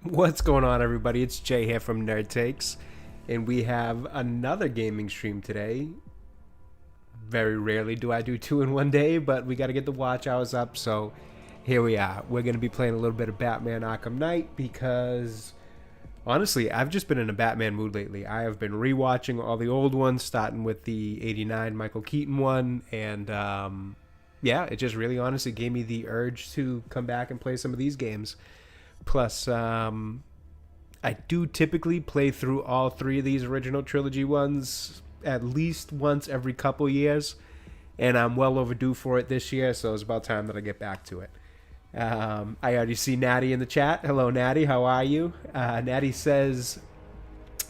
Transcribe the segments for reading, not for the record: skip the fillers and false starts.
What's going on, everybody? It's Jay here from Nerd Takes, and we have another gaming stream today. Very rarely do I do two in one day, but we got to get the watch hours up, so here we are. We're going to be playing a little bit of Batman Arkham Knight because, honestly, I've just been in a Batman mood lately. I have been rewatching all the old ones, starting with the '89 Michael Keaton one, and yeah, it just really honestly gave me the urge to come back and play some of these games. Plus, I do typically play through all three of these original trilogy ones at least once every couple years, and I'm well overdue for it this year, so it's about time that I get back to it. I already see Natty in the chat. Hello, Natty. How are you? Natty says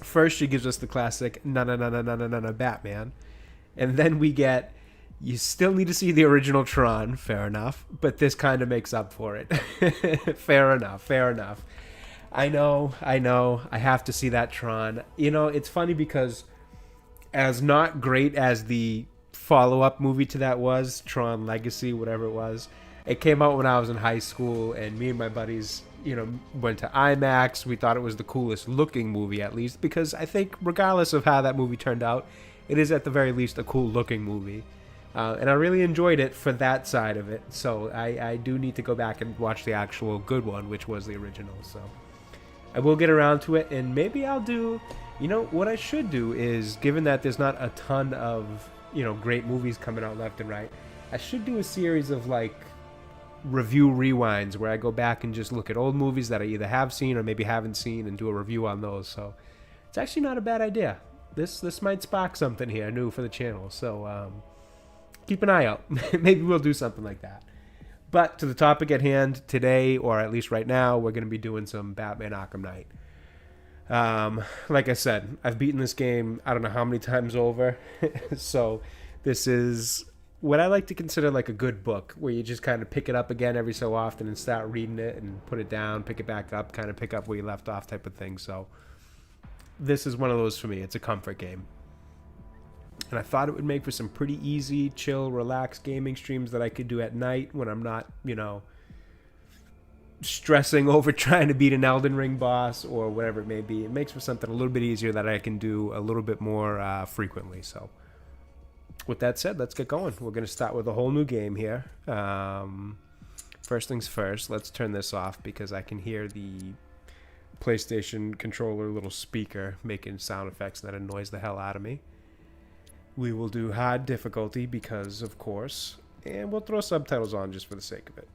first she gives us the classic "na na na na na na na" Batman, and then we get you still need to see the original Tron. Fair enough, but this kind of makes up for it. Fair enough. Fair enough. I know. I have to see that Tron. You know, it's funny because as not great as the follow-up movie to that was, Tron Legacy, whatever it was, it came out when I was in high school, and me and my buddies, went to IMAX. We thought it was the coolest looking movie, at least, because I think regardless of how that movie turned out, it is at the very least a cool looking movie. And I really enjoyed it for that side of it. So I do need to go back and watch the actual good one, which was the original. So I will get around to it, and maybe I'll do. What I should do is, given that there's not a ton of great movies coming out left and right, I should do a series of like review rewinds where I go back and just look at old movies that I either have seen or maybe haven't seen and do a review on those. So it's actually not a bad idea. This might spark something here new for the channel. So keep an eye out. Maybe we'll do something like that. But to the topic at hand today, or at least right now, we're going to be doing some Batman Arkham Knight. Like I said, I've beaten this game I don't know how many times over. So this is what I like to consider like a good book, where you just kind of pick it up again every so often and start reading it and put it down, pick it back up, kind of pick up where you left off type of thing. So this is one of those for me. It's a comfort game. And I thought it would make for some pretty easy, chill, relaxed gaming streams that I could do at night when I'm not, stressing over trying to beat an Elden Ring boss or whatever it may be. It makes for something a little bit easier that I can do a little bit more frequently. So, with that said, let's get going. We're going to start with a whole new game here. First things first, let's turn this off because I can hear the PlayStation controller little speaker making sound effects and that annoys the hell out of me. We will do hard difficulty because, of course, and we'll throw subtitles on just for the sake of it.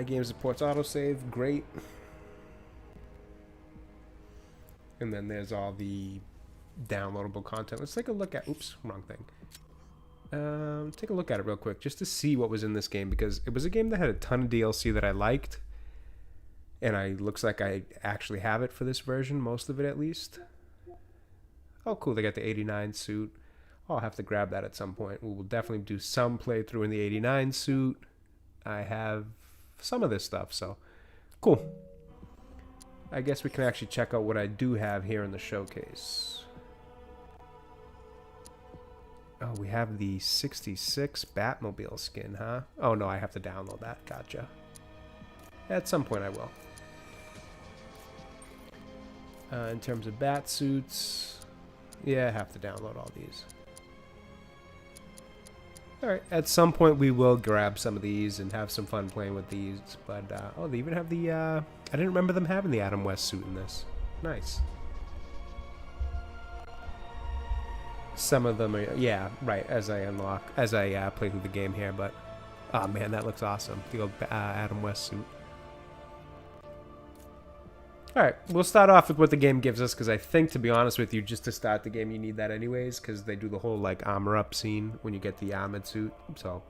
Game supports autosave, great. And then there's all the downloadable content. Let's take a look at, oops, wrong thing. Take a look at it real quick just to see what was in this game, because it was a game that had a ton of DLC that I liked. And looks like I actually have it for this version, most of it at least. Oh, cool, they got the '89 suit. Oh, I'll have to grab that at some point. We will definitely do some playthrough in the '89 suit. I have some of this stuff, so cool. I guess we can actually check out what I do have here in the showcase. Oh, we have the 66 Batmobile skin, huh? Oh, no, I have to download that. Gotcha. At some point I will. In terms of bat suits, yeah, I have to download all these. Alright, at some point we will grab some of these and have some fun playing with these. But, oh, they even have the, I didn't remember them having the Adam West suit in this. Nice. Some of them are, yeah, right, as I play through the game here, but, oh man, that looks awesome. The old Adam West suit. Alright, we'll start off with what the game gives us, because I think, to be honest with you, just to start the game you need that anyways, because they do the whole, like, armor up scene when you get the armored suit. So,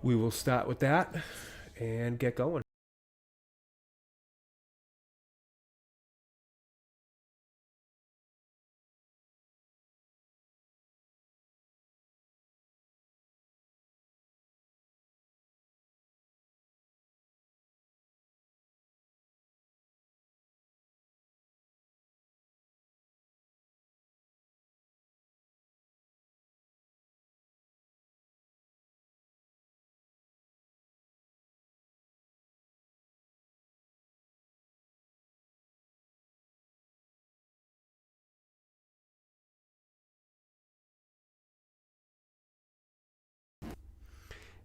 we will start with that and get going.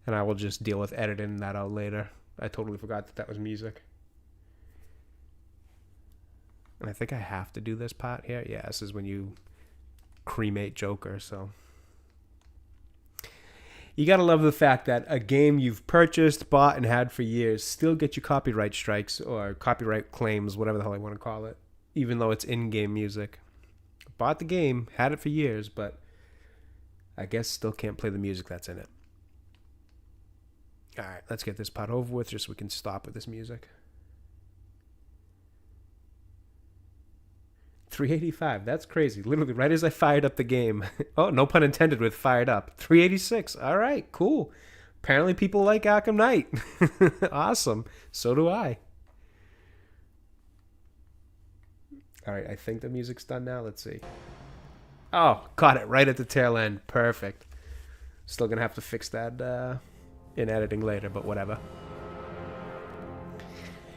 And I will just deal with editing that out later. I totally forgot that that was music. And I think I have to do this part here. Yeah, this is when you cremate Joker, so. You gotta love the fact that a game you've purchased, bought, and had for years still gets you copyright strikes or copyright claims, whatever the hell I want to call it, even though it's in-game music. Bought the game, had it for years, but I guess still can't play the music that's in it. All right, let's get this part over with just so we can stop with this music. 385, that's crazy. Literally, right as I fired up the game. Oh, no pun intended with fired up. 386, all right, cool. Apparently people like Arkham Knight. Awesome, so do I. All right, I think the music's done now. Let's see. Oh, got it right at the tail end. Perfect. Still gonna have to fix that in editing later, but whatever.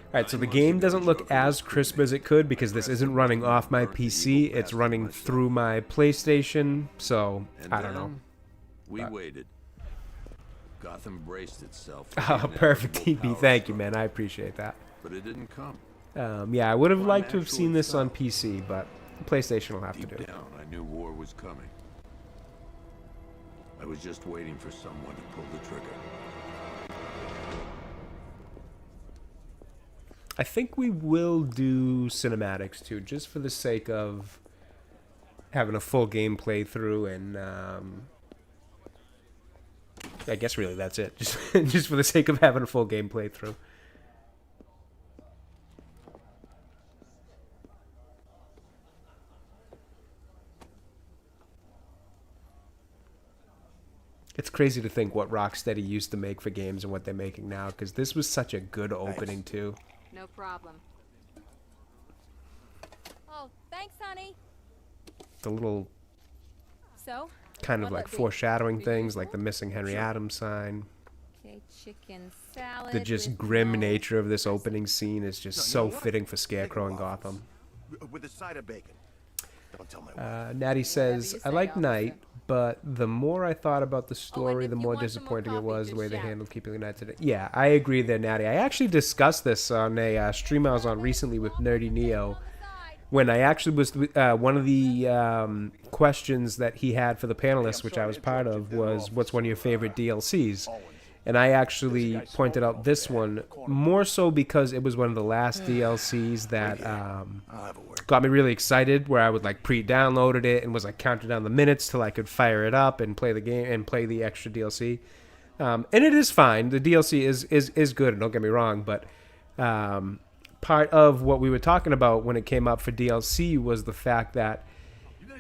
Alright, so the game doesn't look as crisp as it could because this isn't running off my PC. It's running through my PlayStation, so I don't know. We waited. Gotham braced itself. Oh, perfect, TB. Thank you, man. I appreciate that. But it didn't come. Yeah, I would have liked to have seen this on PC, but PlayStation will have to do Deep it. down, I knew war was coming. I was just waiting for someone to pull the trigger. I think we will do cinematics too, just for the sake of having a full game playthrough, and I guess really that's it. Just for the sake of having a full game playthrough. It's crazy to think what Rocksteady used to make for games and what they're making now, because this was such a good opening too. No problem. Oh, thanks, honey. The little So? kind of what'll like it be? foreshadowing Be things, useful? like the missing Henry Adams sign. Okay, chicken salad. The just with grim no- nature of this opening scene is just so fitting for Scarecrow and Gotham. With a side of bacon. Don't tell my wife. Natty says, you I say, like officer." Knight, but the more I thought about the story, if the you more want some more disappointing it coffee, was the just way they shout. handled keeping the Knight today. Yeah, I agree there, Natty. I actually discussed this on a stream I was on recently with Nerdy Neo, when I actually was one of the questions that he had for the panelists, which I was part of, was what's one of your favorite DLCs? And I actually pointed out this one, more so because it was one of the last DLCs that I'll have a word. got me really excited, where I would like pre-downloaded it and was like counting down the minutes till I could fire it up and play the game and play the extra DLC. And it is fine. The DLC is good, don't get me wrong, but part of what we were talking about when it came up for DLC was the fact that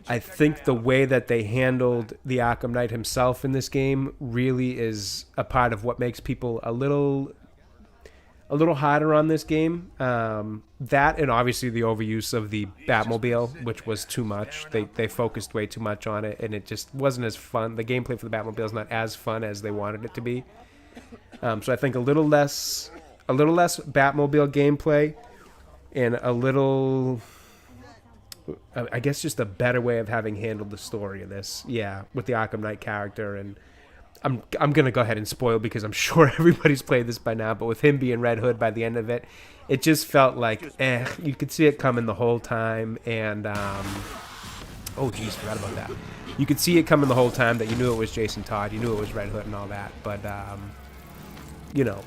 I think the way that they handled the Arkham Knight himself in this game really is a part of what makes people a little harder on this game. That and obviously the overuse of the Batmobile, which was too much. They focused way too much on it, and it just wasn't as fun. The gameplay for the Batmobile is not as fun as they wanted it to be. So I think a little less Batmobile gameplay, and a little, I guess, just a better way of having handled the story of this. Yeah, with the Arkham Knight character. And I'm gonna go ahead and spoil because I'm sure everybody's played this by now, but with him being Red Hood by the end of it, it just felt like you could see it coming the whole time. And oh geez, forgot about that. You could see it coming the whole time, that you knew it was Jason Todd, you knew it was Red Hood and all that, but you know,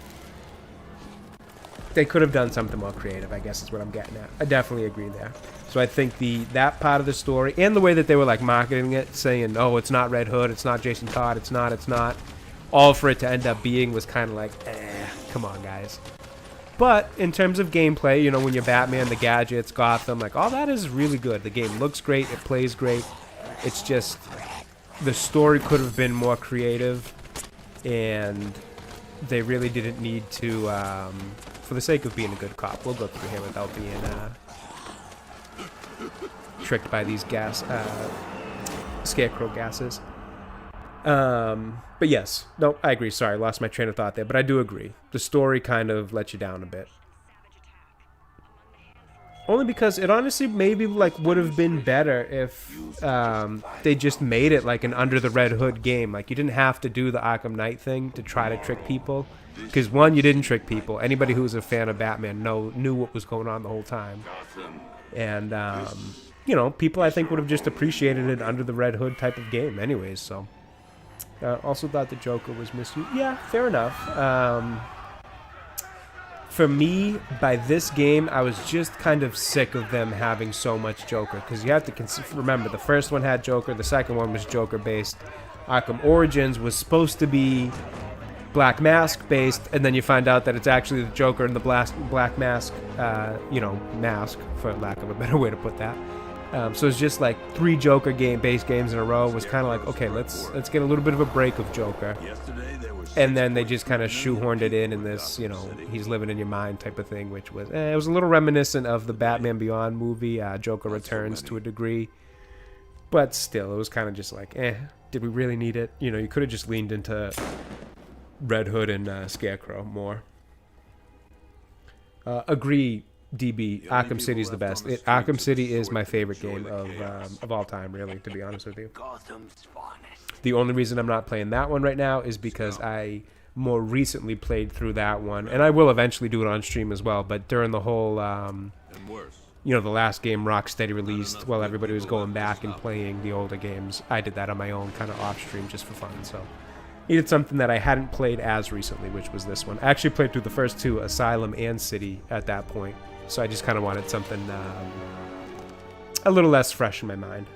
they could have done something more creative, I guess is what I'm getting at. I definitely agree there. So I think that part of the story, and the way that they were like marketing it, saying, oh, it's not Red Hood, it's not Jason Todd, it's not, all for it to end up being was kind of like, come on, guys. But in terms of gameplay, you know, when you're Batman, the gadgets, Gotham, like all that is really good. The game looks great, it plays great. It's just the story could have been more creative, and they really didn't need to, for the sake of being a good cop. We'll go through here without being tricked by these scarecrow gases. But yes, no, I agree. Sorry, I lost my train of thought there, but I do agree. The story kind of let you down a bit. Only because it honestly maybe like would have been better if they just made it like an Under the Red Hood game. Like you didn't have to do the Arkham Knight thing to try to trick people. Because one, you didn't trick people. Anybody who was a fan of Batman knew what was going on the whole time. And you know, people I think would have just appreciated an Under the Red Hood type of game anyways. So also thought the Joker was misused. Yeah, fair enough. For me, by this game, I was just kind of sick of them having so much Joker. Because you have to remember, the first one had Joker, the second one was Joker-based. Arkham Origins was supposed to be Black Mask-based, and then you find out that it's actually the Joker and the Black Mask, you know, mask, for lack of a better way to put that. So it's just like 3 Joker-based games in a row. Was kind of like, okay, let's get a little bit of a break of Joker. And then they just kind of shoehorned it in this, you know, he's living in your mind type of thing, which was, it was a little reminiscent of the Batman Beyond movie, Joker Returns to a degree. But still, it was kind of just like, did we really need it? You know, you could have just leaned into Red Hood and Scarecrow more. Agree, DB. Arkham City is the best. Arkham City is my favorite game of all time, really, to be honest with you. The only reason I'm not playing that one right now is because I more recently played through that one, and I will eventually do it on stream as well. But during the whole, you know, the last game Rocksteady released, while everybody was going back and playing the older games, I did that on my own, kind of off stream, just for fun. So needed something that I hadn't played as recently, which was this one. I actually played through the first 2, Asylum and City, at that point. So I just kind of wanted something a little less fresh in my mind.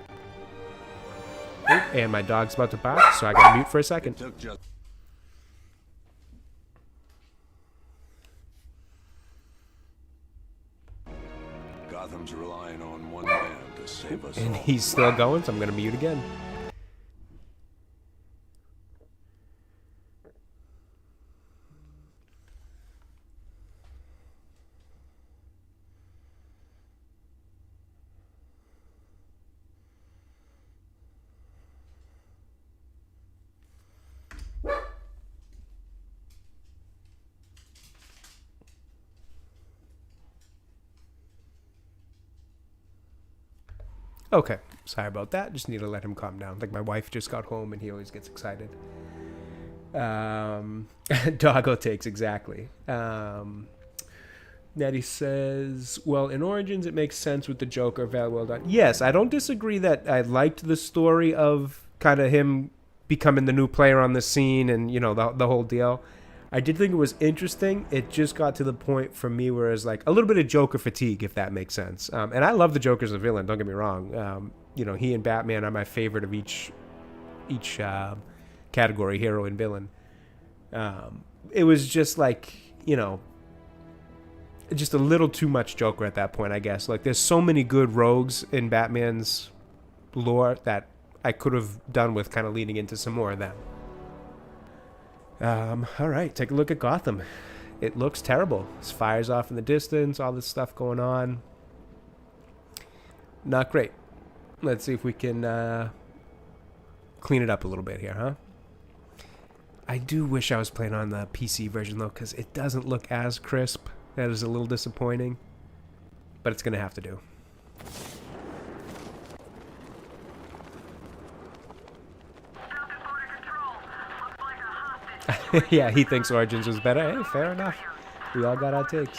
Ooh, and my dog's about to bark, so I gotta mute for a second. Gotham's relying on one man to save us And all. he's still going, so I'm gonna mute again. Okay, sorry about that. Just need to let him calm down. Like my wife just got home and he always gets excited. Doggo takes, exactly. Nettie says, well, in Origins it makes sense with the Joker. Well done. Yes, I don't disagree that I liked the story of kind of him becoming the new player on the scene and, you know, the whole deal. I did think it was interesting. It just got to the point for me where it's like a little bit of Joker fatigue, if that makes sense. And I love the Joker as a villain, don't get me wrong. You know, he and Batman are my favorite of each category, hero and villain. It was just like, you know, just a little too much Joker at that point, I guess. Like, there's so many good rogues in Batman's lore that I could have done with kind of leaning into some more of them. All right, take a look at Gotham. It looks terrible. There's fires off in the distance, all this stuff going on. Not great. Let's see if we can clean it up a little bit here, huh? I do wish I was playing on the PC version, though, because it doesn't look as crisp. That is a little disappointing, but it's going to have to do. Yeah, he thinks Origins was better. Hey, fair enough. We all got our takes.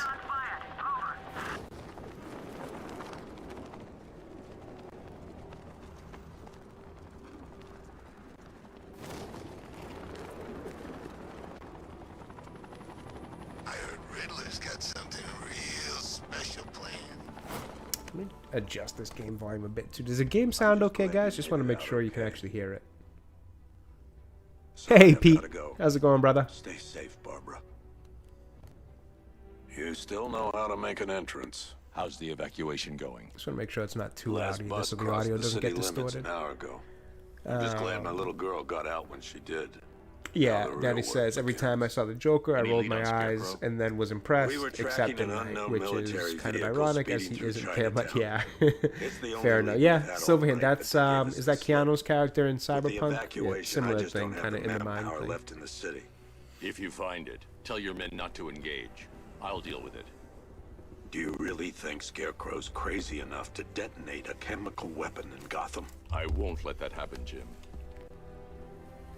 I heard Riddler's got something real special planned. Let me adjust this game volume a bit too. Does the game sound okay, guys? Just want to make sure you can actually hear it. Hey, Pete. How's it going, brother? Stay safe, Barbara. You still know how to make an entrance. How's the evacuation going? Just want to make sure it's not too Last loud either, bus so the crossed audio the doesn't city get limits distorted. an hour ago. I'm just glad my little girl got out when she did. Yeah, Now the real Daddy work says every begins. time I saw the Joker, I Any rolled lead my on eyes Scarecrow? and then was impressed, We were except tracking in an Night, unknown which military is kind of vehicle ironic as speeding he through isn't there, but yeah. It's the only Fair enough. lead Yeah, we've had all Silverhand, night that's, that gives us is that the slip. Keanu's character in With the Cyberpunk? Yeah, evacuation, I similar just thing, don't have kind of the in the mind manpower thing. left in the city. If you find it, tell your men not to engage. I'll deal with it. Do you really think Scarecrow's crazy enough to detonate a chemical weapon in Gotham? I won't let that happen, Jim.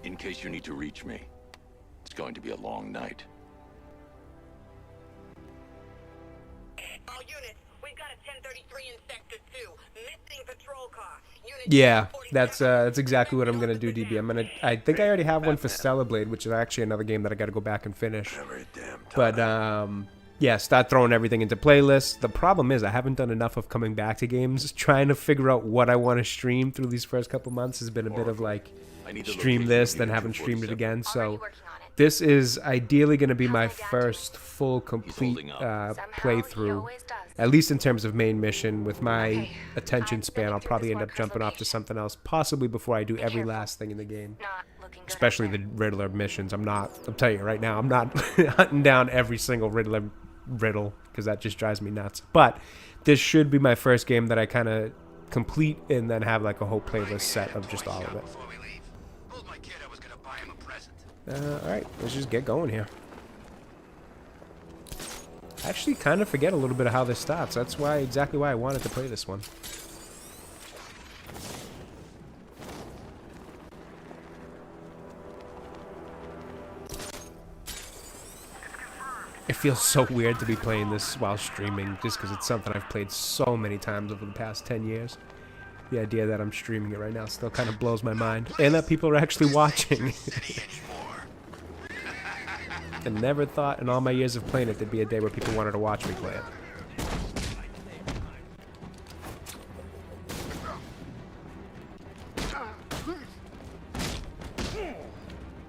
In case you need to reach me, it's going to be a long night. All units, we've got a 1033 in Sector 2. Missing patrol car. Unit Yeah, 247. that's exactly what I'm gonna do, DB. I think I already have one for Stellar Blade, which is actually another game that I got to go back and finish. Every damn time. But yeah, start throwing everything into playlists. The problem is I haven't done enough of coming back to games. Trying to figure out what I want to stream through these first couple months has been a bit of like I need the stream location this, of then Unit haven't streamed it 247. again. So Already working on it. this is ideally going to be my first full complete holding up. Somehow he playthrough. always does. At least in terms of main mission. With my Okay, attention I'm span, I'll sending probably through end this up jumping off to something else, possibly before I do every careful. last thing in the game. Not looking good. Especially out the there. Riddler missions. I'm telling you right now, I'm not hunting down every single riddle, because that just drives me nuts. But this should be my first game that I kind of complete and then have like a whole playlist set of just all of it. Before we leave, told my kid I was gonna buy him a present. Alright, let's just get going here. I actually kind of forget a little bit of how this starts. That's exactly why I wanted to play this one. It feels so weird to be playing this while streaming, just because it's something I've played so many times over the past 10 years. The idea that I'm streaming it right now still kind of blows my mind. And that people are actually watching. City inch more. I never thought in all my years of playing it there'd be a day where people wanted to watch me play it.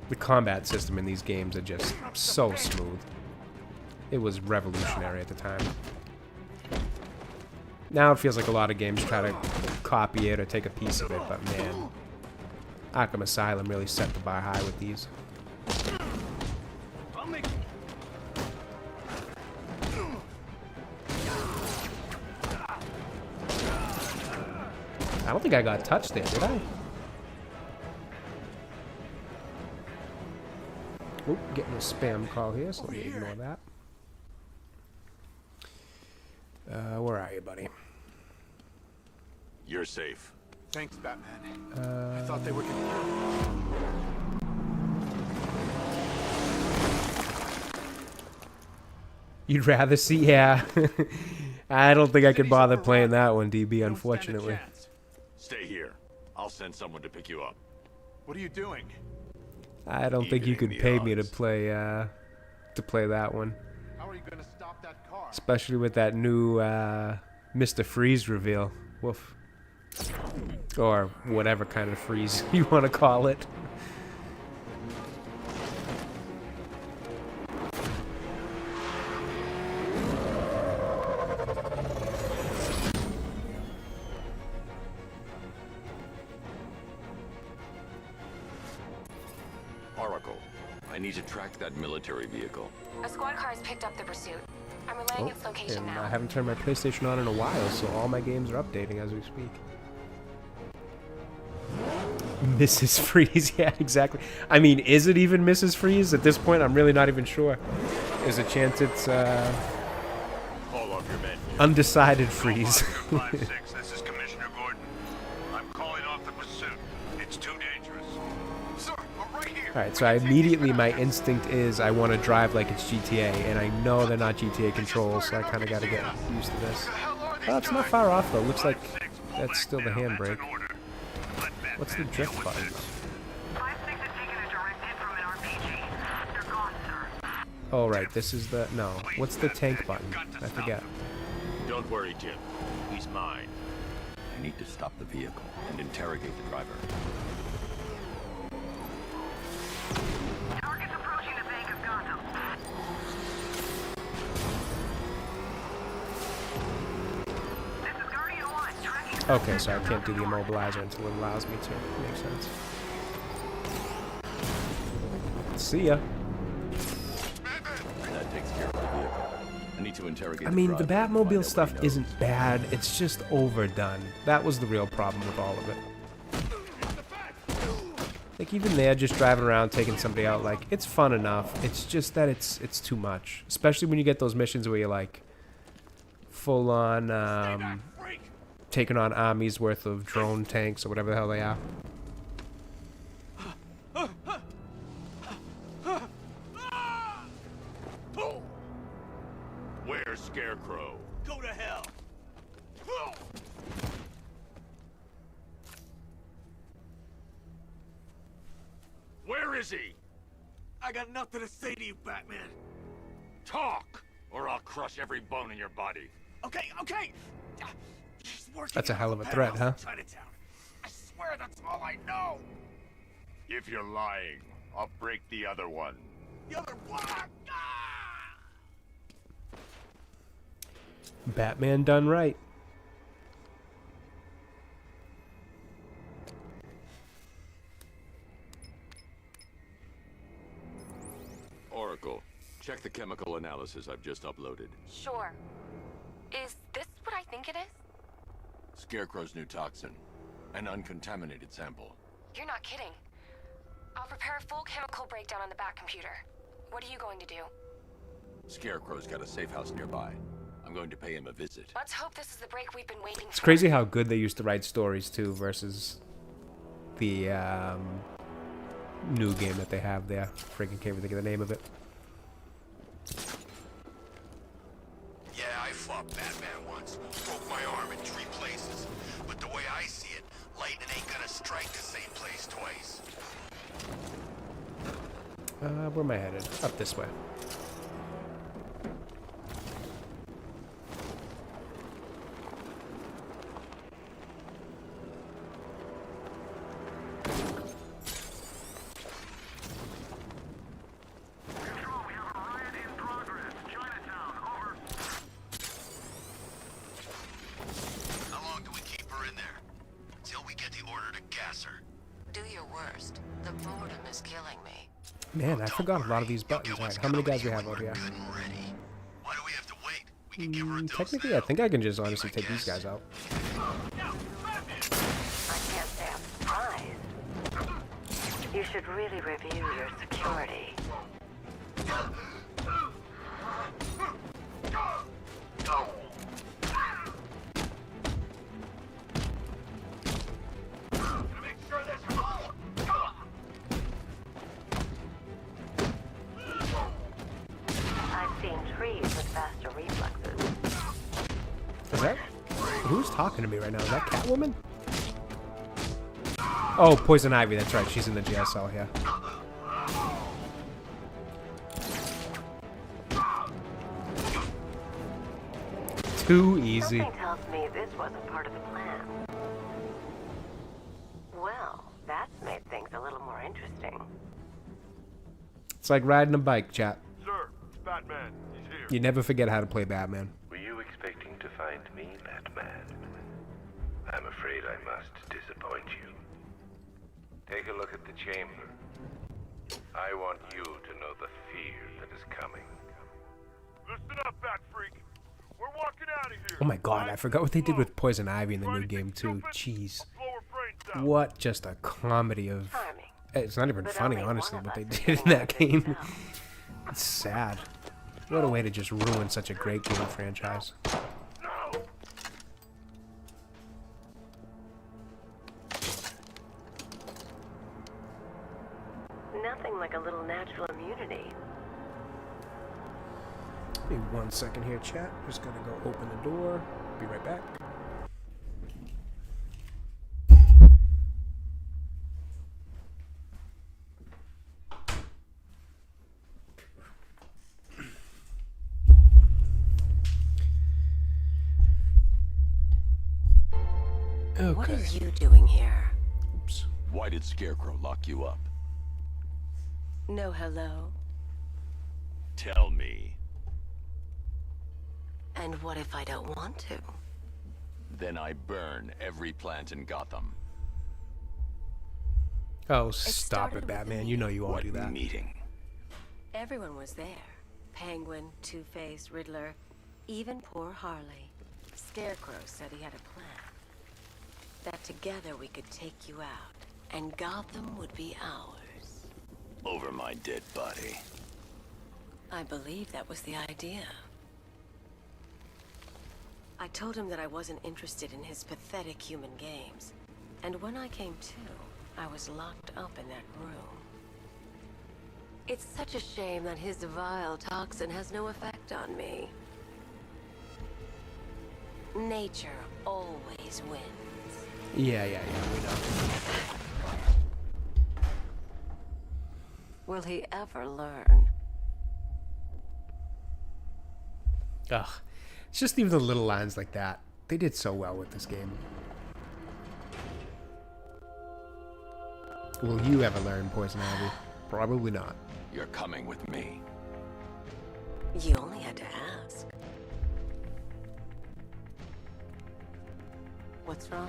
The combat system in these games are just so smooth. It was revolutionary at the time. Now it feels like a lot of games try to copy it or take a piece of it, but man, Arkham Asylum really set the bar high with these. I don't think I got touched there, did I? Oop, getting a spam call here, so let me ignore that. Where are you, buddy? You're safe. Thanks, Batman. I thought they were gonna... You'd rather see, yeah. I don't think I could bother playing that one, DB, unfortunately. Stay here. I'll send someone to pick you up. What are you doing? I don't think you could Evening the pay me to odds. play that one. How are you gonna stop that car? Especially with that new Mr. Freeze reveal. Woof. Or whatever kind of freeze you want to call it. Oracle, I need to track that military vehicle. A squad car has picked up the pursuit. I'm relaying its location And now. I haven't turned my PlayStation on in a while, so all my games are updating as we speak. Mrs. Freeze, yeah, exactly. I mean, is it even Mrs. Freeze? At this point, I'm really not even sure. There's a chance it's Call off your men. undecided Freeze. 5-6, this is Commissioner Gordon. I'm calling off the pursuit. It's too dangerous. Sir, we're right here. Alright, so my instinct is I want to drive like it's GTA, and I know they're not GTA controls, so I kind of got to get used to this. Oh, it's not far off, though. Looks like that's still the handbrake. What's the drift button? 5-6 has taken a direct hit from an RPG. They're gone, sir. Oh, right, this is the... No. What's the tank button? I forget. Don't worry, Jim. He's mine. I need to stop the vehicle and interrogate the driver. Target's approaching the Bank of Gotham. This is Guardian 1, tracking... Okay, so I can't do the immobilizer until it allows me to. Makes sense. See ya. That takes care of the vehicle. I need to interrogate I mean, the driver and find out Batmobile what stuff he knows. isn't bad. It's just overdone. That was the real problem with all of it. Like, even there, just driving around, taking somebody out, like, it's fun enough. It's just that it's too much. Especially when you get those missions where you're like, full on taking on armies worth of drone tanks or whatever the hell they are. Where's Scarecrow? Go to hell! Where is he? I got nothing to say to you, Batman. Talk, or I'll crush every bone in your body. Okay. She's working That's a in hell the of a threat, penthouse huh? in Chinatown. I swear that's all I know. If you're lying, I'll break the other one. The other one. Batman done right. Oracle, check the chemical analysis I've just uploaded. Sure. Is this what I think it is? Scarecrow's new toxin. An uncontaminated sample. You're not kidding. I'll prepare a full chemical breakdown on the back computer. What are you going to do? Scarecrow's got a safe house nearby. I'm going to pay him a visit. Let's hope this is the break we've been waiting for. It's crazy how good they used to write stories too versus the new game that they have there. Freaking can't even think of the name of it. Yeah, I fought Batman once. Broke my arm in 3 places. But the way I see it, lightning ain't gonna strike the same place twice. Where am I headed? Up this way. How long do we keep her in there? Till we get the order to gas her. Do your worst. The boredom is killing me. Man, I forgot a lot of these You'll buttons. get what's Alright, how many coming guys to we you have when over we're here? good and ready. Why do we have to wait? We can give her a dose Technically, now. I think I can just honestly Be my take these guest. guys out. I can't say I'm surprised. You should really review your security. I've seen trees with faster reflexes. Is that... Who's talking to me right now? Is that Catwoman? Oh, Poison Ivy, that's right. She's in the jail cell here. Too easy. Something tells me this wasn't part of the plan. Well, that's made things a little more interesting. It's like riding a bike, chat. Sir, it's Batman. He's here. You never forget how to play Batman. Were you expecting to find me, Batman? I'm afraid I must disappoint you. Take a look at the chamber. I want you to know the fear that is coming. Listen up, Bat Freak. We're walking out of here. Oh my god, I forgot what they did with Poison Ivy in the new game too. Jeez. What just a comedy of... Charming. It's not even But funny, only honestly, one what of they us is did in thinking that of game. himself. It's sad. What a way to just ruin such a great game franchise. Nothing like a little natural immunity. Give me 1 second here, chat. Just gonna go open the door. Be right back. What are Okay. you doing here? Oops. Why did Scarecrow lock you up? No hello. Tell me. And what if I don't want to? Then I burn every plant in Gotham. Oh, stop started it, with Batman. me. You know you won't What do that. meeting? Everyone was there. Penguin, Two-Face, Riddler, even poor Harley. Scarecrow said he had a plan. That together we could take you out, and Gotham would be ours. Over my dead body. I believe that was the idea. I told him that I wasn't interested in his pathetic human games. And when I came to, I was locked up in that room. It's such a shame that his vile toxin has no effect on me. Nature always wins. Yeah, we know. Will he ever learn? Ugh. It's just even the little lines like that. They did so well with this game. Will you ever learn, Poison Ivy? Probably not. You're coming with me. You only had to ask. What's wrong?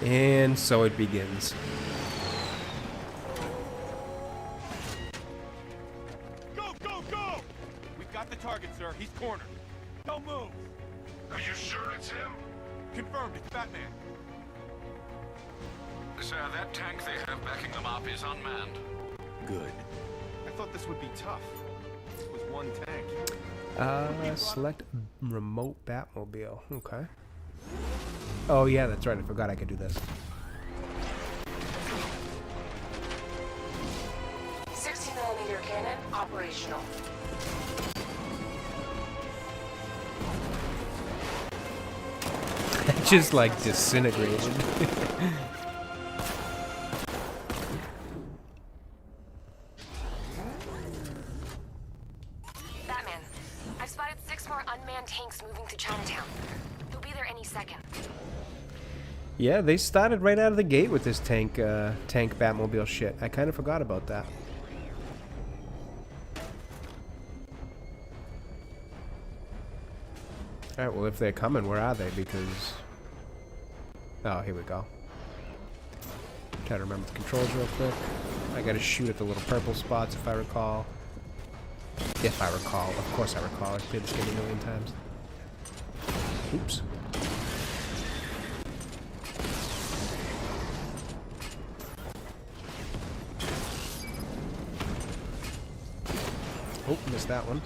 And so it begins. Go, go, go! We've got the target, sir. He's cornered. Don't move. Are you sure it's him? Confirmed, it's Batman. Sir, that tank they have backing them up is unmanned. Good. I thought this would be tough. It was one tank. Select remote Batmobile. Okay. Oh yeah, that's right. I forgot I could do this. 60mm cannon operational. Just like disintegrated. Batman, I've spotted 6 more unmanned tanks moving to Chinatown. They'll be there any second. Yeah, they started right out of the gate with this tank Batmobile shit. I kind of forgot about that. Alright, well if they're coming, where are they? Because... oh, here we go. Try to remember the controls real quick. I gotta shoot at the little purple spots if I recall. If I recall. Of course I recall. I've played this game a million times. Oops. Oh, missed that one.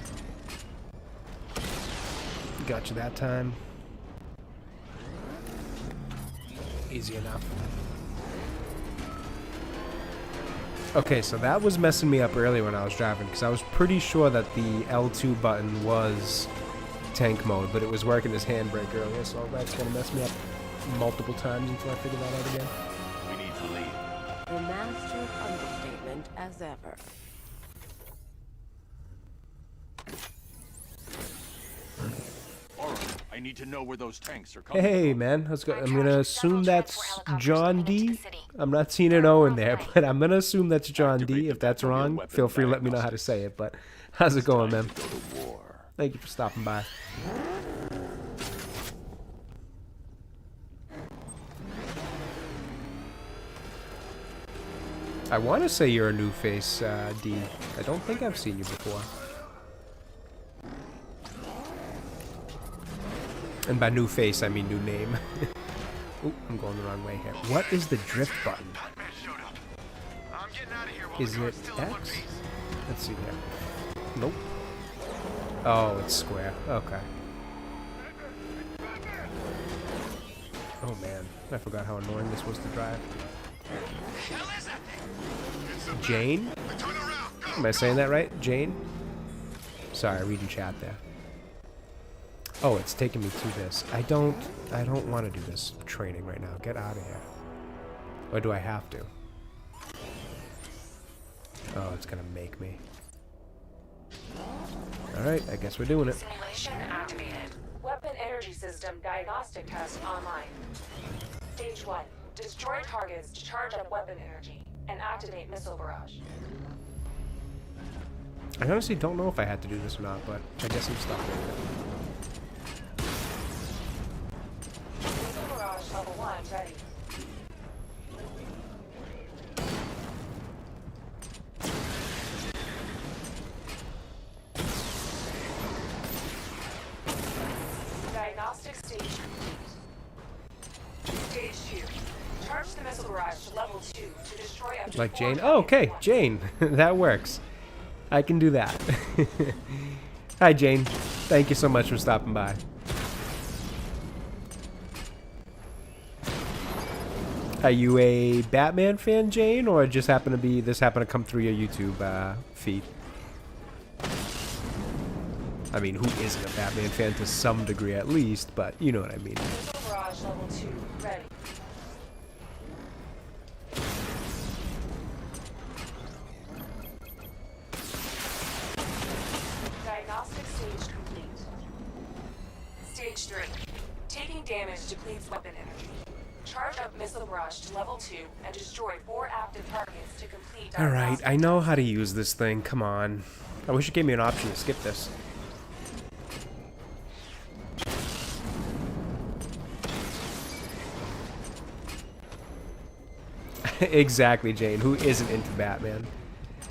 Got you that time. Easy enough. Okay, so that was messing me up earlier when I was driving, because I was pretty sure that the L2 button was tank mode, but it was working as handbrake earlier, so that's going to mess me up multiple times until I figure that out again. We need to leave. A master of understatement as ever. I need to know where those tanks are coming Hey, from. man. I'm going to assume that's John D. I'm not seeing an O in there, but I'm going to assume that's John D. If that's wrong, feel free to let me know how to say it, but how's it going, man? Go to war. Thank you for stopping by. I want to say you're a new face, D. I don't think I've seen you before. And by new face, I mean new name. Oop, I'm going the wrong way here. What is the drift button? Batman showed up. I'm getting out of here while Is the it guard's still in one X? piece. Let's see here. Nope. Oh, it's square. Okay. Oh man, I forgot how annoying this was to drive. Hell is that thing? It's a Jane? turn around. Go. Am I saying that right? Jane? Sorry, reading chat there. Oh, it's taking me to this. I don't want to do this training right now. Get out of here. Or do I have to? Oh, it's gonna make me. Alright, I guess we're doing it. Simulation activated. Weapon energy system diagnostic test online. Stage 1. Destroy targets to charge up weapon energy and activate missile barrage. I honestly don't know if I had to do this or not, but I guess I'm stuck with it. Missile barrage level 1 ready. Diagnostic stage complete. Stage 2. Charge the missile barrage to level 2 to destroy up to Like 4 Jane? targets Oh, okay, at once. Jane. That works. I can do that. Hi, Jane. Thank you so much for stopping by. Are you a Batman fan, Jane, or just happen to be this happened to come through your YouTube feed? I mean, who isn't a Batman fan to some degree at least, but you know what I mean. Barrage level 2 ready. Diagnostic stage complete. Stage 3. Taking damage depletes weapon energy. Charge up missile barrage to level 2 and destroy 4 active targets to complete. Alright, I know how to use this thing. Come on. I wish it gave me an option to skip this. Exactly, Jane. Who isn't into Batman?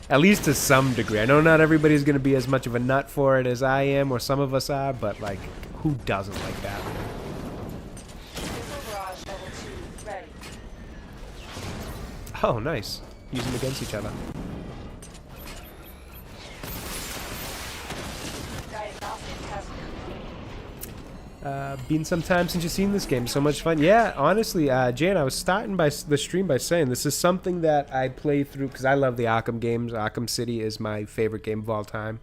At least to some degree. I know not everybody's going to be as much of a nut for it as I am, or some of us are, but, like, who doesn't like Batman? Oh, nice. Use them against each other. Been some time since you've seen this game. So much fun. Yeah, honestly, Jane, I was starting by the stream by saying this is something that I play through because I love the Arkham games. Arkham City is my favorite game of all time.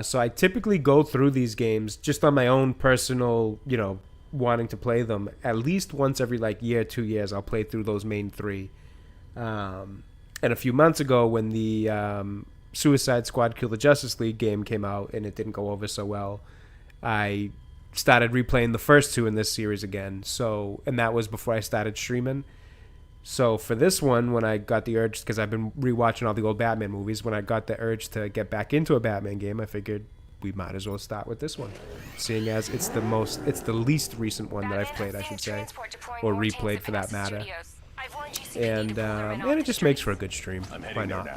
So I typically go through these games just on my own personal, you know, wanting to play them. At least once every, like, year, 2 years, I'll play through those main three. And a few months ago when the Suicide Squad Kill the Justice League game came out and it didn't go over so well, I started replaying the first two in this series again. So, and that was before I started streaming. So for this one, when I got the urge, because I've been rewatching all the old Batman movies, when I got the urge to get back into a Batman game, I figured we might as well start with this one, seeing as it's the least recent one that I've played, I should say, or replayed for that matter. And it just makes for a good stream. Why not?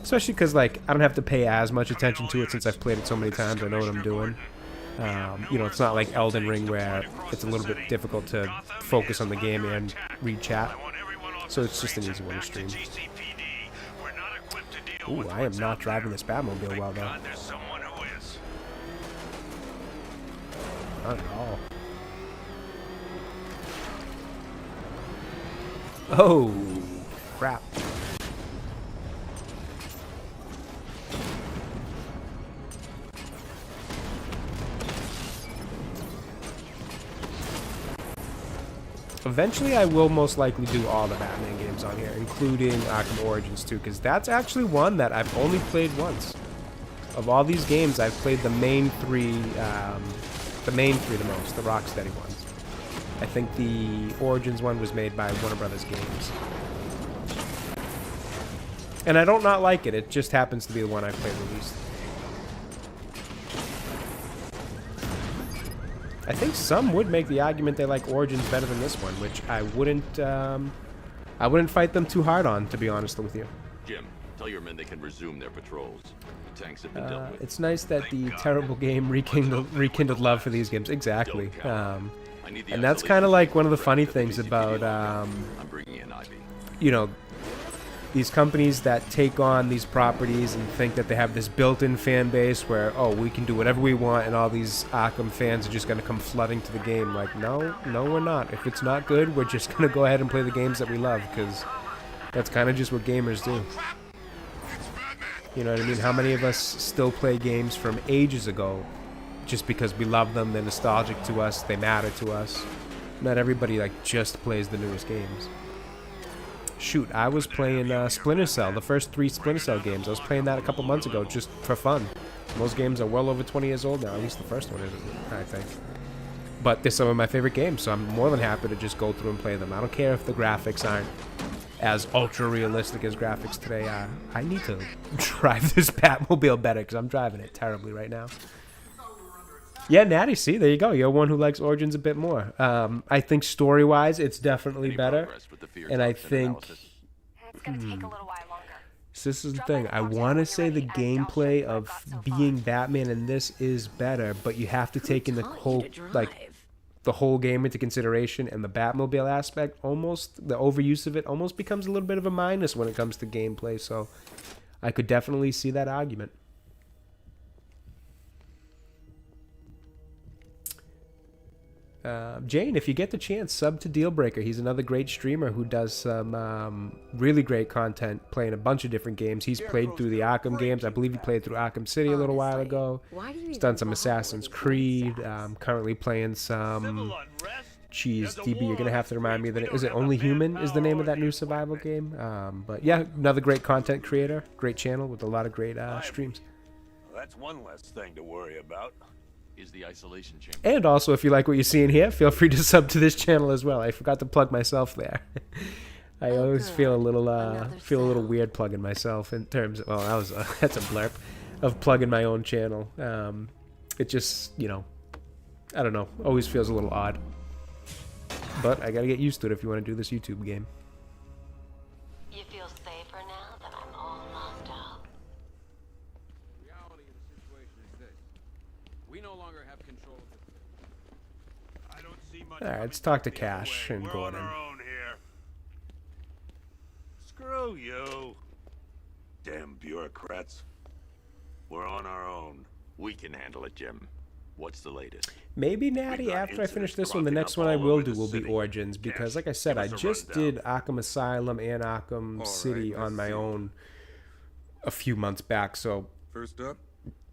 Especially because, like, I don't have to pay as much attention to it since I've played it so many times. I know what I'm doing. You know, it's not like Elden Ring where it's a little bit difficult to focus on the game and read chat. So it's just an easy one to stream. Ooh, I am not driving this Batmobile well, though. Not at all. Oh, crap. Eventually, I will most likely do all the Batman games on here, including Arkham Origins 2, because that's actually one that I've only played once. Of all these games, I've played the main three the most, the Rocksteady ones. I think the Origins one was made by Warner Brothers Games. And I don't not like it, it just happens to be the one I've played the least. I think some would make the argument they like Origins better than this one, which I wouldn't fight them too hard on, to be honest with you. Jim, tell your men they can resume their patrols. The tanks have been dealt with. It's nice that the terrible game rekindled love for these games. Exactly. And that's kind of like one of the funny things about, you know, these companies that take on these properties and think that they have this built-in fan base where, oh, we can do whatever we want and all these Arkham fans are just going to come flooding to the game. Like, no, we're not. If it's not good, we're just going to go ahead and play the games that we love, because that's kind of just what gamers do. You know what I mean? How many of us still play games from ages ago just because we love them, they're nostalgic to us, they matter to us? Not everybody, like, just plays the newest games. Shoot, I was playing Splinter Cell, the first 3 Splinter Cell games. I was playing that a couple months ago just for fun. Those games are well over 20 years old now. At least the first one is, I think. But they're some of my favorite games, so I'm more than happy to just go through and play them. I don't care if the graphics aren't as ultra-realistic as graphics today. I need to drive this Batmobile better, because I'm driving it terribly right now. Yeah, Natty, see, there you go. You're one who likes Origins a bit more. I think story-wise, it's definitely better. And I think... So this is the thing. I want to say the gameplay of being Batman in this is better, but you have to take in the whole game into consideration, and the Batmobile aspect, almost, the overuse of it almost becomes a little bit of a minus when it comes to gameplay. So I could definitely see that argument. Jane, if you get the chance, sub to Dealbreaker. He's another great streamer who does some really great content, playing a bunch of different games. He's played through the Arkham games. I believe he played through Arkham City a little while ago. He's done some Assassin's Creed. Currently playing some... Jeez, DB, you're going to have to remind me that is it Only Human is the name of that new survival game. But yeah, another great content creator. Great channel with a lot of great streams. That's one less thing to worry about. Is the isolation chamber. And also, if you like what you're seeing here, feel free to sub to this channel as well. I forgot to plug myself there. I always feel a little weird plugging myself in terms of, well, that's a blurb of plugging my own channel. It just, you know, I don't know, always feels a little odd. But I gotta get used to it if you want to do this YouTube game. You feel safer now that I'm all locked up? The reality of the situation is this. We no longer have control of the... I don't see much. Alright, let's talk to Cash and Gordon. We're on our own here. Screw you. Damn bureaucrats. We're on our own. We can handle it, Jim. What's the latest? Maybe, Natty, after I finish this one, the next one I will do will be Origins, because like I said, I just did Arkham Asylum and Arkham City on my own a few months back, so First up,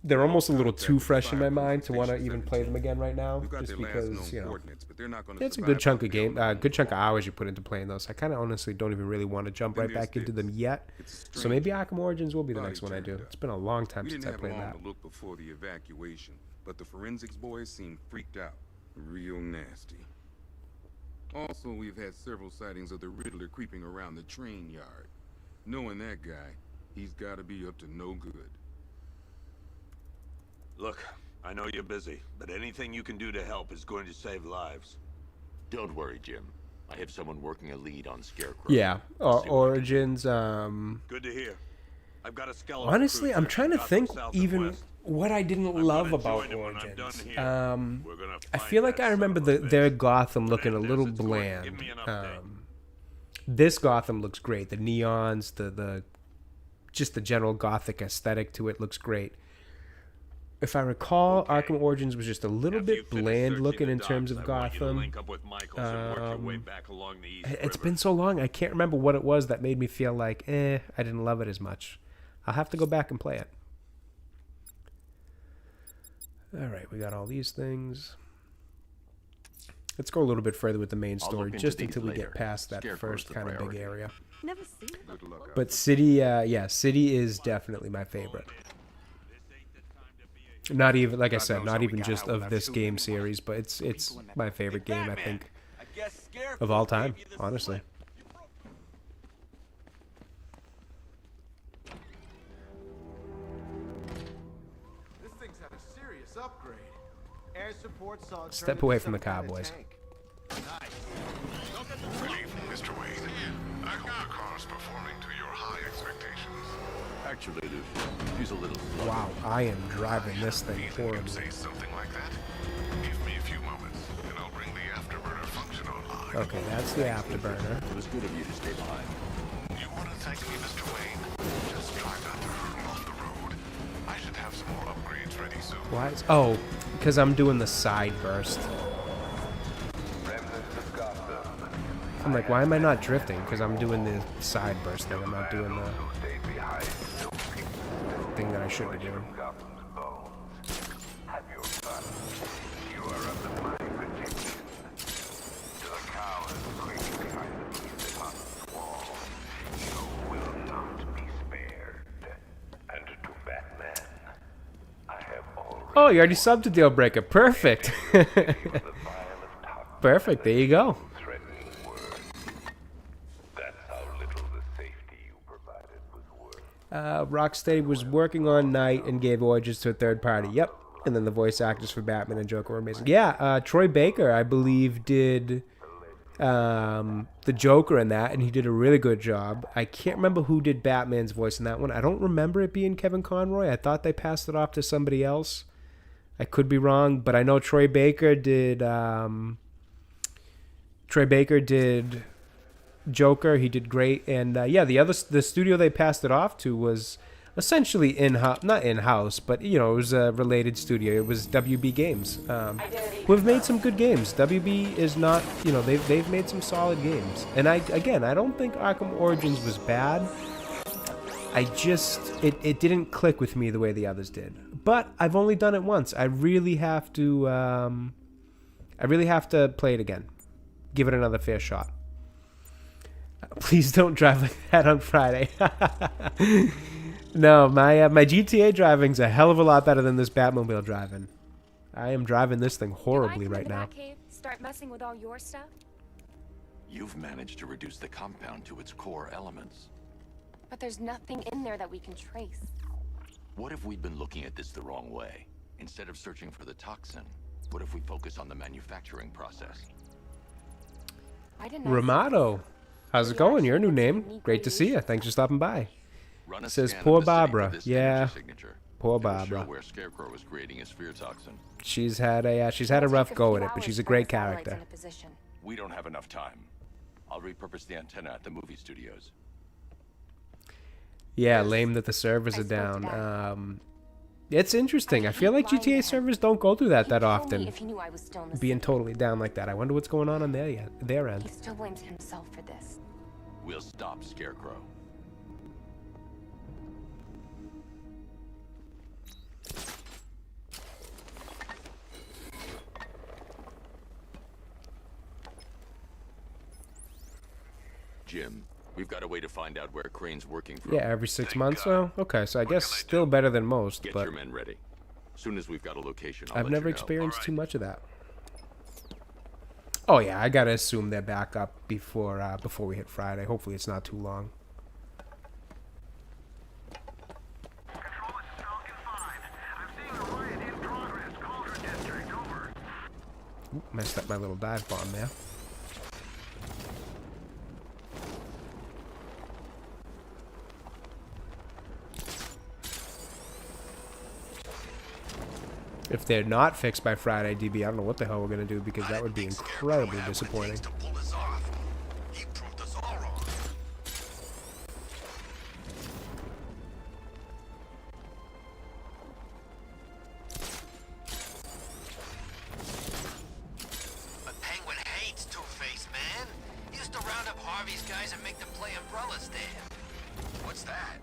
they're almost a little too fresh in my mind to want to even play them again right now, we've got just their last because, known you know, coordinates, but they're not gonna it's a survive good chunk out of game, beyond good chunk of hours you put into playing those. I kind of honestly don't even really want to jump right back into them yet, so maybe Arkham Origins will be the next one I do. It's been a long time We since didn't I have played long that. to look before the evacuation, but the forensics boys seem freaked out. Real nasty. Also, we've had several sightings of the Riddler creeping around the train yard. Knowing that guy, he's got to be up to no good. Look, I know you're busy, but anything you can do to help is going to save lives. Don't worry, Jim. I have someone working a lead on Scarecrow. Yeah, Origins, Good to hear. I've got a skeleton. honestly, I'm trying to think even West. what I didn't love gonna about join him when I'm done Origins. here. We're gonna I find feel like that I son remember of a their bitch. Gotham looking a Then little there's its Gordon. Give bland. me an update. This Gotham looks great. The neons, the just the general Gothic aesthetic to it looks great. If I recall, Arkham Origins was just a little After you bit finish bland searching looking the in terms docks, of I want you to Gotham. link up with Michaels and work your way back along the East It's River. been so long, I can't remember what it was that made me feel like, I didn't love it as much. I'll have to go back and play it. Alright, we got all these things. Let's go a little bit further with the main I'll story, look into just these until we later. get past that Scarecrow's first the kind of big priority. area. Never seen it Good luck out But City, yeah, City is definitely my favorite. Not even, like I said, not even just of this game series, but it's my favorite game, I think, I guess Scarecrow of all time, gave you the honestly. slip. This thing's had a serious upgrade. Air support saw it Step turn away into from the some kind of Cowboys. tank. Good evening, Mr. Wayne. I come across performing to your high expectations. Actually, she's a little slow. Wow, I am driving this thing Reason you'd horribly. say something like that? Give me a few moments, and I'll bring the afterburner function online. Okay, that's the afterburner. It was good of you to stay behind. You want to thank me, Mr. Wayne? Just try not to hurtle off the road. I should have some more upgrades ready soon. Why is, oh, because I'm doing the side burst. I'm like, why am I not drifting? Because I'm doing the side burst thing. I'm not doing the thing that I should be doing. Have your fun. You are of the mighty protection. To the cowards creeping behind the police department's wall, you will not be spared. And to Batman, I have already Oh, you already subbed to Dealbreaker. Perfect. Perfect. There you go. threatening word. That's how little the safety you provided was worth. Rocksteady was working on Night and gave Origins to a third party. Yep. And then the voice actors for Batman and Joker were amazing. Yeah, Troy Baker, I believe, did the Joker in that, and he did a really good job. I can't remember who did Batman's voice in that one. I don't remember it being Kevin Conroy. I thought they passed it off to somebody else. I could be wrong, but I know Troy Baker did Joker. He did great. And yeah, the studio they passed it off to was essentially in-house, not in-house, but you know, it was a related studio. It was WB Games. We've made some good games. WB is not, you know, they've made some solid games. And I don't think Arkham Origins was bad. I just it didn't click with me the way the others did. But I've only done it once. I really have to play it again. Give it another fair shot. Please don't drive like that on Friday. No, my GTA driving's a hell of a lot better than this Batmobile driving. I am driving this thing horribly right now. Start messing with all your stuff? You've managed to reduce the compound to its core elements. But there's nothing in there that we can trace. What if we'd been looking at this the wrong way? Instead of searching for the toxin, what if we focus on the manufacturing process? Ramato, how's it going? Your new name. Great to see you. Thanks for stopping by. It says poor Barbara. Yeah, poor Barbara. Where Scarecrow was creating his fear toxin. She's had a rough go at it, but she's a great character. We don't have enough time. I'll repurpose the antenna at the movie studios. Yeah, lame that the servers are down. It's interesting. I feel like GTA servers don't go through that often. Being totally down like that. I wonder what's going on their end. He still blames himself for this. We'll stop Scarecrow. Jim, we've got a way to find out where Crane's working from. Yeah, every 6 months though? Okay, so I guess still better than most, Get but your men ready. Soon as we've got a location, I'll I've let never you know. experienced too much of that. Oh yeah, I gotta assume they're back up before we hit Friday. Hopefully it's not too long. Ooh, messed up my little dive bomb there. If they're not fixed by Friday, DB, I don't know what the hell we're gonna do, because that would be incredibly disappointing. He proved us all wrong. But Penguin hates Two-Face, man. He used to round up Harvey's guys and make them play Umbrella Stand. What's that?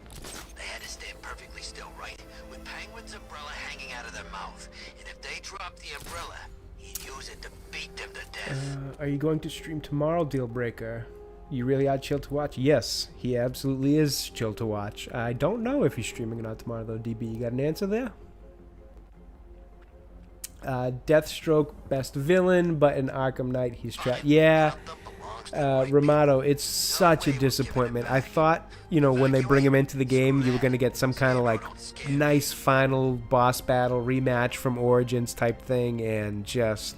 They had to stand perfectly still, right? With Penguin's umbrella hanging out of their mouth. And if they dropped the umbrella, he'd use it to beat them to death. Are you going to stream tomorrow, Dealbreaker? You really are chill to watch? Yes, he absolutely is chill to watch. I don't know if he's streaming or not tomorrow, though, DB. You got an answer there? Deathstroke, best villain, but in Arkham Knight, he's trapped. Yeah, Ramato, it's such a disappointment. I thought, you know, when they bring him into the game, you were going to get some kind of, like, nice final boss battle rematch from Origins type thing, and just,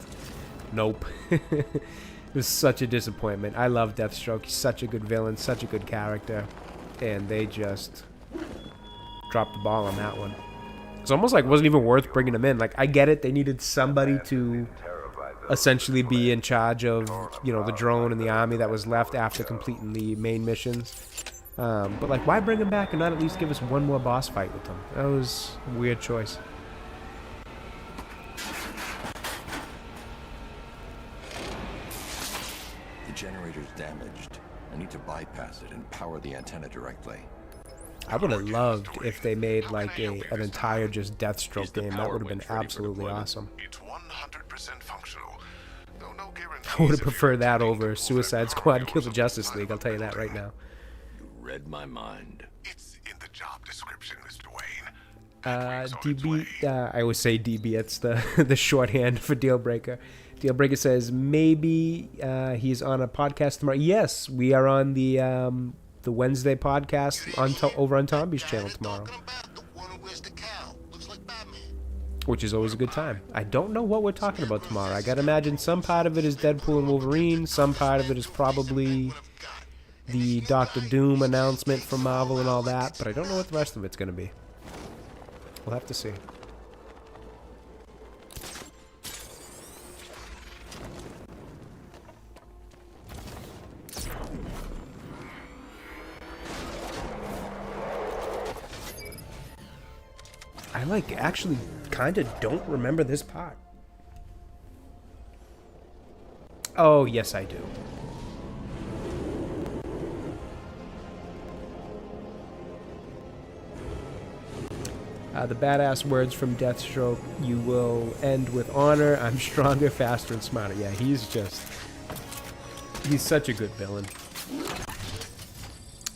nope. It was such a disappointment. I love Deathstroke. He's such a good villain, such a good character, and they just dropped the ball on that one. It's almost like it wasn't even worth bringing him in. Like, I get it. They needed somebody to essentially be in charge of, you know, the drone and the army that was left after completing the main missions. But, like, why bring him back and not at least give us one more boss fight with him? That was a weird choice. The generator's damaged. I need to bypass it and power the antenna directly. I would have loved if they made like an entire just Deathstroke game. That would have been absolutely awesome. It's 100% functional. Though no I would have preferred that over Suicide Squad Kill the Justice League, I'll tell you that right now. You read my mind. It's in the job description, Mr. Wayne. DB, I always say DB, it's the shorthand for Dealbreaker. Dealbreaker says maybe he's on a podcast tomorrow. Yes, we are on the Wednesday podcast over on Tomby's channel tomorrow, which is always a good time. I don't know what we're talking about tomorrow. I gotta imagine some part of it is Deadpool and Wolverine, some part of it is probably the Doctor Doom announcement from Marvel and all that, but I don't know what the rest of it's gonna be. We'll have to see. I like actually kind of don't remember this part. Oh, yes, I do. The badass words from Deathstroke, you will end with honor. I'm stronger, faster, and smarter. Yeah, he's such a good villain.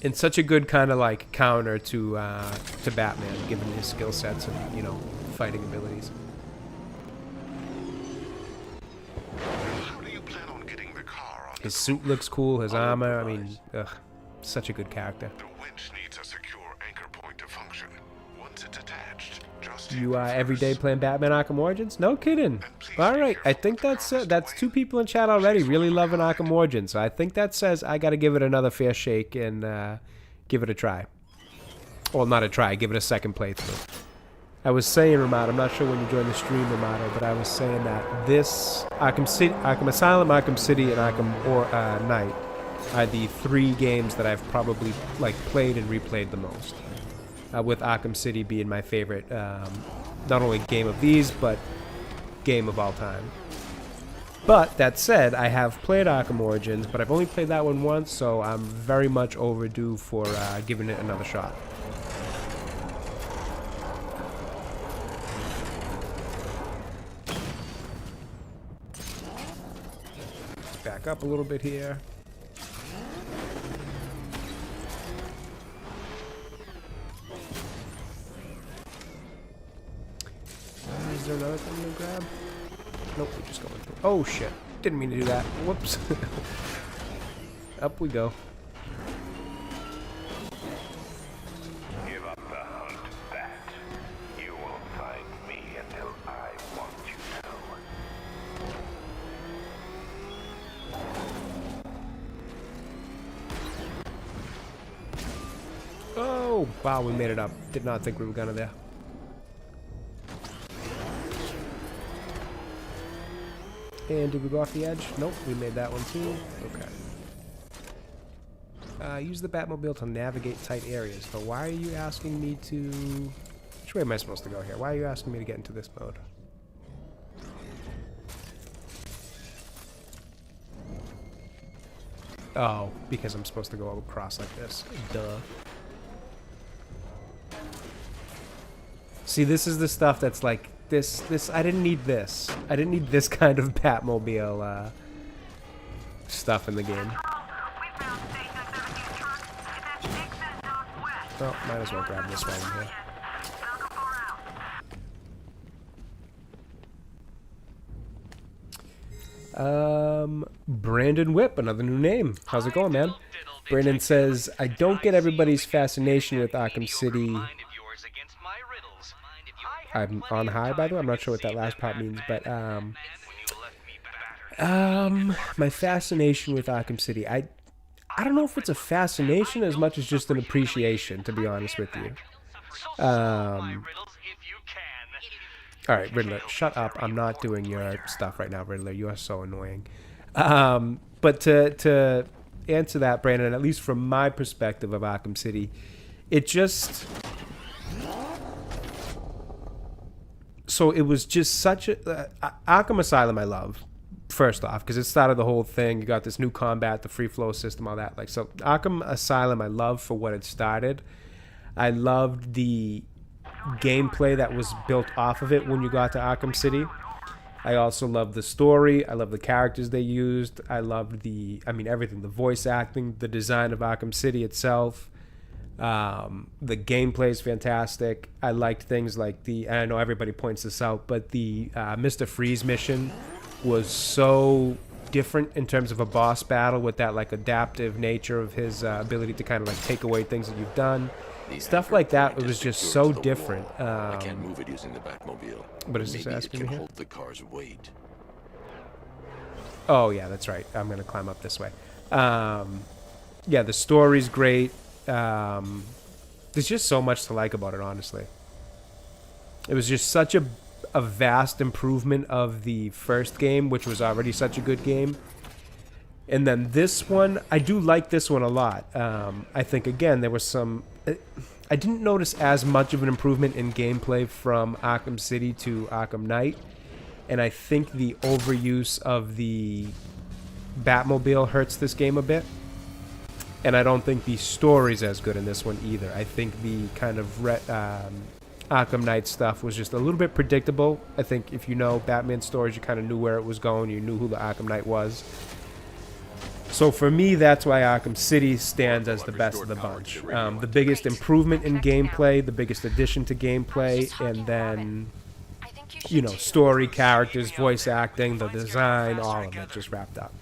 And such a good kind of like counter to Batman, given his skill sets and, you know, fighting abilities. How do you plan on getting the car on His suit looks cool, his armor, I mean, ugh, such a good character. The winch needs a secure anchor point to function. Once it's attached, just You every day playing Batman Arkham Origins? No kidding. All right, I think that's 2 people in chat already really loving Arkham Origins. So I think that says I got to give it another fair shake and give it a try. Well, not a try, give it a second playthrough. I was saying, Ramado, I'm not sure when you joined the stream, Ramado, but I was saying that this Arkham Asylum, Arkham City, and Arkham Knight are the 3 games that I've probably like played and replayed the most. With Arkham City being my favorite, not only game of these, but game of all time. But that said, I have played Arkham Origins, but I've only played that one once, so I'm very much overdue for giving it another shot. Let's back up a little bit here. Is there another thing to grab? Nope, we're just going through. Oh shit. Didn't mean to do that. Whoops. Up we go. Give up the hunt, Bat. You won't find me until I want you to. Oh, wow, we made it up. Did not think we were gonna there. And did we go off the edge? Nope, we made that one too. Okay. Use the Batmobile to navigate tight areas. But why are you asking me to... Which way am I supposed to go here? Why are you asking me to get into this mode? Oh, because I'm supposed to go across like this. Duh. See, this is the stuff that's like... This I didn't need this. I didn't need this kind of Batmobile stuff in the game. Well, might as well grab this one here. Brandon Whip, another new name. How's it going, man? Brandon says, I don't get everybody's fascination with Arkham City. I'm on high, by the way. I'm not sure what that last part means, but my fascination with Arkham City. I don't know if it's a fascination as much as just an appreciation, to be honest with you. All right, Riddler, shut up. I'm not doing your stuff right now, Riddler. You are so annoying. But to answer that, Brandon, at least from my perspective of Arkham City, it just... So it was just such a... Arkham Asylum I love, first off, because it started the whole thing. You got this new combat, the free flow system, all that. Like, so Arkham Asylum I love for what it started. I loved the gameplay that was built off of it when you got to Arkham City. I also loved the story. I loved the characters they used. I loved everything. The voice acting, the design of Arkham City itself. The gameplay is fantastic. I liked things like and I know everybody points this out, but the Mr. Freeze mission was so different in terms of a boss battle with that like adaptive nature of his ability to kind of like take away things that you've done. Stuff like that, it was just so different. I can't move it using the Batmobile. But is this asking me here? Hold the car's weight. Oh yeah, that's right. I'm gonna climb up this way. Yeah, the story's great. There's just so much to like about it, honestly. It was just such a vast improvement of the first game, which was already such a good game. And then this one, I do like this one a lot. I think, again, there was some... I didn't notice as much of an improvement in gameplay from Arkham City to Arkham Knight. And I think the overuse of the Batmobile hurts this game a bit. And I don't think the story's as good in this one either. I think the kind of Arkham Knight stuff was just a little bit predictable. I think if you know Batman stories, you kind of knew where it was going. You knew who the Arkham Knight was. So for me, that's why Arkham City stands as the best of the bunch. The biggest improvement in gameplay, the biggest addition to gameplay, and then, you know, story, characters, voice acting, the design, all of it just wrapped up.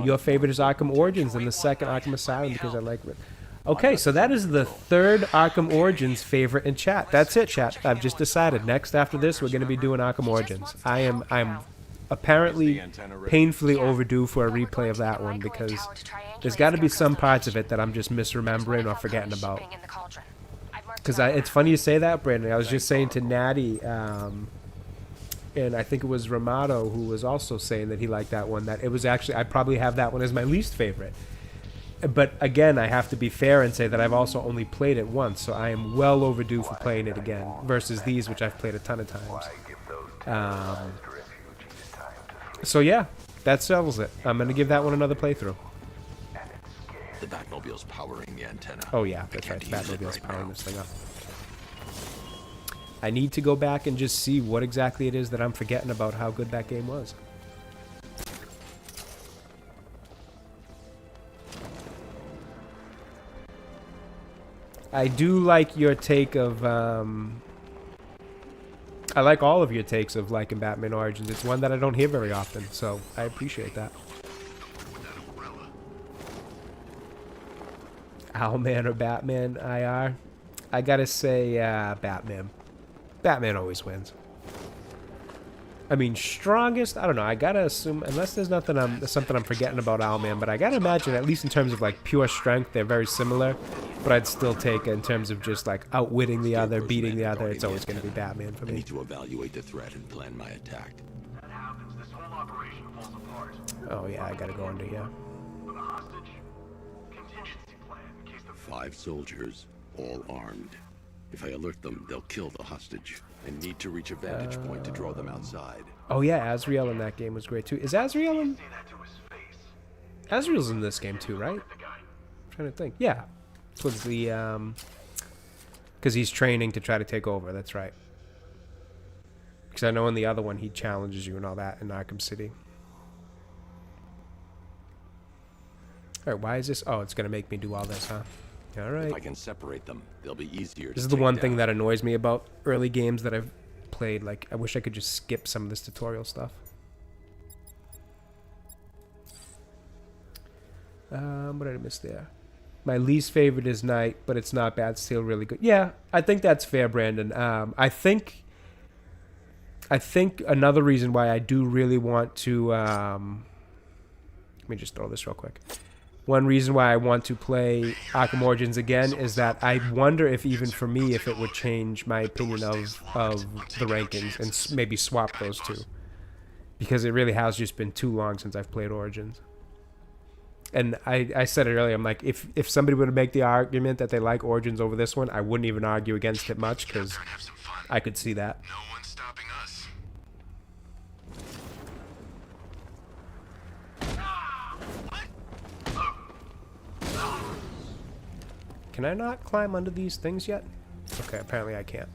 Your favorite is Arkham Origins and the second Arkham Asylum because I like it. Okay, so that is the third Arkham Origins favorite in chat. That's it, chat. I've just decided. Next after this, we're going to be doing Arkham Origins. I'm apparently painfully overdue for a replay of that one because there's got to be some parts of it that I'm just misremembering or forgetting about. Because it's funny you say that, Brandon. I was just saying to Natty, and I think it was Ramato who was also saying that he liked that one, that it was actually, I probably have that one as my least favorite. But again, I have to be fair and say that I've also only played it once, so I am well overdue for playing it again, versus these, which I've played a ton of times. So yeah, that settles it. I'm going to give that one another playthrough. The Batmobile's powering the antenna. Oh yeah, that's right. Batmobile's powering this thing up. I need to go back and just see what exactly it is that I'm forgetting about how good that game was. I do like your take of... I like all of your takes of liking Batman Origins. It's one that I don't hear very often, so I appreciate that. Owlman or Batman IR? I gotta say Batman. Batman always wins. I mean, strongest, I don't know, I gotta assume, unless there's something I'm forgetting about Owlman, but I gotta imagine, at least in terms of like pure strength, they're very similar. But I'd still take it in terms of just like outwitting the other, beating the other. It's always going to be Batman for me. I need to evaluate the threat and plan my attack. Oh yeah, I gotta go under here. 5 soldiers, all armed. If I alert them, they'll kill the hostage. I need to reach a vantage point to draw them outside. Oh yeah, Azrael in that game was great too. Is Azrael in? Azrael's in this game too, right? I'm trying to think. Yeah. Was the because he's training to try to take over. That's right. Because I know in the other one he challenges you and all that in Arkham City. All right, why is this? Oh, it's gonna make me do all this, huh? All right. If I can separate them, they'll be easier. This is the one thing that annoys me about early games that I've played. Like, I wish I could just skip some of this tutorial stuff. What did I miss there? My least favorite is Night, but it's not bad. Still really good. Yeah, I think that's fair, Brandon. I think another reason why I do really want to... let me just throw this real quick. One reason why I want to play Arkham Origins again is that I wonder if even for me, if it would change my opinion of the rankings and maybe swap those two. Because it really has just been too long since I've played Origins. And I said it earlier, I'm like, if somebody were to make the argument that they like Origins over this one, I wouldn't even argue against it much, because I could see that. No one's stopping us. Can I not climb under these things yet? Okay, apparently I can't.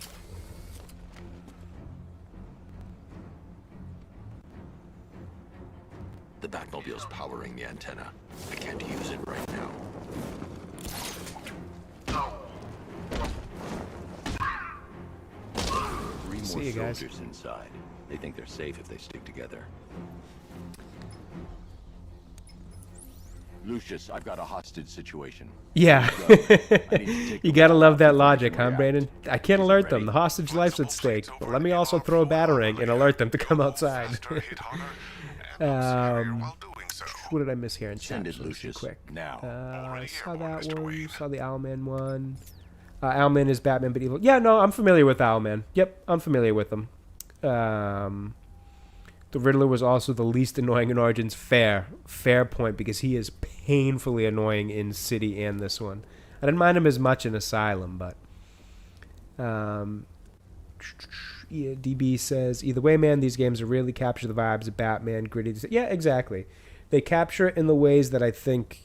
The Batmobile's powering the antenna. I can't use it right now. Three more See you guys. soldiers inside. They think they're safe if they stick together. Lucius, I've got a hostage situation. Yeah. You gotta love that logic, huh, Brandon? I can't alert them. The hostage life's at stake. But let me also throw a batarang and alert them to come outside. What did I miss here in chat? Lucius. Quick. Now. I saw that one. Saw the Owlman one. Owlman is Batman but evil. Yeah, no, I'm familiar with Owlman. Yep, I'm familiar with them. The Riddler was also the least annoying in Origins. Fair point, because he is painfully annoying in City and this one. I didn't mind him as much in Asylum, but yeah, DB says, either way, man, these games really capture the vibes of Batman, gritty. Yeah, exactly. They capture it in the ways that I think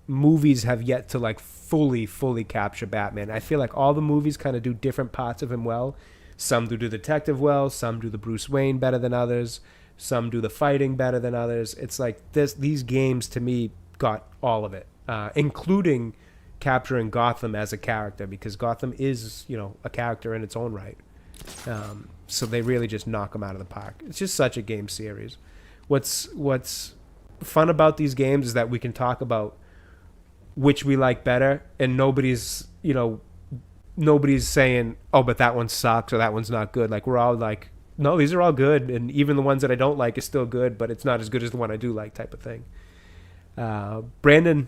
movies have yet to like fully capture Batman. I feel like all the movies kind of do different parts of him well. Some do the detective well, some do the Bruce Wayne better than others, some do the fighting better than others. It's like these games to me got all of it, including capturing Gotham as a character, because Gotham is, you know, a character in its own right. So they really just knock them out of the park. It's just such a game series. What's fun about these games is that we can talk about which we like better, and nobody's saying, oh, but that one sucks or that one's not good. Like, we're all like, no, these are all good, and even the ones that I don't like is still good, but it's not as good as the one I do like, type of thing. Brandon,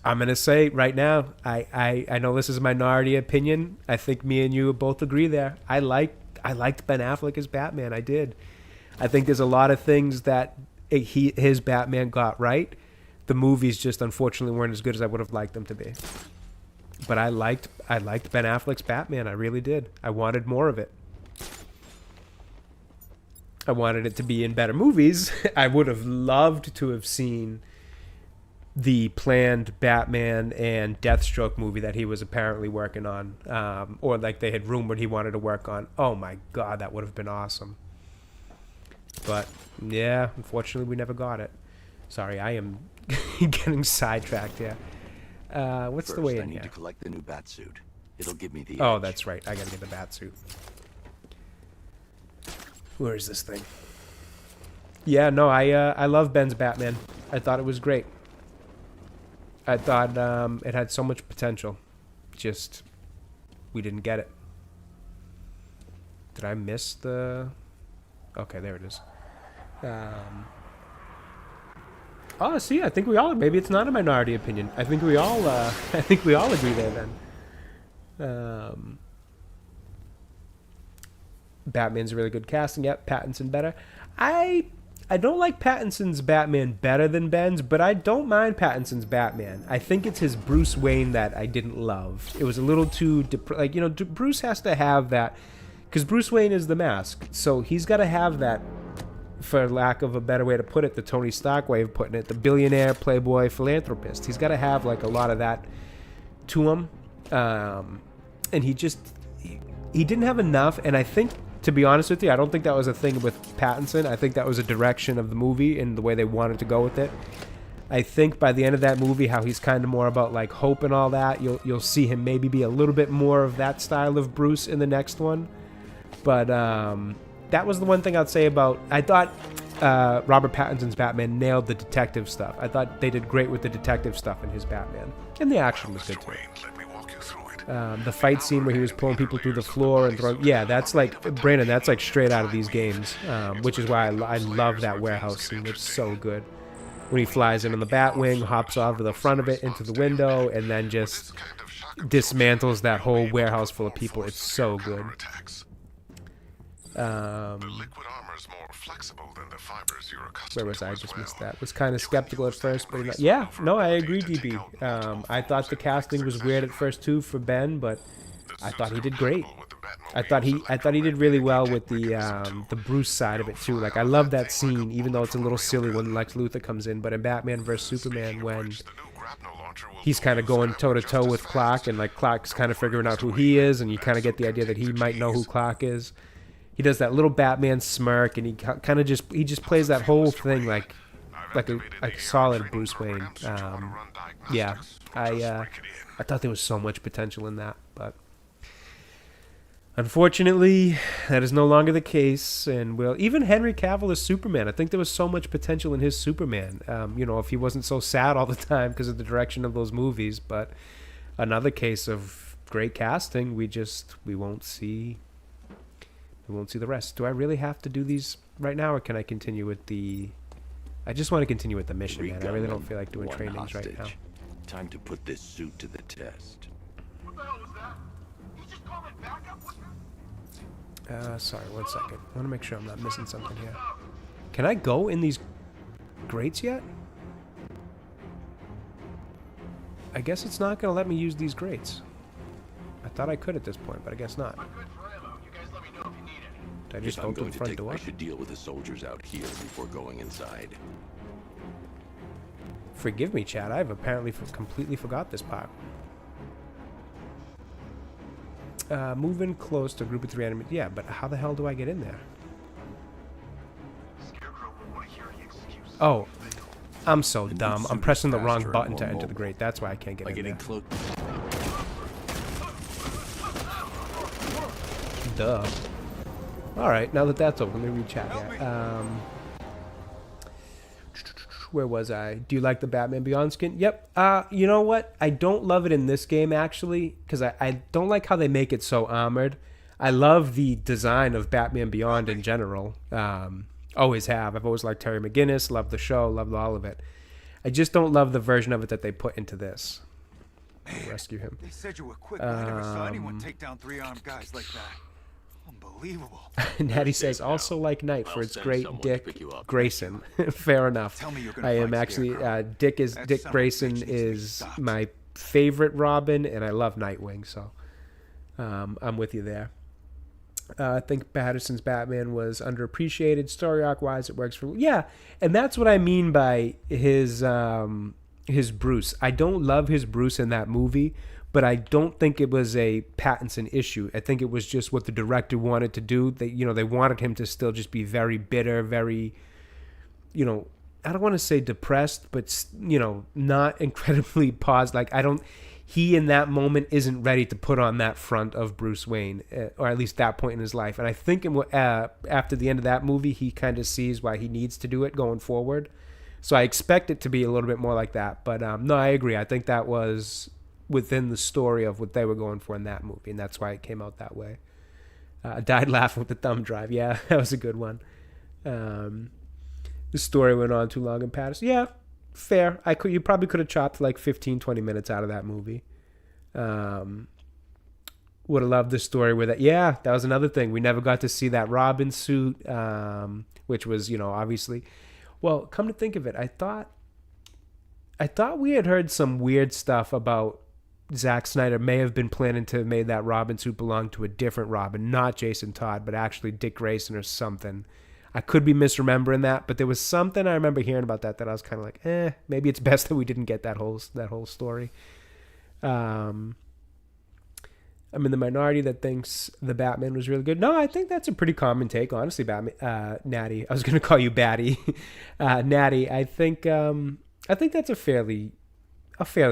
I'm gonna say right now, I know this is a minority opinion. I think me and you both agree there. I liked Ben Affleck as Batman. I did. I think there's a lot of things that his Batman got right. The movies just unfortunately weren't as good as I would have liked them to be. But I liked Ben Affleck's Batman. I really did. I wanted more of it. I wanted it to be in better movies. I would have loved to have seen the planned Batman and Deathstroke movie that he was apparently working on, or like they had rumored he wanted to work on. Oh my God, that would have been awesome. But yeah, unfortunately, we never got it. Sorry, I am getting sidetracked here. What's First, the way I in need here? to collect the new Batsuit. It'll give me the Oh, edge. that's right. I gotta get the Batsuit. Where is this thing? Yeah, no, I love Ben's Batman. I thought it was great. I thought it had so much potential. Just, we didn't get it. Did I miss the... Okay, there it is. Oh, see, I think we all... Maybe it's not a minority opinion. I think we all... I think we all agree there then. Batman's a really good casting. Yep, Pattinson better. I don't like Pattinson's Batman better than Ben's, but I don't mind Pattinson's Batman. I think it's his Bruce Wayne that I didn't love. It was a little too... like, you know, Bruce has to have that... Because Bruce Wayne is the mask. So he's got to have that, for lack of a better way to put it, the Tony Stark way of putting it, the billionaire, playboy, philanthropist. He's got to have, like, a lot of that to him. And he just... He didn't have enough, and I think... To be honest with you, I don't think that was a thing with Pattinson. I think that was a direction of the movie and the way they wanted to go with it. I think by the end of that movie, how he's kind of more about like hope and all that, you'll see him maybe be a little bit more of that style of Bruce in the next one. But that was the one thing I'd say about... I thought Robert Pattinson's Batman nailed the detective stuff. I thought they did great with the detective stuff in his Batman. And the action was good too. The fight scene where he was pulling people through the floor and throwing... Yeah, that's like... Brandon, that's like straight out of these games. Which is why I love that warehouse scene. It's so good. When he flies in on the Batwing, hops off to the front of it into the window, and then just dismantles that whole warehouse full of people. It's so good. Where was I? Just missed that. Was kind of skeptical at first, but not, yeah, no, I agree, DB. I thought the casting was weird at first too for Ben, but I thought he did great. I thought he did really well with the Bruce side of it too. Like, I love that scene, even though it's a little silly when Lex Luthor comes in. But in Batman vs Superman, when he's kind of going toe to toe with Clark, and like Clark's kind of figuring out who he is, and you kind of get the idea that he might know who Clark is. He does that little Batman smirk, and he kind of just plays that whole thing like a solid Bruce Wayne. Yeah, I thought there was so much potential in that, but unfortunately, that is no longer the case. And even Henry Cavill as Superman, I think there was so much potential in his Superman. You know, if he wasn't so sad all the time because of the direction of those movies. But another case of great casting, we won't see. We won't see the rest. Do I really have to do these right now, or can I continue with the... I just want to continue with the mission, man. I really don't feel like doing trainings right now. Time to put this suit to the test. What the hell was that? You just call it backup? Sorry, one second. I want to make sure I'm not missing something here. Can I go in these grates yet? I guess it's not going to let me use these grates. I thought I could at this point, but I guess not. Did I just If I'm open going the to front take, door? I should deal with the soldiers out here before going inside. Forgive me, Chad. I've apparently completely forgot this part. Moving close to a group of 3 enemies. Yeah, but how the hell do I get in there? Oh, I'm so dumb. I'm pressing the wrong button to enter the grate. That's why I can't get in there. Close. Duh. Alright, now that that's over, let me read chat here. Where was I? Do you like the Batman Beyond skin? Yep. You know what? I don't love it in this game, actually, because I don't like how they make it so armored. I love the design of Batman Beyond in general. Always have. I've always liked Terry McGinnis, loved the show, loved all of it. I just don't love the version of it that they put into this. Rescue him. They said you were quick, but I never saw anyone take down 3 armed guys like that. Unbelievable. Natty says, also like Knight for its great Dick Grayson. Fair enough. I am actually, Dick Grayson is my favorite Robin, and I love Nightwing, so I'm with you there. I think Patterson's Batman was underappreciated. Story arc-wise, it works for... Yeah, and that's what I mean by his Bruce. I don't love his Bruce in that movie, but I don't think it was a Pattinson issue. I think it was just what the director wanted to do. They wanted him to still just be very bitter, very, I don't want to say depressed, but, not incredibly paused. Like, he in that moment isn't ready to put on that front of Bruce Wayne, or at least that point in his life. And I think after the end of that movie, he kind of sees why he needs to do it going forward. So I expect it to be a little bit more like that. But no, I agree. I think that was within the story of what they were going for in that movie, and that's why it came out that way. I died laughing with the thumb drive. Yeah, that was a good one. The story went on too long in Patterson. Yeah, fair. You probably could have chopped like 15, 20 minutes out of that movie. Would have loved the story with it. Yeah, that was another thing. We never got to see that Robin suit, which was, obviously... Well, come to think of it, I thought we had heard some weird stuff about Zack Snyder may have been planning to make that Robin suit belong to a different Robin, not Jason Todd, but actually Dick Grayson or something. I could be misremembering that, but there was something I remember hearing about that I was kind of like, maybe it's best that we didn't get that whole story. I'm in the minority that thinks the Batman was really good. No, I think that's a pretty common take, honestly, Natty. I was going to call you Batty. Natty, I think that's a fairly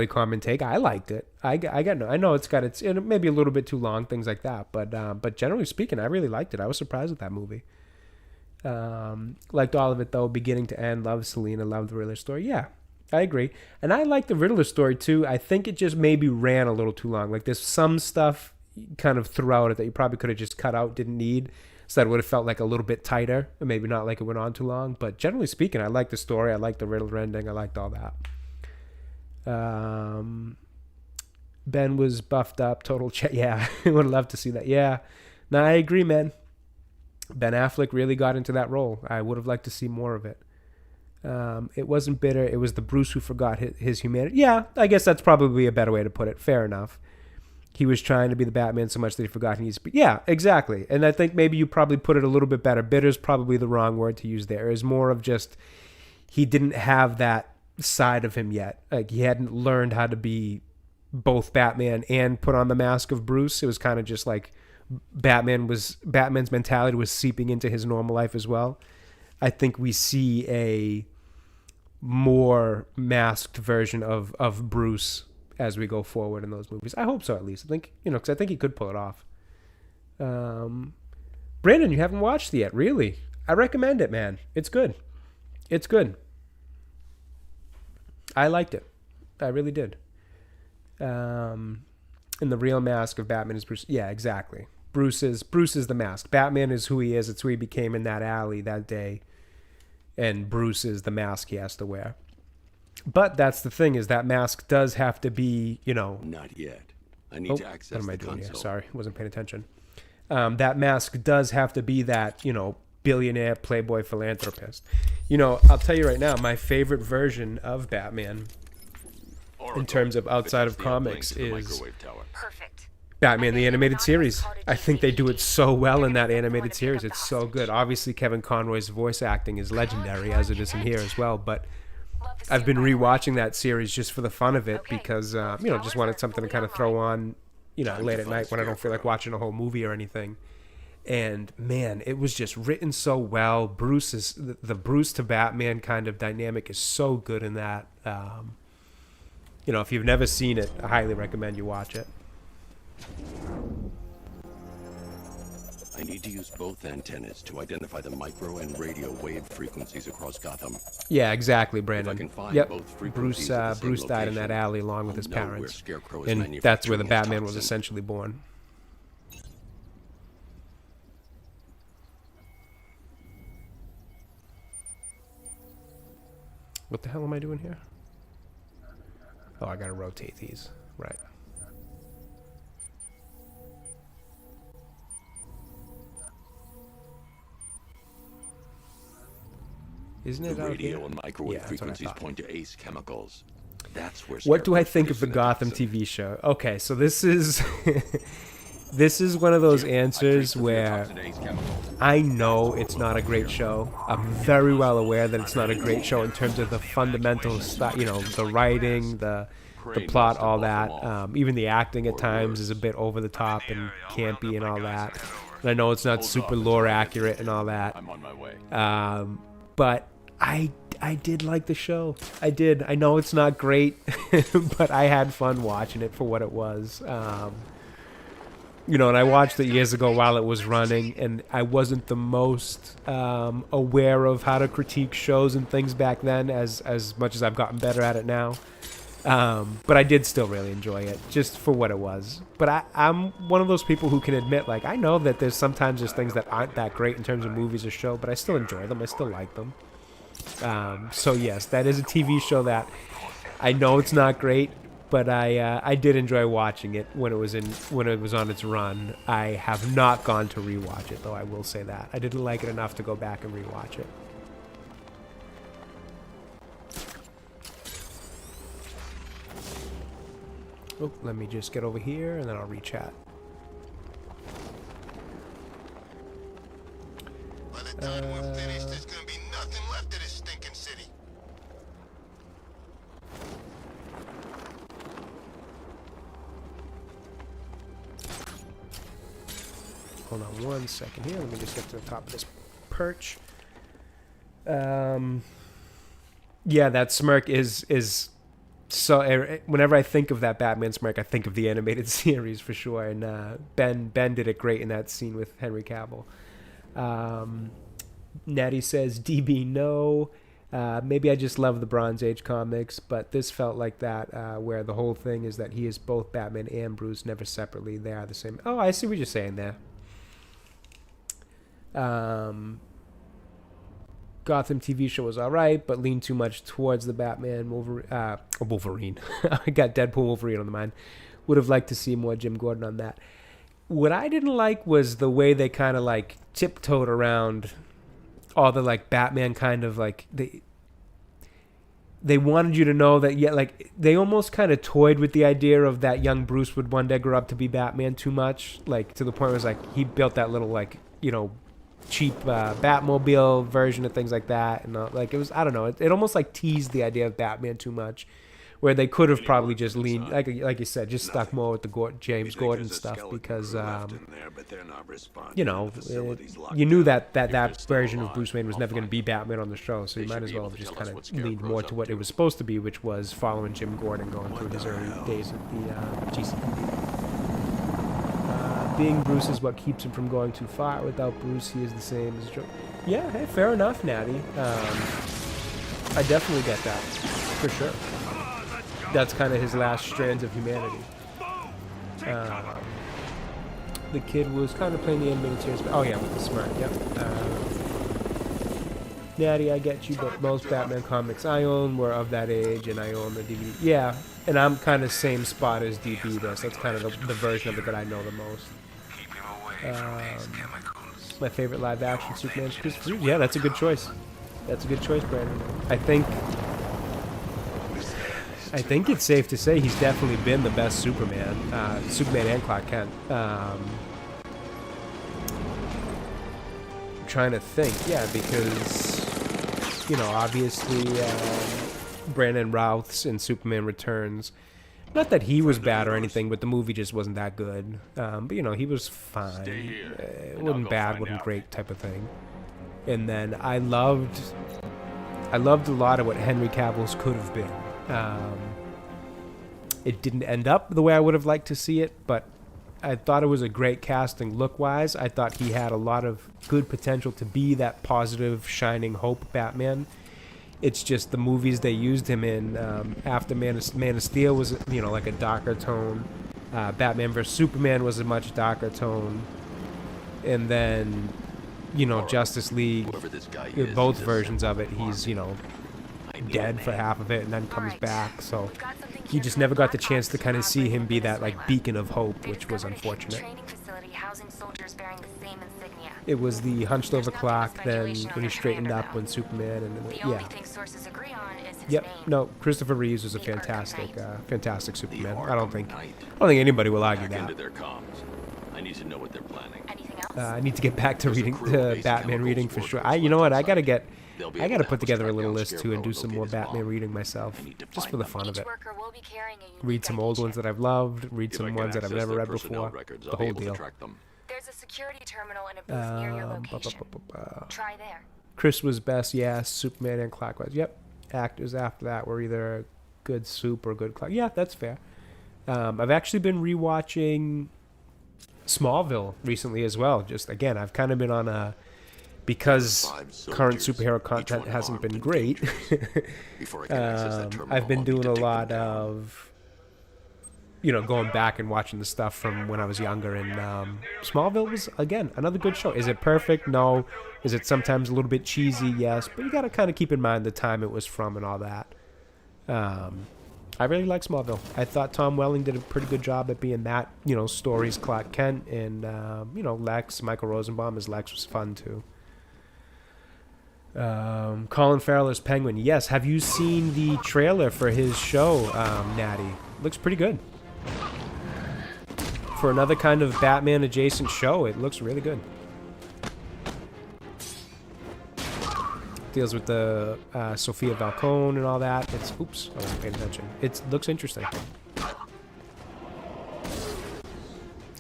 common take. I liked it. I know it's maybe a little bit too long, things like that, but generally speaking, I really liked it. I was surprised with that movie. Liked all of it though, beginning to end. Loved Selina, loved the Riddler story. Yeah, I agree. And I like the Riddler story too. I think it just maybe ran a little too long. Like there's some stuff kind of throughout it that you probably could have just cut out, didn't need. So that would have felt like a little bit tighter, or maybe not like it went on too long. But generally speaking, I like the story. I like the Riddler ending. I liked all that. Ben was buffed up. Total check. Yeah, I would love to see that. Yeah. No, I agree, man. Ben Affleck really got into that role. I would have liked to see more of it. It wasn't bitter. It was the Bruce who forgot his humanity. Yeah, I guess that's probably a better way to put it. Fair enough. He was trying to be the Batman so much that he forgot he needs to be. Yeah, exactly. And I think maybe you probably put it a little bit better. Bitter's probably the wrong word to use there. It's more of just he didn't have that side of him yet. Like he hadn't learned how to be both Batman and put on the mask of Bruce. It was kind of just like Batman's mentality was seeping into his normal life as well. I think we see a more masked version of Bruce as we go forward in those movies. I hope so, at least. I think, because I think he could pull it off. Brandon, you haven't watched it yet, really? I recommend it, man. It's good. It's good. I liked it. I really did. And the real mask of Batman is Bruce. Yeah, exactly. Bruce is the mask. Batman is who he is. It's who he became in that alley that day. And Bruce is the mask he has to wear. But that's the thing, is that mask does have to be, Not yet. I need to access what am I the doing console. here? Sorry, wasn't paying attention. That mask does have to be that, billionaire playboy philanthropist. You know, I'll tell you right now, my favorite version of Batman in terms of outside of comics is Batman the Animated Series. I think they do it so well in that animated series. It's so good. Obviously, Kevin Conroy's voice acting is legendary, as it is in here as well, but I've been rewatching that series just for the fun of it because, you know, just wanted something to kind of throw on, you know, late at night when I don't feel like watching a whole movie or anything. And man, it was just written so well. The Bruce to Batman kind of dynamic is so good in that. You know, if you've never seen it, I highly recommend you watch it. I need to use both antennas to identify the micro and radio wave frequencies across Gotham. Yeah, exactly, Brandon. If I can find Yep. both frequencies Bruce at the same Bruce died in that location, alley along with I'll his know where parents, Scarecrow is and that's where the manufacturing his Batman was toxin. essentially born. What the hell am I doing here? Oh, I gotta rotate these. Right. Isn't it The out radio here? and microwave Yeah, that's what I frequencies thought. point to Ace Chemicals. That's where What do I Scarecrow's think of the producing Gotham toxin. TV show? Okay, so this is this is one of those answers where I know it's not a great show. I'm very well aware that it's not a great show in terms of the fundamental stuff, you know, the writing, the plot, all that. Even the acting at times is a bit over the top and campy and all that. And I know it's not super lore accurate and all that. I'm on my way. But I did like the show. I did. I know it's not great, but I had fun watching it for what it was. You know, and I watched it years ago while it was running, and I wasn't the most aware of how to critique shows and things back then as much as I've gotten better at it now. But I did still really enjoy it, just for what it was. But I'm one of those people who can admit, like, I know that there's things that aren't that great in terms of movies or show, but I still enjoy them. I still like them. So yes, that is a TV show that I know it's not great, but I did enjoy watching it when it was on its run. I have not gone to rewatch it, though. I will say that I didn't like it enough to go back and rewatch it. Oh, let me just get over here and then I'll rechat. By the time we're finished, there's gonna be nothing left of this stinking city. Hold on one second here. Let me just get to the top of this perch. Yeah, that smirk is so. Whenever I think of that Batman smirk, I think of the animated series for sure. And Ben did it great in that scene with Henry Cavill. Natty says, DB, no. Maybe I just love the Bronze Age comics, but this felt like that, where the whole thing is that he is both Batman and Bruce, never separately. They are the same. Oh, I see what you're saying there. Gotham TV show was alright, but leaned too much towards the Batman Wolverine. I got Deadpool Wolverine on the mind. Would have liked to see more Jim Gordon on that. What I didn't like was the way they kind of like tiptoed around all the like Batman kind of like they wanted you to know that, yeah, like they almost kind of toyed with the idea of that young Bruce would one day grow up to be Batman too much, like to the point where it was like he built that little like, you know, cheap Batmobile version of things like that, and like it was, I don't know, it almost like teased the idea of Batman too much, where they could have probably just leaned, like you said, just stuck more with the James Gordon stuff, because you know, you knew that version of Bruce Wayne was never going to be Batman on the show, so you might as well have just kind of leaned more to what it was supposed to be, which was following Jim Gordon going through his early days at the GCPD. Being Bruce is what keeps him from going too far. Without Bruce, he is the same as Joe. Yeah, hey, fair enough, Natty. I definitely get that, for sure. That's kind of his last strands of humanity. The kid was kind of playing the animated series, but oh yeah, with the smirk, yep. Natty, I get you, but most Batman comics I own were of that age, and I own the DVD. Yeah, and I'm kind of same spot as DB does. That's kind of the version of it that I know the most. My favorite live action Superman is Christopher Reeve. Yeah, that's a good choice. That's a good choice, Brandon. I think it's safe to say he's definitely been the best Superman. Superman and Clark Kent. Trying to think, yeah, because obviously Brandon Routh's in Superman Returns, not that he was bad or anything, but the movie just wasn't that good. But he was fine. It wasn't bad, wasn't great type of thing. And then I loved a lot of what Henry Cavill's could have been. It didn't end up the way I would have liked to see it, but I thought it was a great casting look-wise. I thought he had a lot of good potential to be that positive, shining hope Batman. It's just the movies they used him in after Man of Steel was, like a darker tone. Batman vs. Superman was a much darker tone. And then, Justice League, both versions of it, he's, dead for half of it and then comes back. So you just never got the chance to kind of see him be that like beacon of hope, which was unfortunate. It was the hunched over clock, then when he straightened up when Superman, and yeah. Yep. No, Christopher Reeves was a fantastic Superman. I don't think anybody will argue that. I need to know what they're planning. I need to get back to reading the Batman reading for sure. You know what? I gotta put together a little list too and do some more Batman reading myself, just for the fun of it. Read some old ones that I've loved, read some ones that I've never read before, the whole deal. There's a security terminal in a booth near your location. Try there. Chris was best, yes. Superman and Clockwise. Yep. Actors after that were either good Soup or good Clock. Yeah, that's fair. I've actually been rewatching Smallville recently as well. Just again, I've kind of been on a, because current superhero content hasn't been great. I've been doing a lot of going back and watching the stuff from when I was younger, and Smallville was, again, another good show. Is it perfect? No. Is it sometimes a little bit cheesy? Yes. But you got to kind of keep in mind the time it was from and all that. I really like Smallville. I thought Tom Welling did a pretty good job at being that, stories Clark Kent, and, Lex, Michael Rosenbaum as Lex was fun too. Colin Farrell as Penguin. Yes. Have you seen the trailer for his show, Natty? Looks pretty good. For another kind of Batman adjacent show, it looks really good. Deals with the Sophia Falcone and all that. It's, oops, I wasn't paying attention. It looks interesting.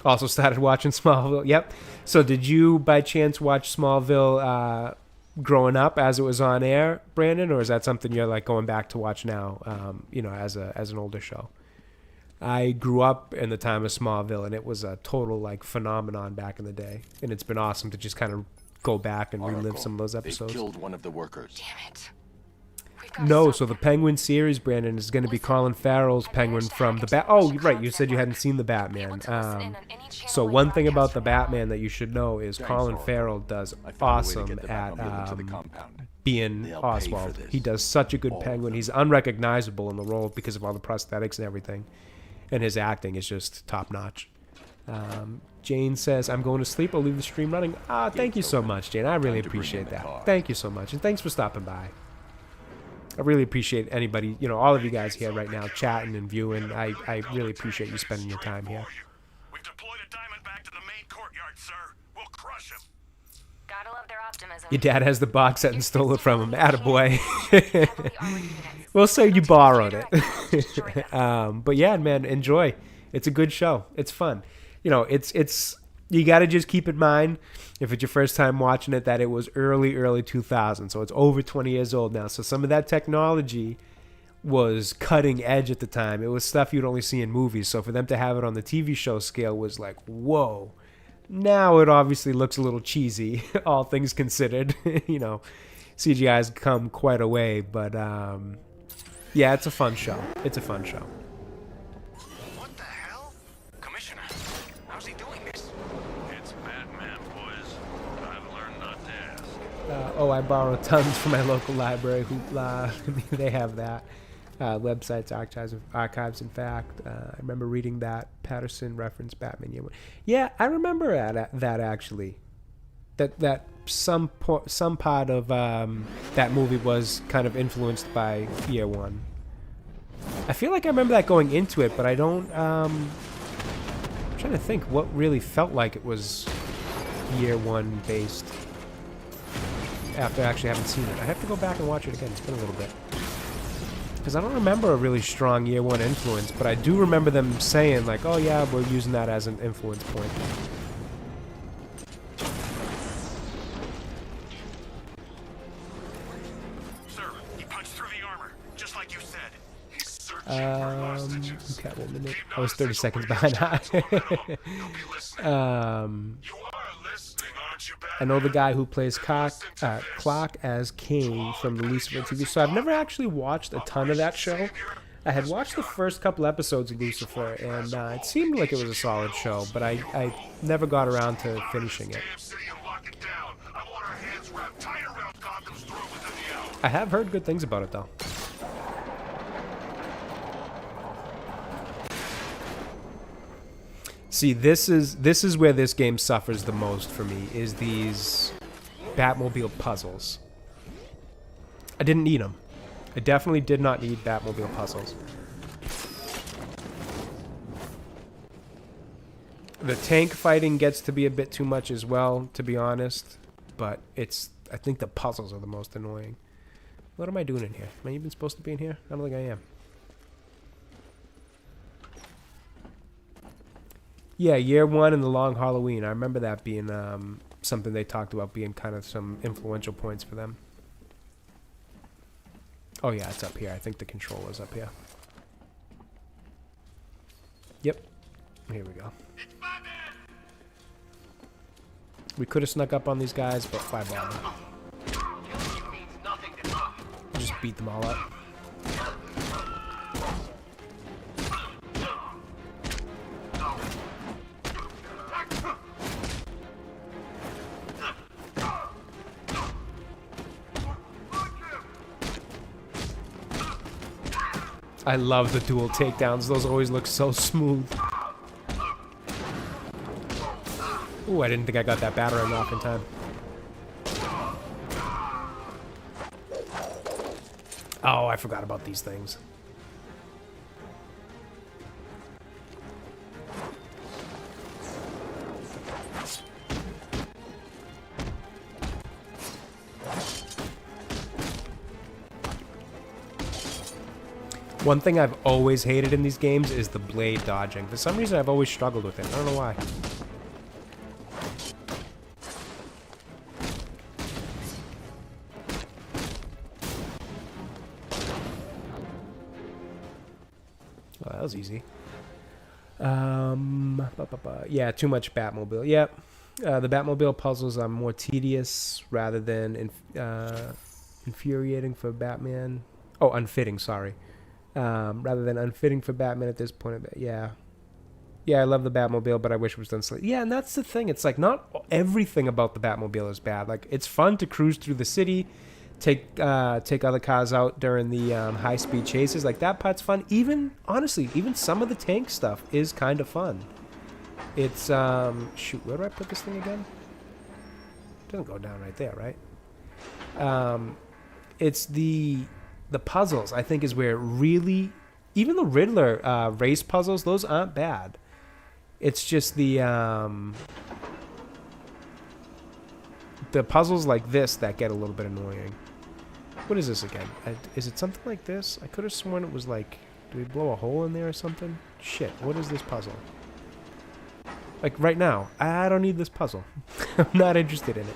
Also started watching Smallville. Yep. So did you by chance watch Smallville growing up as it was on air, Brandon, or is that something you're like going back to watch now, as an older show? I grew up in the time of Smallville, and it was a total like phenomenon back in the day, and it's been awesome to just kind of go back and relive some of those episodes. They killed one of the workers. Damn it. No, so the Penguin series, Brandon, is going to be Colin Farrell's Penguin from the Bat. Oh, right, you said you hadn't seen the Batman. So one thing about the Batman that you should know is Colin Farrell does awesome at being Oswald. He does such a good Penguin. He's unrecognizable in the role because of all the prosthetics and everything. And his acting is just top-notch. Jane says, I'm going to sleep. I'll leave the stream running. Thank you so much, Jane. I really appreciate that. Thank you so much. And thanks for stopping by. I really appreciate anybody, all of you guys here right now chatting and viewing. I really appreciate you spending your time here. We've deployed a diamond back to the main courtyard, sir. We'll crush him. Gotta love their optimism. Your dad has the box set and stole it from him. Attaboy. We'll say you borrowed it. But yeah, man, enjoy. It's a good show. It's fun. It's you got to just keep in mind, if it's your first time watching it, that it was early 2000. So it's over 20 years old now. So some of that technology was cutting edge at the time. It was stuff you'd only see in movies. So for them to have it on the TV show scale was like, whoa. Now it obviously looks a little cheesy, all things considered. CGI's come quite a way, but yeah, it's a fun show. It's a fun show. What the hell? Commissioner, how's he doing this? It's Batman, boys. I've learned not to ask. I borrow tons from my local library. Hoopla. They have that. Websites, archives, in fact. I remember reading that Patterson reference Batman. Yeah, I remember that actually. that some part of that movie was kind of influenced by Year One. I feel like I remember that going into it, but I don't. I'm trying to think what really felt like it was Year One based. After I actually haven't seen it, I have to go back and watch it again. It's been a little bit. Because I don't remember a really strong Year One influence, but I do remember them saying, like, oh yeah, we're using that as an influence point. Sir, he punched through the armor, just like you said. He's searching for hostages. Okay, 1 minute. I was 30 seconds behind. I know the guy who plays Clark as King from the Lucifer TV, so I've never actually watched a ton of that show. I had watched the first couple episodes of Lucifer, and it seemed like it was a solid show, but I never got around to finishing it. I have heard good things about it, though. See, this is where this game suffers the most for me, is these Batmobile puzzles. I didn't need them. I definitely did not need Batmobile puzzles. The tank fighting gets to be a bit too much as well, to be honest, but I think the puzzles are the most annoying. What am I doing in here? Am I even supposed to be in here? I don't think I am. Yeah, Year One and the Long Halloween. I remember that being something they talked about being kind of some influential points for them. Oh yeah, it's up here. I think the controller's up here. Yep. Here we go. We could have snuck up on these guys, but why bother? Just beat them all up. I love the dual takedowns. Those always look so smooth. Ooh, I didn't think I got that battering off in time. Oh, I forgot about these things. One thing I've always hated in these games is the blade dodging. For some reason, I've always struggled with it. I don't know why. Well, that was easy. Yeah, too much Batmobile. Yep. The Batmobile puzzles are more tedious rather than infuriating for Batman. Oh, unfitting, sorry. Rather than unfitting for Batman at this point. Yeah. Yeah, I love the Batmobile, but I wish it was done slightly. Yeah, and that's the thing. It's like not everything about the Batmobile is bad. Like, it's fun to cruise through the city, take other cars out during the high-speed chases. Like, that part's fun. Even, honestly, even some of the tank stuff is kind of fun. It's, shoot, where do I put this thing again? It doesn't go down right there, right? It's the puzzles, I think, is where really, even the Riddler race puzzles, those aren't bad. It's just the puzzles like this that get a little bit annoying. What is this again? Is it something like this? I could have sworn it was like, do we blow a hole in there or something? Shit, what is this puzzle? Like right now, I don't need this puzzle. I'm not interested in it.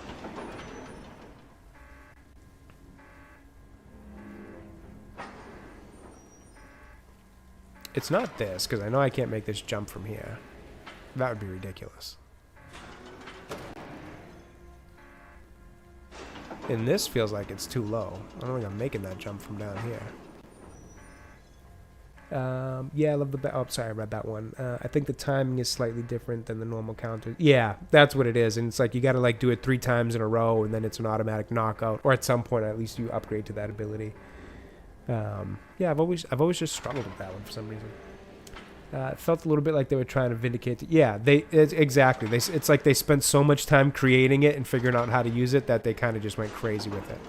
It's not this, because I know I can't make this jump from here. That would be ridiculous. And this feels like it's too low. I don't think I'm making that jump from down here. Yeah, I love the... Oh, sorry, I read that one. I think the timing is slightly different than the normal counter. Yeah, that's what it is. And it's like you got to like do it 3 times in a row, and then it's an automatic knockout. Or at some point, at least you upgrade to that ability. Yeah, I've always just struggled with that one for some reason. It felt a little bit like they were trying to vindicate. Yeah, exactly. It's like they spent so much time creating it and figuring out how to use it that they kind of just went crazy with it.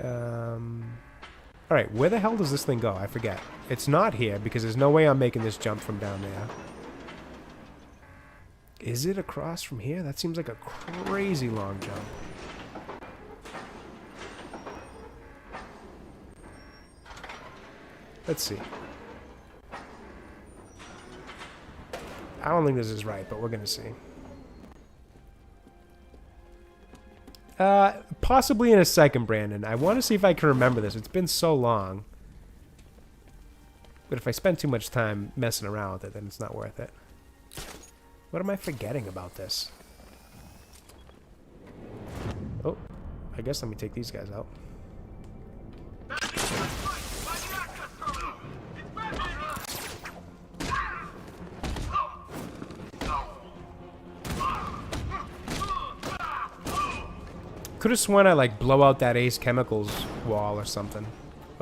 All right, where the hell does this thing go? I forget. It's not here because there's no way I'm making this jump from down there. Is it across from here? That seems like a crazy long jump. Let's see. I don't think this is right, but we're going to see. Possibly in a second, Brandon. I want to see if I can remember this. It's been so long. But if I spend too much time messing around with it, then it's not worth it. What am I forgetting about this? Oh, I guess let me take these guys out. Could have sworn I like blow out that Ace Chemicals wall or something.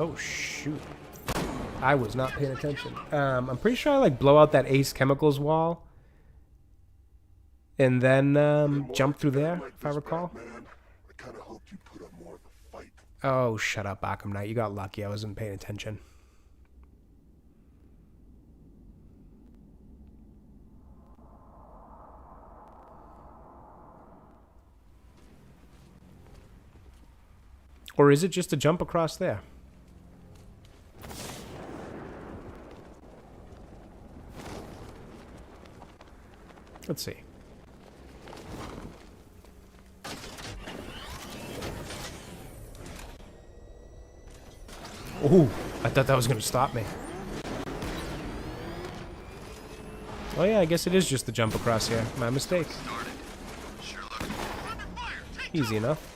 Oh shoot. I was not paying attention. I'm pretty sure I like blow out that Ace Chemicals wall. And then jump through there, if I recall. Oh, shut up, Arkham Knight. You got lucky. I wasn't paying attention. Or is it just a jump across there? Let's see. Ooh, I thought that was going to stop me. Oh yeah, I guess it is just the jump across here. My mistake. Easy enough.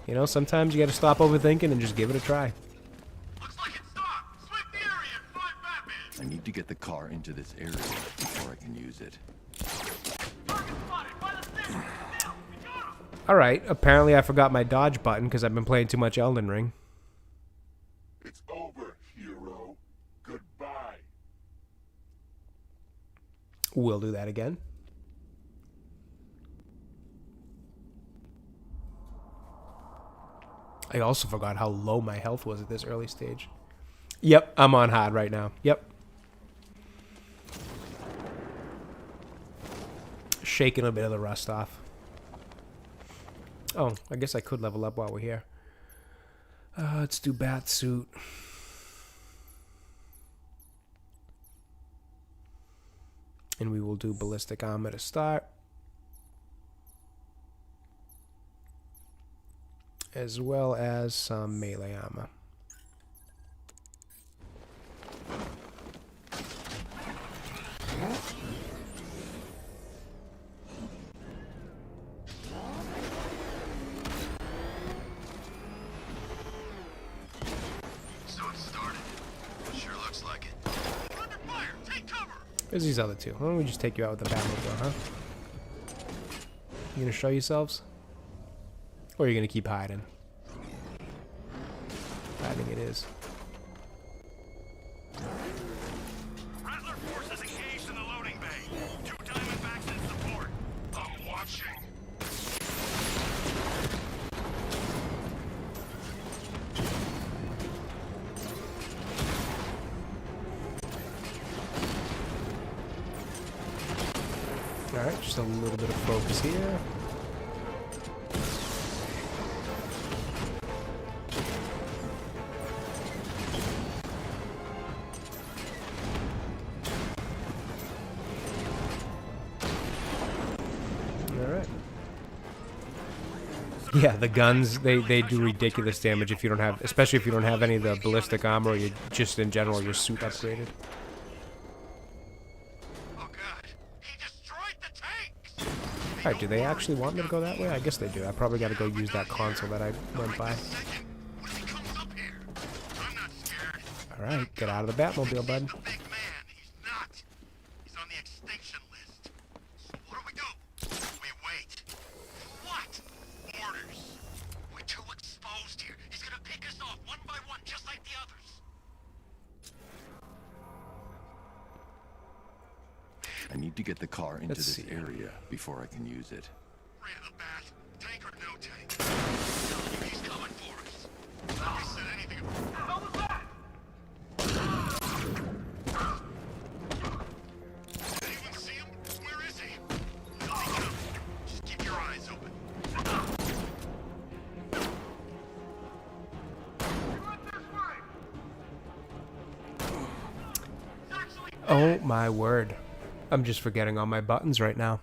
You know, sometimes you got to stop overthinking and just give it a try. I need to get the car into this area before I can use it. Alright, apparently I forgot my dodge button because I've been playing too much Elden Ring. It's over, hero. Goodbye. We'll do that again. I also forgot how low my health was at this early stage. Yep, I'm on hard right now. Yep. Shaking a bit of the rust off. Oh, I guess I could level up while we're here. Let's do bat suit. And we will do ballistic armor to start. As well as some melee armor. There's these other two. Why don't we just take you out with the Batmobile, huh? You gonna show yourselves? Or are you gonna keep hiding? Hiding it is. Rattler forces engaged in the loading bay. 2 Diamondbacks in support. I'm watching. Alright, just a little bit of focus here. Yeah, the guns, they do ridiculous damage if you don't have, especially if you don't have any of the ballistic armor or you just in general your suit upgraded. Alright, do they actually want me to go that way? I guess they do. I probably gotta go use that console that I went by. Alright, get out of the Batmobile, bud. I need to get the car into Let's this see. area before I can use it. Ran the bat. Tank or no tank? Telling you he's coming for us. Nobody said anything. What the hell was that? Anyone see him? Where is he? He'll be coming. Just keep your eyes open. He went this way. Oh my word. I'm just forgetting all my buttons right now.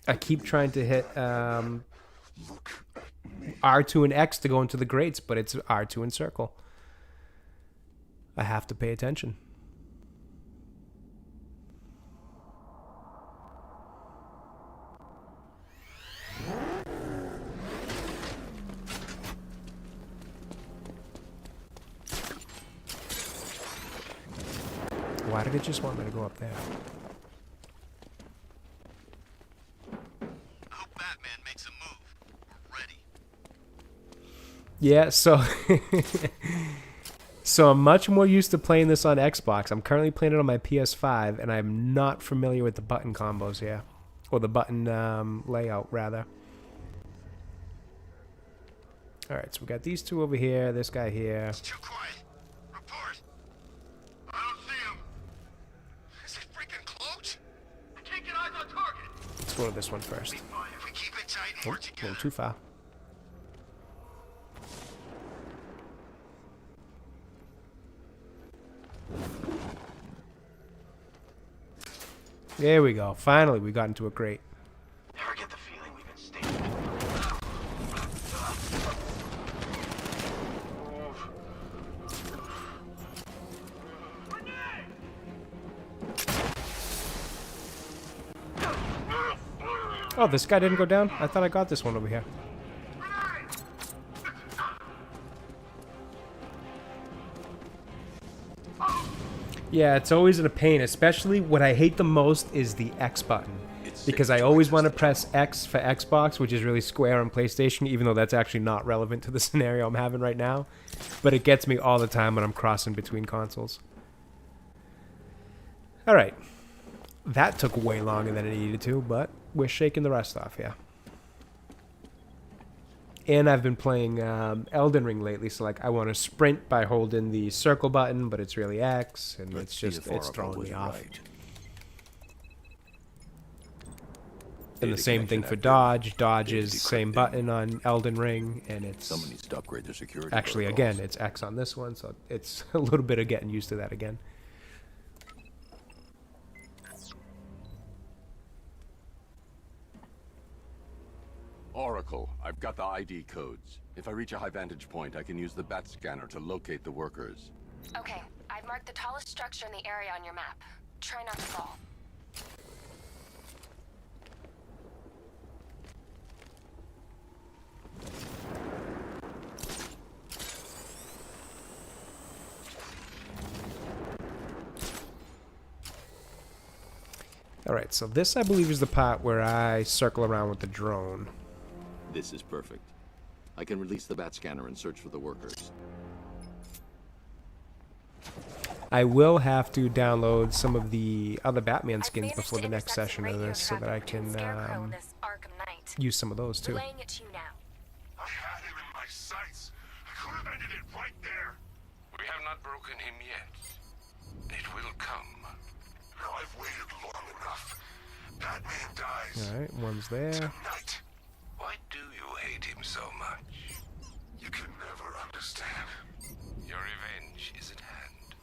I keep trying to hit R2 and X to go into the grates, but it's R2 and circle. I have to pay attention. Why did it just want me to go up there? I hope Batman makes a move. We're ready. Yeah, so so I'm much more used to playing this on Xbox. I'm currently playing it on my PS5, and I'm not familiar with the button combos here. Or the button layout, rather. Alright, so we got these two over here, this guy here. It's too quiet. Report. I don't see him. Is it freaking close? I can't get eyes on target. Let's go to this one first. If we keep it tight and Oh, work a together. little too far. There we go. Finally, we got into a crate. Ever get the feeling we've been staying? Oh, this guy didn't go down? I thought I got this one over here. Yeah, it's always in a pain, especially what I hate the most is the X button. Because I always want to press X for Xbox, which is really square on PlayStation, even though that's actually not relevant to the scenario I'm having right now. But it gets me all the time when I'm crossing between consoles. Alright. That took way longer than it needed to, but we're shaking the rest off, yeah. And I've been playing Elden Ring lately, so like I want to sprint by holding the circle button, but it's really X, and it's just, it's throwing me off. And the same thing for dodge. Dodge is same button on Elden Ring, and it's Someone needs to upgrade their security actually protocols. again it's X on this one, so it's a little bit of getting used to that again. Oracle, I've got the ID codes. If I reach a high vantage point, I can use the bat scanner to locate the workers. Okay, I've marked the tallest structure in the area on your map. Try not to fall. Alright, so this I believe is the part where I circle around with the drone. This is perfect. I can release the bat scanner and search for the workers. I will have to download some of the other Batman skins before the next session of this so that I can use some of those too. Relaying it to you now. I had him in my sights. I could have ended it right there. We have not broken him yet. It will come. Now I've waited long enough. Batman dies. Alright, one's there. Tonight. Why do you hate him so much? You can never understand. Your revenge is at hand.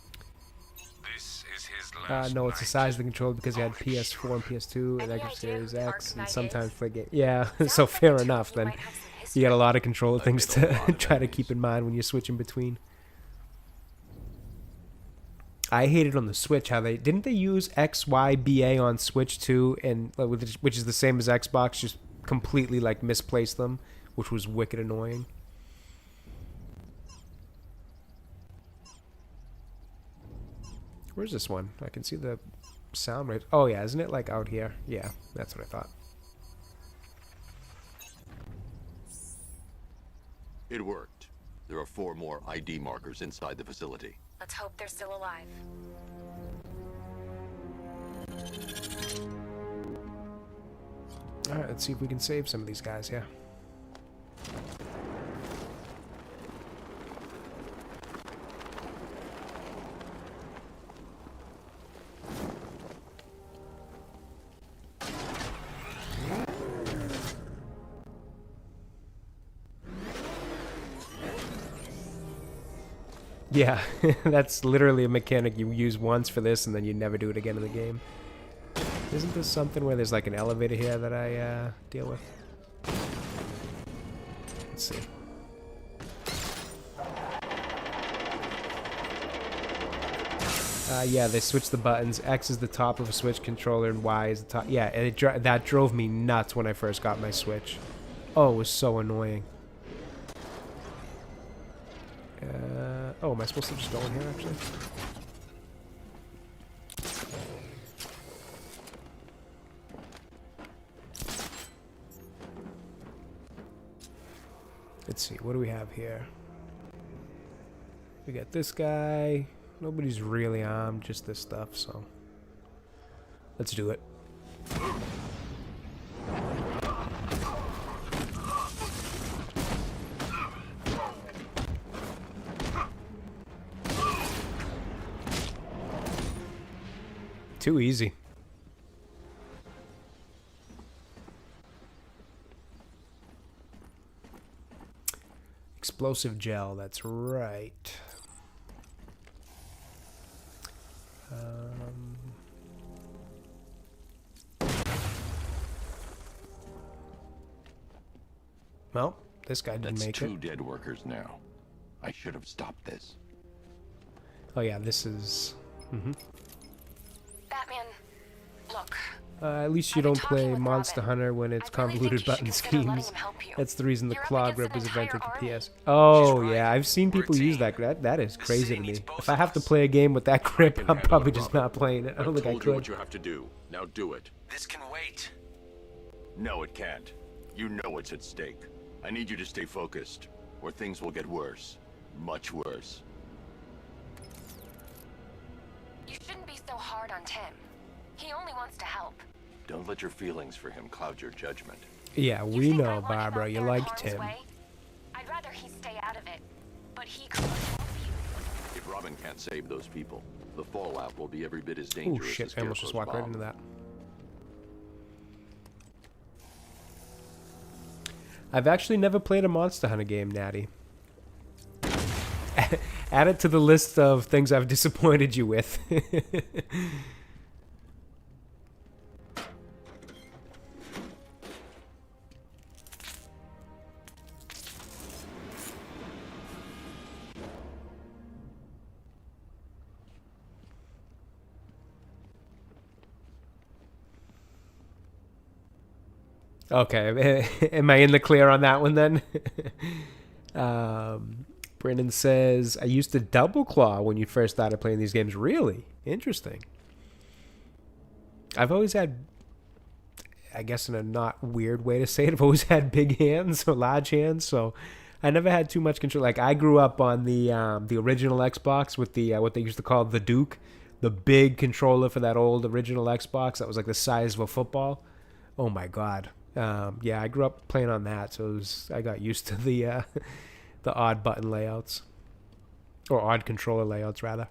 This is his last No, it's the size of the controller because you had PS4 and PS2 and Xbox Series X and sometimes play game. Yeah, so fair enough then. You got a lot of controller things to try to keep in mind when you're switching between. I hated on the Switch how they didn't they use XYBA on Switch too, and which is the same as Xbox, just completely like misplaced them, which was wicked annoying. Where's this one? I can see the sound rate. Oh yeah, isn't it like out here? Yeah, that's what I thought. It worked. There are 4 more ID markers inside the facility. Let's hope they're still alive. Alright, let's see if we can save some of these guys, yeah. Yeah, that's literally a mechanic you use once for this and then you never do it again in the game. Isn't this something where there's like an elevator here that I deal with? Let's see. Yeah, they switch the buttons. X is the top of a Switch controller and Y is the top. Yeah, and that drove me nuts when I first got my Switch. Oh, it was so annoying. Oh, am I supposed to just go in here, actually? Let's see, what do we have here? We got this guy. Nobody's really armed, just this stuff, so... Let's do it. Too easy. Explosive gel, that's right. Well, this guy didn't make it. That's 2 dead workers now. I should have stopped this. Oh yeah, this is... Batman, look. At least you don't play Monster Hunter when it's convoluted button schemes. That's the reason the claw grip was invented for PS. Oh yeah, I've seen people use that. That is crazy to me. If I have to play a game with that grip, I'm probably just not playing it. I don't think I could. I told you what you have to do. Now do it. This can wait. No, it can't. You know what's at stake. I need you to stay focused, or things will get worse. Much worse. You shouldn't be so hard on Tim. He only wants to help. Don't let your feelings for him cloud your judgment. Yeah, we know, Barbara. You like Tim. I'd rather he stay out of it, but he could help you. If Robin can't save those people, the fallout will be every bit as dangerous. Oh shit! As I almost just walked right into that. I've actually never played a Monster Hunter game, Natty. Add it to the list of things I've disappointed you with. Okay, am I in the clear on that one then? Brandon says, I used to double claw when you first started playing these games. Really? Interesting. I've always had, I guess in a not weird way to say it, I've always had big hands or large hands, so I never had too much control. Like, I grew up on the original Xbox with the what they used to call the Duke, the big controller for that old original Xbox that was like the size of a football. Oh my god. Yeah, I grew up playing on that, so I got used to the odd button layouts, or odd controller layouts rather.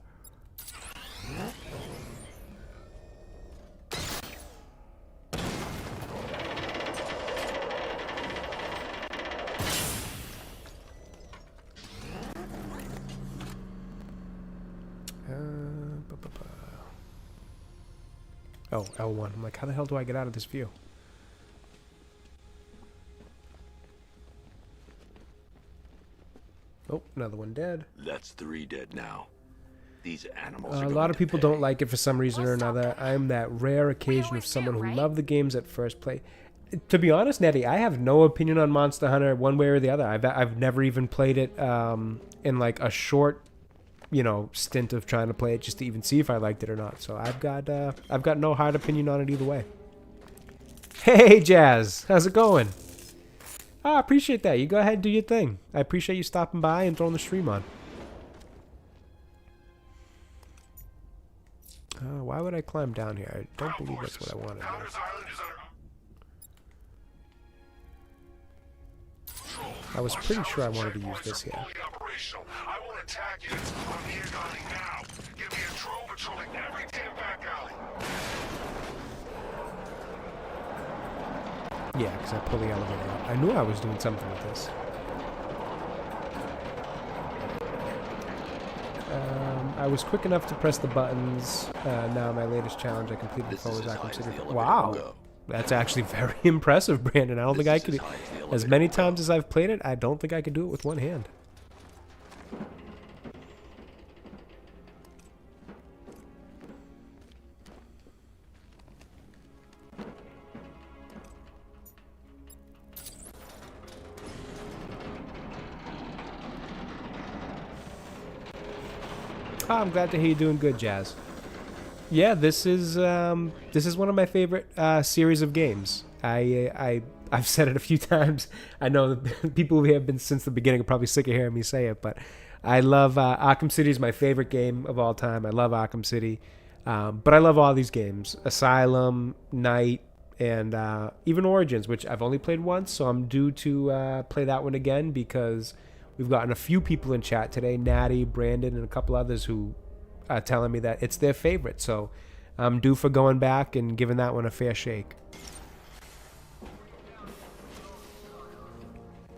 Oh, L1. I'm like, how the hell do I get out of this view? Oh, another one dead. That's 3 dead now. These animals a lot of people don't like it for some reason or another. I'm that rare occasion of someone who loved the games at first play. To be honest, Nettie, I have no opinion on Monster Hunter one way or the other. I've never even played it in like a short, stint of trying to play it just to even see if I liked it or not. So I've got no hard opinion on it either way. Hey, Jazz, how's it going? I appreciate that. You go ahead and do your thing. I appreciate you stopping by and throwing the stream on. Why would I climb down here? I don't believe that's what I wanted. I was pretty sure I wanted to use this here. Operational. I will attack units on the alley now. Give me a drone patrolling every damn back alley. Yeah, because I pulled the elevator up. I knew I was doing something with this. I was quick enough to press the buttons. Now my latest challenge I completed before was Arkham City. Wow. That's actually very impressive, Brandon. I don't think I could... As many times as I've played it, I don't think I could do it with one hand. Oh, I'm glad to hear you're doing good, Jazz. Yeah, this is one of my favorite series of games. I've said it a few times. I know that people who have been since the beginning are probably sick of hearing me say it, but I love Arkham City is my favorite game of all time. I love Arkham City, but I love all these games: Asylum, Night, and even Origins, which I've only played once. So I'm due to play that one again because we've gotten a few people in chat today, Natty, Brandon, and a couple others who are telling me that it's their favorite. So I'm due for going back and giving that one a fair shake.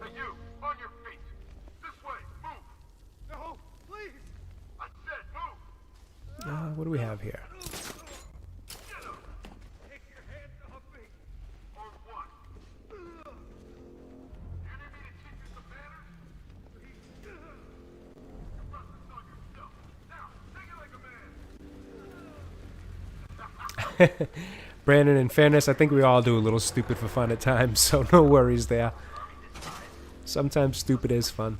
Hey, you! On your feet! This way! Move! No! Please! I said move! What do we have here? Get up! Take your hands off me! Or what? You need me to teach you some manners? Please! You brought this on yourself! Now, take it like a man! Brandon, in fairness, I think we all do a little stupid for fun at times, so no worries there. Sometimes stupid is fun.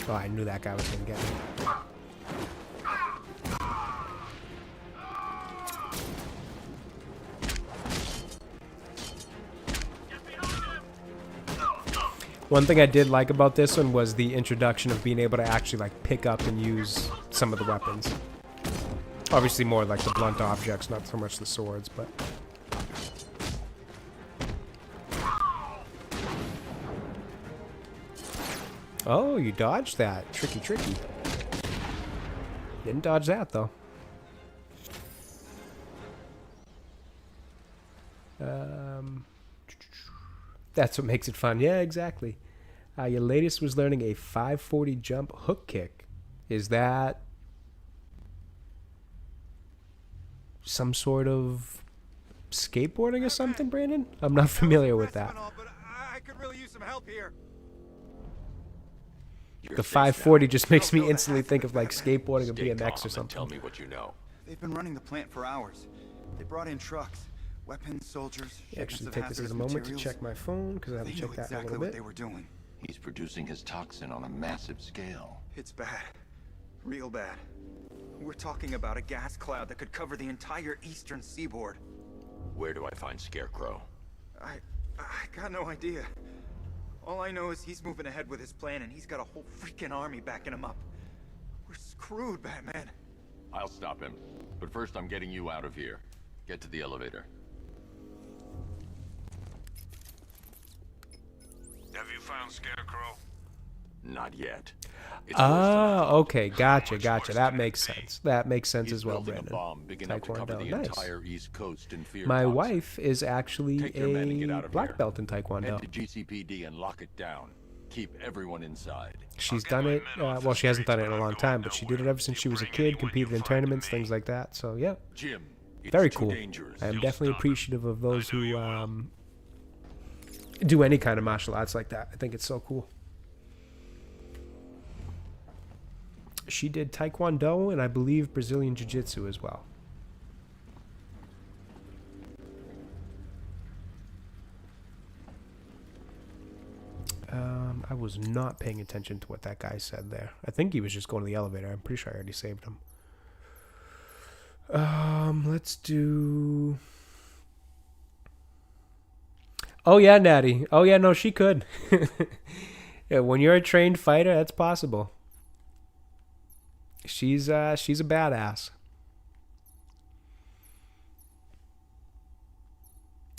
Oh, I knew that guy was going to get me. One thing I did like about this one was the introduction of being able to actually like pick up and use some of the weapons. Obviously more like the blunt objects, not so much the swords, but... Oh, you dodged that. Tricky, tricky. Didn't dodge that, though. That's what makes it fun. Yeah, exactly. Your latest was learning a 540 jump hook kick. Is that some sort of skateboarding or something, Brandon? I'm not familiar with that. I could really use some help here. The 540 just makes me instantly think of like skateboarding or BMX or something. Tell me what you know. They've been running the plant for hours. They brought in trucks, weapons, soldiers. Actually, take this as a moment to check my phone because I haven't checked that in a little bit. What they were doing. He's producing his toxin on a massive scale. It's bad, real bad. We're talking about a gas cloud that could cover the entire eastern seaboard. Where do I find Scarecrow? I got no idea. All I know is he's moving ahead with his plan, and he's got a whole freaking army backing him up. We're screwed, Batman. I'll stop him. But first, I'm getting you out of here. Get to the elevator. Have you found Scarecrow? Not yet. Oh, okay. Gotcha, gotcha. That makes sense. That makes sense as well, Brandon. Taekwondo, nice. My wife is actually a black belt in Taekwondo. Head to GCPD and lock it down. Keep everyone inside. She's done it, well, she hasn't done it in a long time, but she did it ever since she was a kid, competed in tournaments, things like that. So, yeah. Very cool. I am definitely appreciative of those who do any kind of martial arts like that. I think it's so cool. She did Taekwondo and I believe Brazilian Jiu-Jitsu as well. I was not paying attention to what that guy said there. I think he was just going to the elevator. I'm pretty sure I already saved him. Let's do... Oh, yeah, Natty. Oh, yeah, no, she could. Yeah, when you're a trained fighter, that's possible. She's a badass.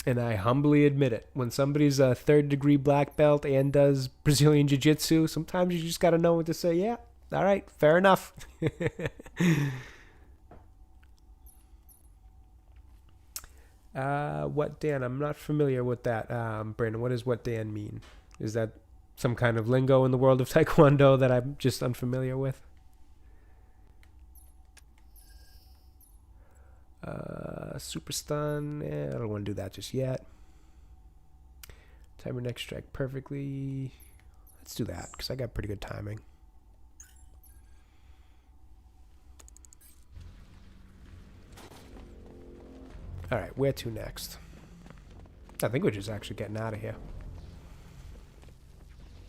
And I humbly admit it. When somebody's a third-degree black belt and does Brazilian Jiu-Jitsu, sometimes you just got to know what to say. Yeah, all right, fair enough. What Dan? I'm not familiar with that. Brandon, what does what Dan mean? Is that some kind of lingo in the world of Taekwondo that I'm just unfamiliar with? Super stun. I don't want to do that just yet. Time your next strike perfectly. Let's do that because I got pretty good timing. All right, where to next? I think we're just actually getting out of here.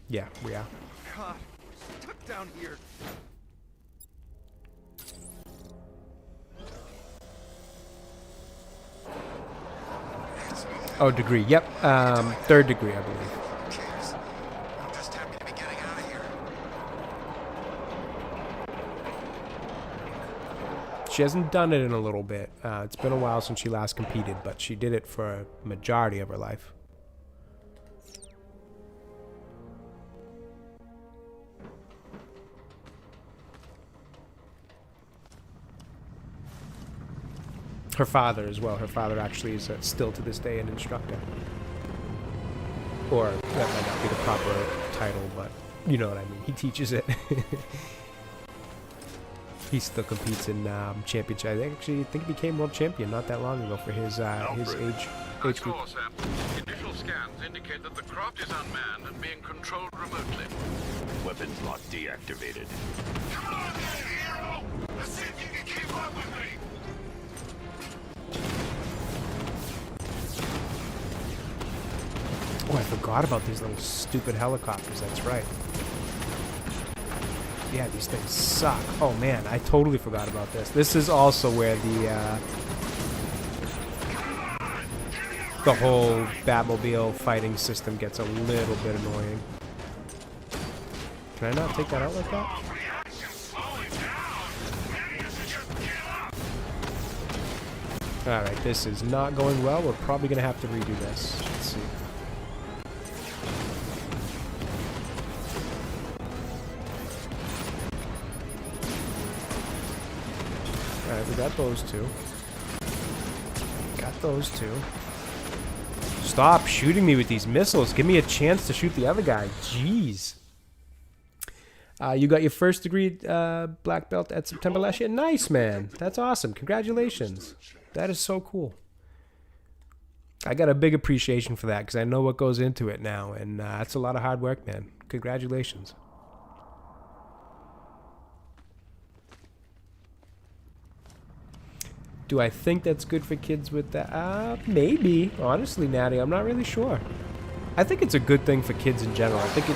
Yeah, we are. God, we're stuck down here. Oh, degree. Yep. Third degree, I believe. I'm just happy to be getting out of here. She hasn't done it in a little bit. It's been a while since she last competed, but she did it for a majority of her life. Her father as well. Her father actually is still to this day an instructor. Or that might not be the proper title, but you know what I mean. He teaches it. He still competes in championship. I think he became world champion not that long ago for his age group. Initial scans indicate that the craft is unmanned and being controlled remotely. Weapons lock deactivated. Come on, then, hero! Let's see if you can keep up with me! Oh, I forgot about these little stupid helicopters. That's right. Yeah, these things suck. Oh man, I totally forgot about this. This is also where the whole Batmobile fighting system gets a little bit annoying. Can I not take that out like that? Alright, this is not going well. We're probably going to have to redo this. Let's see. Alright, we got those two. Got those two. Stop shooting me with these missiles. Give me a chance to shoot the other guy. Jeez. You got your first degree black belt at September last year. Nice, man. That's awesome. Congratulations. That is so cool. I got a big appreciation for that because I know what goes into it now. And that's a lot of hard work, man. Congratulations. Do I think that's good for kids with that? Maybe. Honestly, Natty, I'm not really sure. I think it's a good thing for kids in general. I think it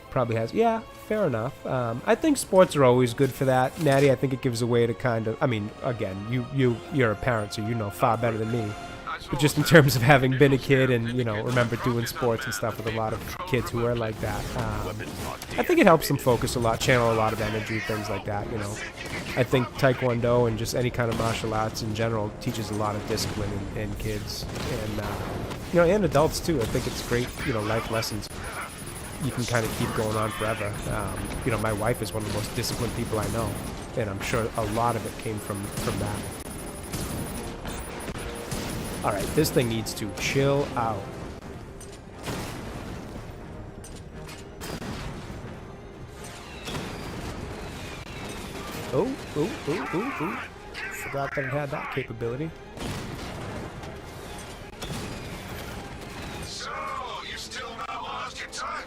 probably has. Yeah, fair enough. I think sports are always good for that. Natty, I think it gives a way to kind of... I mean, again, you're a parent, so you know far better than me. But just in terms of having been a kid and, you know, remember doing sports and stuff with a lot of kids who are like that, I think it helps them focus a lot, channel a lot of energy, things like that, you know. I think Taekwondo and just any kind of martial arts in general teaches a lot of discipline in kids and, you know, and adults too. I think it's great, you know, life lessons. You can kind of keep going on forever. You know, my wife is one of the most disciplined people I know, and I'm sure a lot of it came from that. Alright, this thing needs to chill out. Oh. Forgot that it had that capability. So, you still not lost your touch?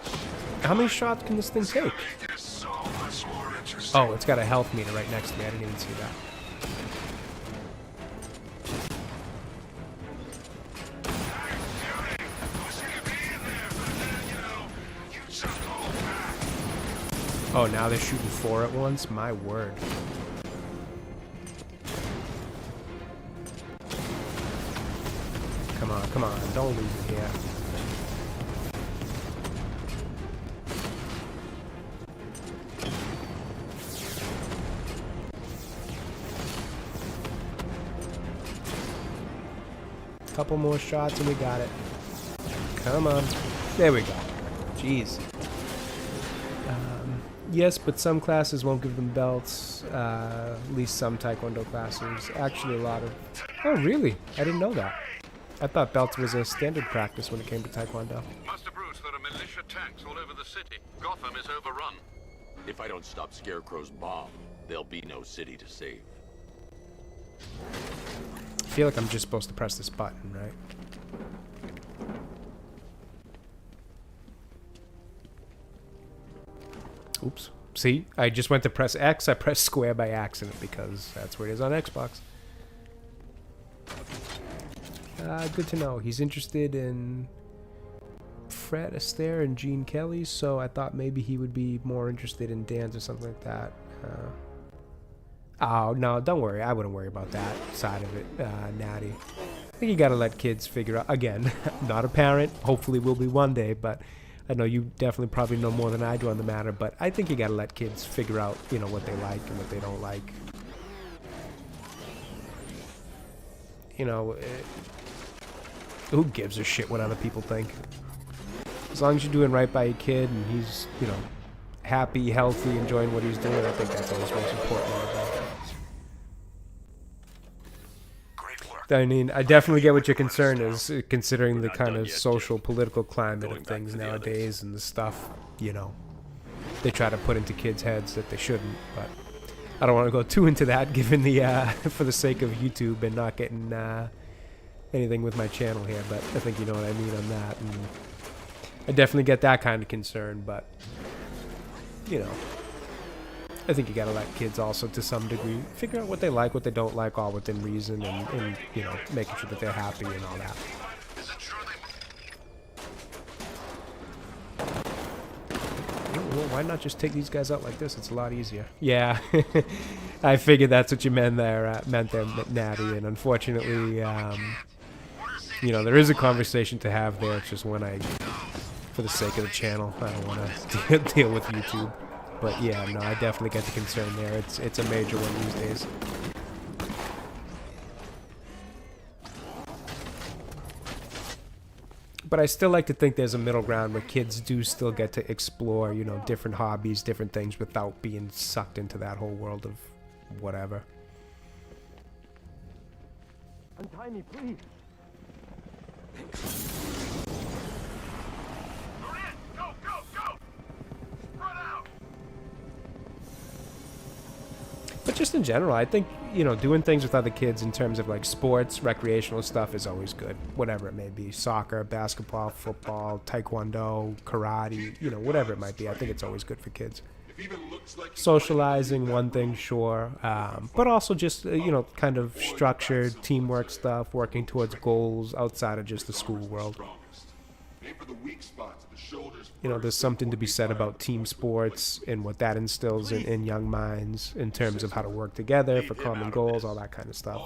How many shots can this thing take? So much more interesting. Oh, it's got a health meter right next to me. I didn't even see that. Oh, now they're shooting 4 at once? My word. Come on, don't lose it here. Couple more shots and we got it. Come on. There we go. Jeez. Yes, but some classes won't give them belts. At least some Taekwondo classes. Actually, a lot of... Oh, really? I didn't know that. I thought belts was a standard practice when it came to Taekwondo. Master Bruce, there are militia tanks all over the city. Gotham is overrun. If I don't stop Scarecrow's bomb, there'll be no city to save. I feel like I'm just supposed to press this button, right? Oops. See? I just went to press X. I pressed square by accident because that's where it is on Xbox. Good to know. He's interested in Fred Astaire and Gene Kelly, so I thought maybe he would be more interested in Dan's or something like that. Oh, no, don't worry. I wouldn't worry about that side of it, Natty. I think you gotta let kids figure out. Again, not a parent. Hopefully will be one day, but I know you definitely probably know more than I do on the matter, but I think you gotta let kids figure out, you know, what they like and what they don't like. You know, who gives a shit what other people think? As long as you're doing right by your kid and he's, you know, happy, healthy, enjoying what he's doing, I think that's always most important. I mean, I definitely get what your concern is, considering the kind of social, political climate of things nowadays and the stuff, you know, they try to put into kids' heads that they shouldn't, but I don't want to go too into that, given the, for the sake of YouTube and not getting anything with my channel here, but I think you know what I mean on that, and I definitely get that kind of concern, but, you know, I think you gotta let kids also, to some degree, figure out what they like, what they don't like, all within reason, and you know, making sure that they're happy and all that. Well, why not just take these guys out like this? It's a lot easier. Yeah, I figured that's what you meant there, Natty, and unfortunately, you know, there is a conversation to have there. It's just when for the sake of the channel, I don't want to deal with YouTube. But yeah, no, I definitely get the concern there. It's a major one these days. But I still like to think there's a middle ground where kids do still get to explore, you know, different hobbies, different things without being sucked into that whole world of whatever. Untie me, please. But just in general, I think, you know, doing things with other kids in terms of like sports, recreational stuff is always good. Whatever it may be. Soccer, basketball, football, taekwondo, karate, you know, whatever it might be. I think it's always good for kids. Socializing, one thing, sure. But also just, you know, kind of structured teamwork stuff, working towards goals outside of just the school world. You know, there's something to be said about team sports and what that instills in young minds in terms of how to work together for common goals, all that kind of stuff.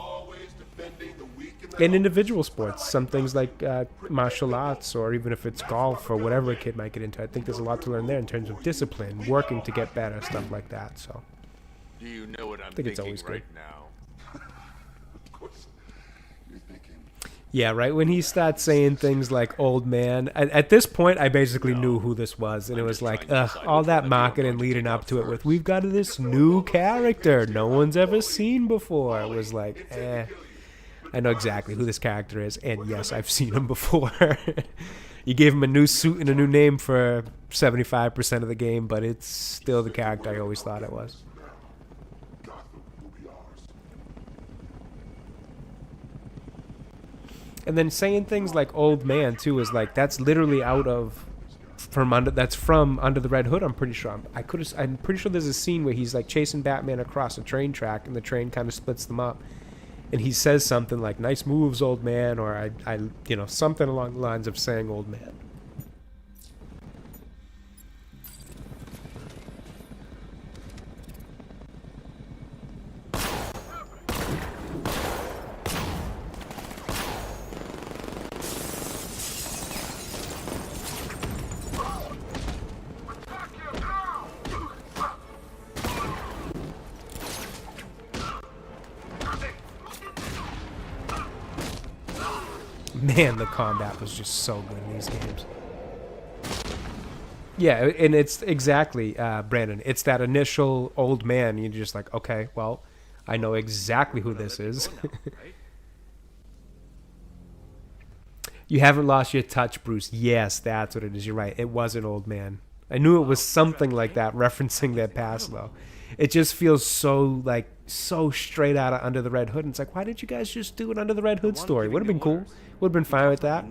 And individual sports, some things like martial arts, or even if it's golf or whatever a kid might get into, I think there's a lot to learn there in terms of discipline, working to get better, stuff like that. So Do you know what I'm I think it's always right good. now? Yeah, right. When he starts saying things like "old man," at this point, I basically knew who this was, and it was like, all that marketing leading up to it with "we've got this new character no one's ever seen before." It was like, I know exactly who this character is, and yes, I've seen him before. You gave him a new suit and a new name for 75% of the game, but it's still the character I always thought it was. And then saying things like "old man" too is like, that's literally from Under the Red Hood. I'm pretty sure. I'm pretty sure there's a scene where he's like chasing Batman across a train track, and the train kind of splits them up, and he says something like "nice moves, old man," or I you know, something along the lines of saying "old man." man, the combat was just so good in these games. Yeah, and it's exactly, Brandon, it's that initial old man. You're just like, okay, well, I know exactly who this is. You haven't lost your touch, Bruce. Yes, that's what it is. You're right. It was an old man. I knew it was something like that, referencing their past, though. It just feels so, like, so straight out of Under the Red Hood. And it's like, why didn't you guys just do an Under the Red Hood story? Would have been cool. Would have been fine with that.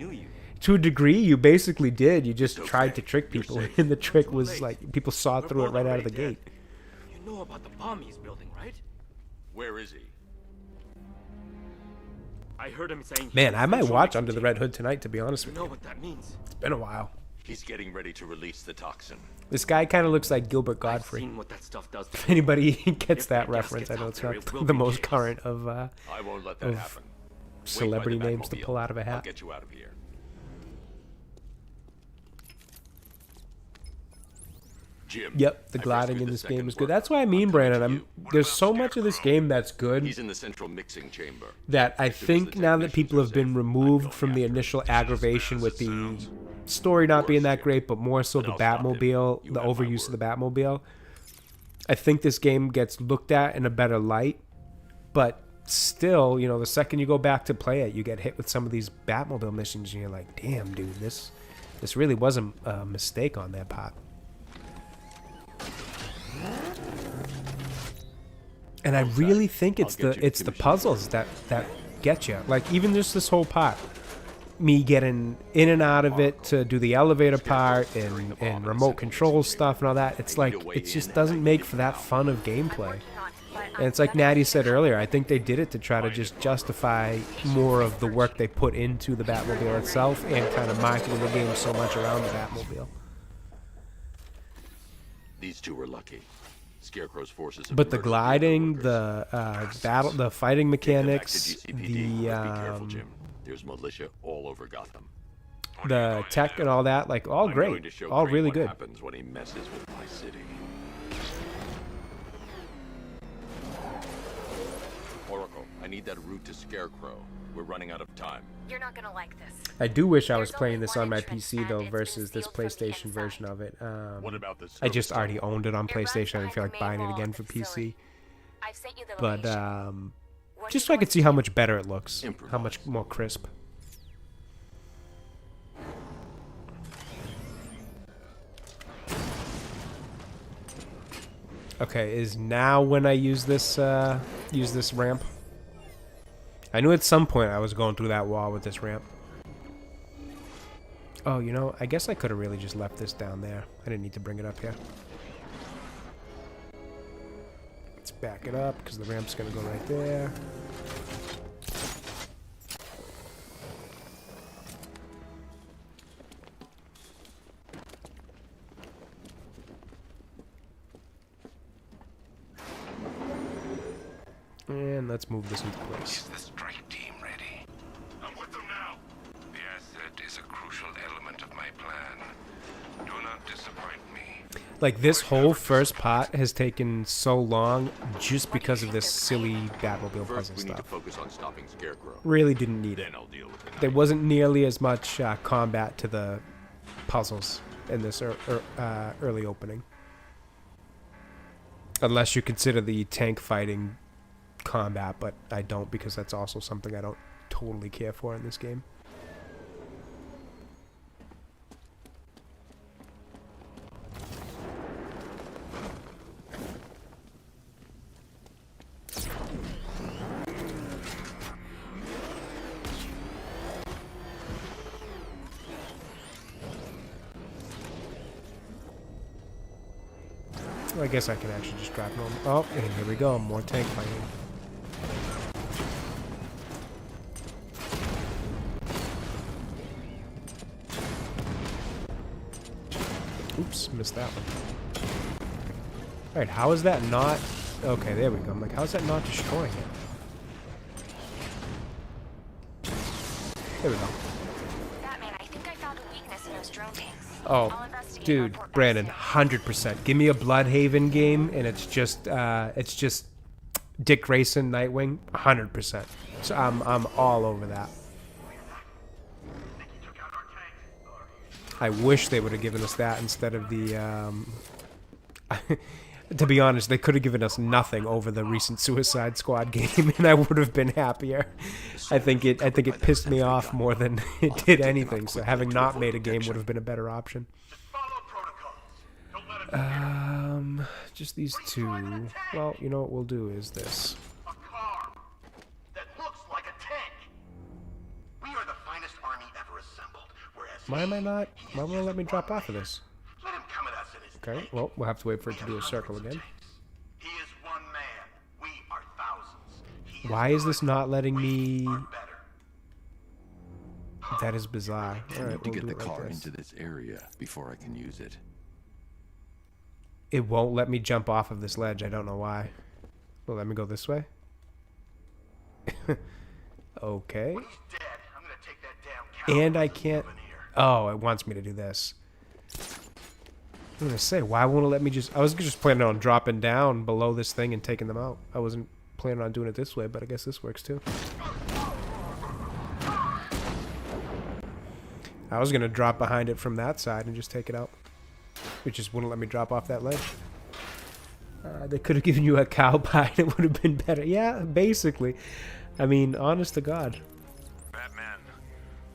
To a degree, you basically did. You just tried to trick people, and the trick was like people saw through it right out of the gate. You know about the bomb he's building, right? Where is he? I heard him saying. Man, I might watch Under the Red Hood tonight, to be honest with you. You know what that means? It's been a while. He's getting ready to release the toxin. This guy kind of looks like Gilbert Godfrey. What that stuff does if anybody gets that reference, I know it's not the most current of, I won't let that happen. Celebrity names to pull out of a hat. I'll get you out of here. Jim, yep, the gliding in this game is good. That's what I mean, Brandon. There's so much of this game that's good. He's in the central mixing chamber. That I think now that people have been removed from the initial aggravation with the story not being that great, but more so the Batmobile, the overuse of the Batmobile, I think this game gets looked at in a better light. But still, you know, the second you go back to play it, you get hit with some of these Batmobile missions, and you're like, damn, dude, this really wasn't a mistake on their part. And I really think it's the puzzles that get you. Like, even just this whole part, me getting in and out of it to do the elevator part and remote control stuff and all that. It's like, it just doesn't make for that fun of gameplay. And it's like Natty said earlier, I think they did it to try to just justify more of the work they put into the Batmobile itself and kind of marketing the game so much around the Batmobile. These two were lucky. Scarecrow's forces. But the gliding, the the fighting mechanics, there's militia all over Gotham. The tech and all that, like, all great, all really good. What happens when he messes with my city? Oracle, I need that route to Scarecrow. We're running out of time. You're not gonna like this. I do wish I was playing this on my PC though, versus this PlayStation version of it. I just already owned it on PlayStation. I didn't feel like buying it again for PC. But just so I could see how much better it looks, how much more crisp. Okay, is now when I use this ramp? I knew at some point I was going through that wall with this ramp. Oh, you know, I guess I could have really just left this down there. I didn't need to bring it up here. Let's back it up, because the ramp's going to go right there. And let's move this into place. Is the strike team ready? I'm with them now. The asset is a crucial element of my plan. Do not disappoint me. Like, this whole first part has taken so long just because of this silly Batmobile puzzle we need to stuff. focus on stopping Scarecrow. Really didn't need it. Then I'll deal with it. There wasn't nearly as much combat to the puzzles in this early opening. Unless you consider the tank fighting combat, but I don't, because that's also something I don't totally care for in this game. I guess I can actually just drop normal. Oh, and here we go, more tank fighting. Oops, missed that one. Alright, how is that not... Okay, there we go. I'm like, how is that not destroying it? There we go. Batman, I think I found a weakness in those drone tanks. Oh, dude, Brandon, 100%. Give me a Bloodhaven game, and it's just Dick Grayson, Nightwing, 100%. So I'm all over that. I wish they would have given us that instead of the, to be honest, they could have given us nothing over the recent Suicide Squad game, and I would have been happier. I think it pissed me off more than it did anything, so having not made a game would have been a better option. Just these two. Well, you know what we'll do is this. Why am I not? Why won't it let me drop off of this? Okay, well, we'll have to wait for it to do a circle again. Why is this not letting me? That is bizarre. All right, to we'll get do the it like car this. into this area before I can use it. It won't let me jump off of this ledge. I don't know why. Well, let me go this way. Okay. And I can't... Oh, it wants me to do this. I'm gonna say, why won't it let me just... I was just planning on dropping down below this thing and taking them out. I wasn't planning on doing it this way, but I guess this works too. I was gonna drop behind it from that side and just take it out. It just wouldn't let me drop off that ledge. They could have given you a cow pie and it would have been better. Yeah, basically. I mean, honest to God. Batman,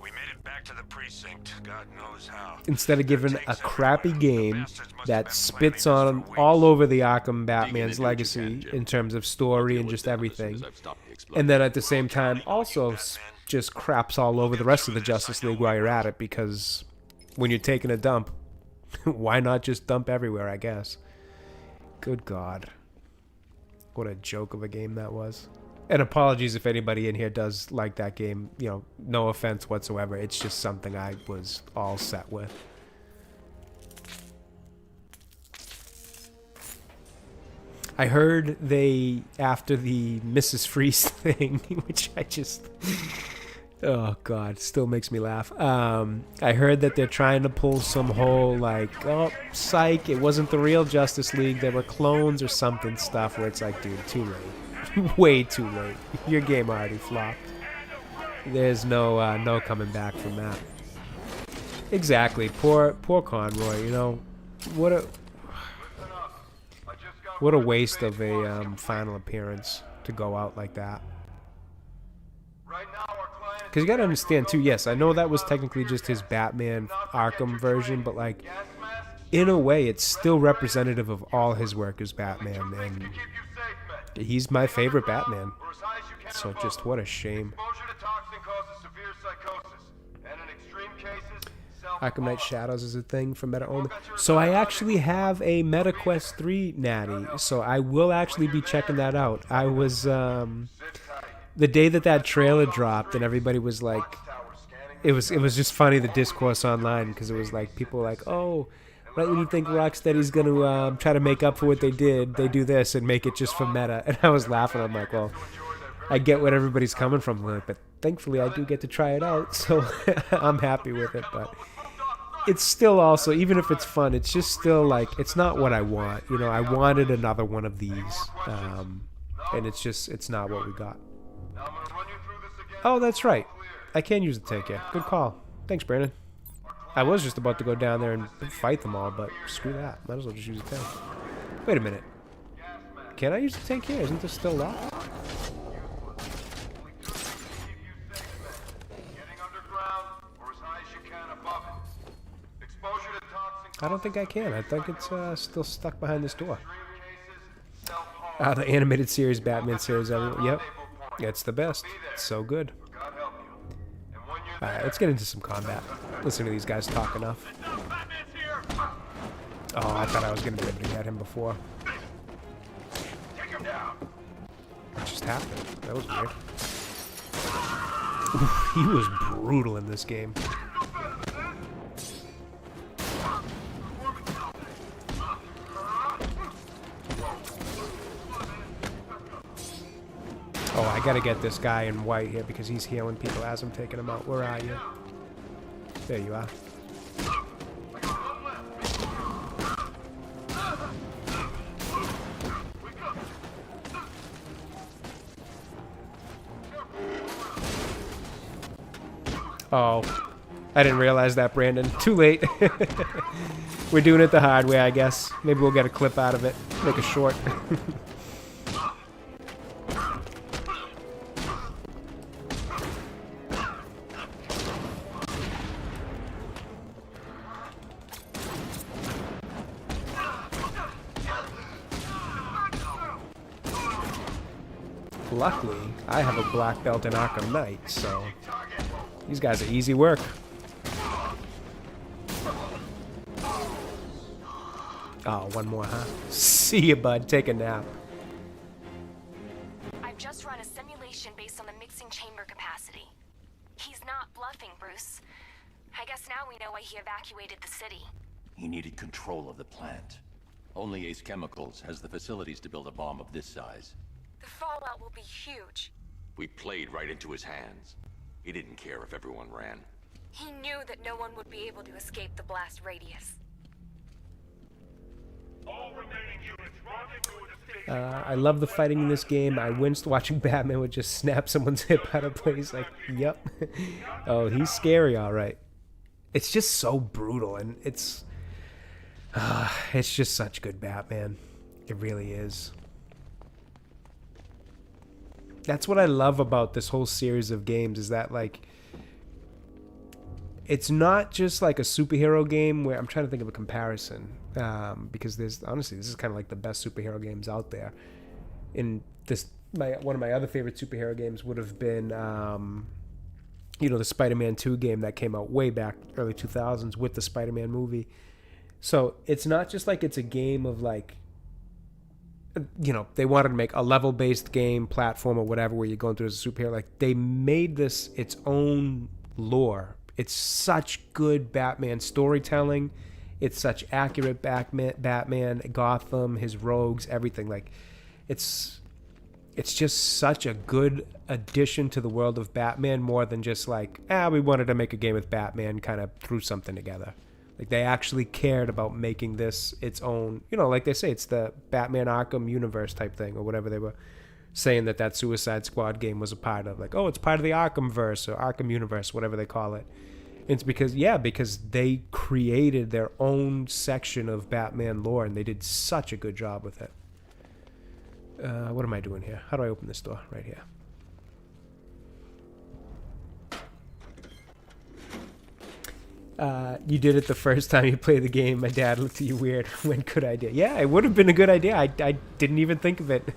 we made it back to the precinct. God knows how. Instead of giving a crappy game that spits on all over the Arkham Batman's legacy in terms of story and just everything. And then at the same time also just craps all over the rest of the Justice League while you're at it, because when you're taking a dump, why not just dump everywhere, I guess. Good God. What a joke of a game that was. And apologies if anybody in here does like that game. You know, no offense whatsoever. It's just something I was all set with. I heard they, after the Mrs. Freeze thing, which I just... Oh, God, still makes me laugh. I heard that they're trying to pull some whole, like, oh, psych, it wasn't the real Justice League, they were clones or something stuff, where it's like, dude, too late. Way too late. Your game already flopped. There's no coming back from that. Exactly. Poor Conroy, you know. What a waste of a final appearance to go out like that. Because you gotta understand too, yes, I know that was technically just his Batman Arkham version, but like, in a way, it's still representative of all his work as Batman, and he's my favorite Batman. So just what a shame. Arkham Knight Shadows is a thing for Meta only. So I actually have a MetaQuest 3 natty, so I will actually be checking that out. I was, the day that trailer dropped and everybody was like, it was just funny, the discourse online, because it was like, people were like, oh, right when you think Rocksteady's going to try to make up for what they did, they do this and make it just for meta. And I was laughing. I'm like, well, I get what everybody's coming from, but thankfully I do get to try it out, so I'm happy with it. But it's still also, even if it's fun, it's just still like, it's not what I want. You know, I wanted another one of these, and it's not what we got. Oh, that's right. I can use the tank, yeah. Good call. Thanks, Brandon. I was just about to go down there and fight them all, but screw that. Might as well just use the tank. Wait a minute. Can I use the tank here? Isn't this still locked? I don't think I can. I think it's still stuck behind this door. The animated series, Batman series, yep. It's the best. It's so good. Alright, let's get into some combat. Listen to these guys talk enough. Oh, I thought I was going to be able to get him before. What just happened? That was weird. Oof, he was brutal in this game. Oh, I gotta get this guy in white here because he's healing people as I'm taking him out. Where are you? There you are. Oh. I didn't realize that, Brandon. Too late. We're doing it the hard way, I guess. Maybe we'll get a clip out of it. Make a short. Luckily, I have a black belt in Arkham Knight, so these guys are easy work. Oh, one more, huh? See you, bud. Take a nap. I've just run a simulation based on the mixing chamber capacity. He's not bluffing, Bruce. I guess now we know why he evacuated the city. He needed control of the plant. Only Ace Chemicals has the facilities to build a bomb of this size. The fallout will be huge. We played right into his hands. He didn't care if everyone ran. He knew that no one would be able to escape the blast radius. All remaining units, rendezvous at the station. I love the fighting in this game. I winced watching Batman would just snap someone's hip out of place. Like, yep. Oh, he's scary, all right. It's just so brutal, and it's just such good Batman. It really is. That's what I love about this whole series of games, is that, like, it's not just like a superhero game where I'm trying to think of a comparison, because there's honestly, this is kind of like the best superhero games out there. In this, one of my other favorite superhero games would have been, the Spider-Man 2 game that came out way back early 2000s with the Spider-Man movie. So it's not just like it's a game of, like, they wanted to make a level-based game, platform or whatever, where you're going through as a superhero. Like, they made this its own lore. It's such good Batman storytelling. It's such accurate Batman, Gotham, his rogues, everything. Like, it's just such a good addition to the world of Batman, more than just like, we wanted to make a game with Batman, kind of threw something together. Like, they actually cared about making this its own, like they say, it's the Batman Arkham universe type thing, or whatever they were saying that Suicide Squad game was a part of. Like, oh, it's part of the Arkhamverse or Arkham universe, whatever they call it. It's because they created their own section of Batman lore, and they did such a good job with it. What am I doing here? How do I open this door? Right here. You did it the first time you played the game. My dad looked at you weird. When good idea? Yeah, it would have been a good idea. I didn't even think of it.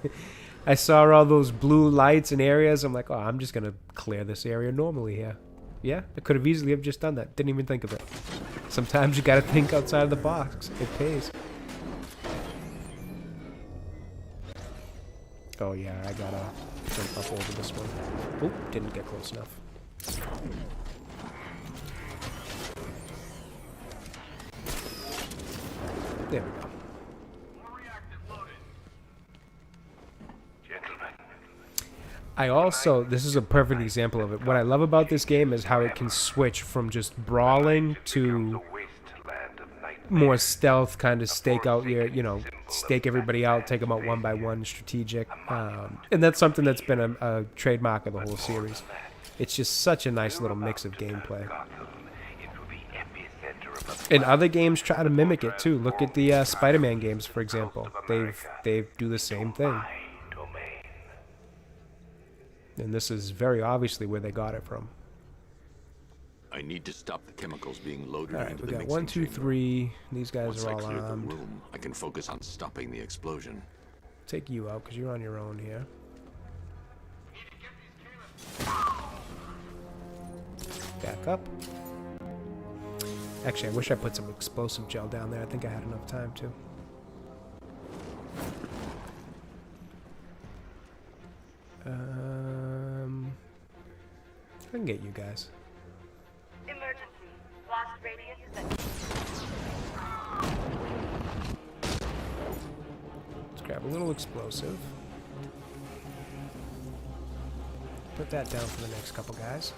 I saw all those blue lights and areas. I'm like, oh, I'm just going to clear this area normally here. Yeah, I could have easily have just done that. Didn't even think of it. Sometimes you got to think outside of the box. It pays. Oh, yeah, I got to jump up over this one. Oop, didn't get close enough. There we go. I also, this is a perfect example of it. What I love about this game is how it can switch from just brawling to more stealth, kind of stake out your, stake everybody out, take them out one by one, strategic. And that's something that's been a trademark of the whole series. It's just such a nice little mix of gameplay. And other games try to mimic it too. Look at the Spider-Man games, for example. They do the same thing. And this is very obviously where they got it from. I need to stop the chemicals being loaded all right, into we the got mixing 1, 2, 3. These guys Once are I all clear the armed. room, I can focus on stopping the explosion. Take you out because you're on your own here. Back up. Actually, I wish I put some explosive gel down there. I think I had enough time to. I can get you guys. Emergency. Blast radius set. Let's grab a little explosive. Put that down for the next couple guys.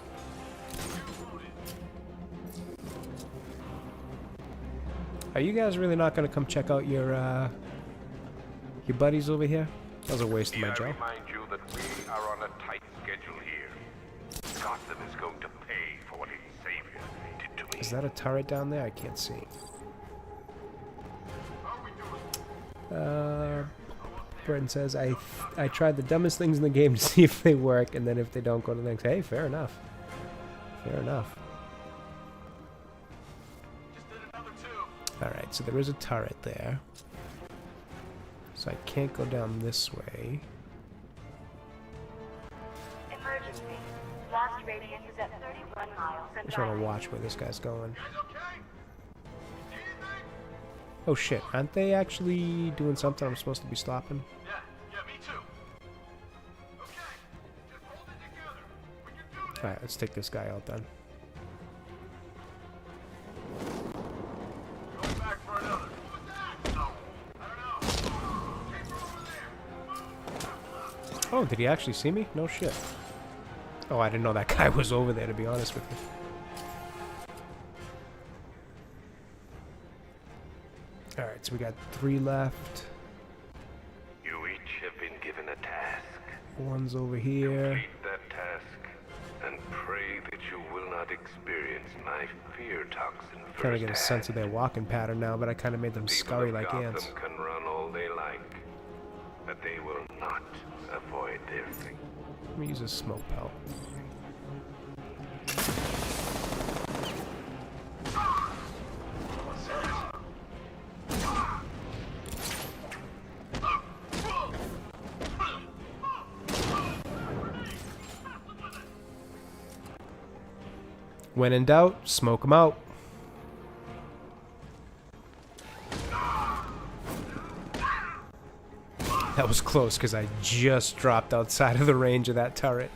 Are you guys really not going to come check out your buddies over here? That was a waste of my gel. I remind you that we are on a tight schedule here. Gotham is going to pay for what its savior did Is that a turret down there? I can't see. Brenton says, I tried the dumbest things in the game to see if they work, and then if they don't, go to the next. Hey, fair enough. Fair enough. Alright, so there is a turret there. So I can't go down this way. Emergency. Blast radius is at 31 miles I and just want to driving. watch where this guy's going. Oh shit, aren't they actually doing something I'm supposed to be stopping? Yeah, me too. Alright, let's take this guy out then. Oh, did he actually see me? No shit. Oh, I didn't know that guy was over there, to be honest with you. Alright, so we got 3 left. You each have been given a task. One's over here. Complete that task and pray that you will not experience my fear toxin Trying to get a firsthand. sense of their walking pattern now, but I kind of made them scurry like ants. Gotham can run all they like, but they will not avoid their fate. Let me use a smoke pelt. When in doubt, smoke them out. That was close because I just dropped outside of the range of that turret.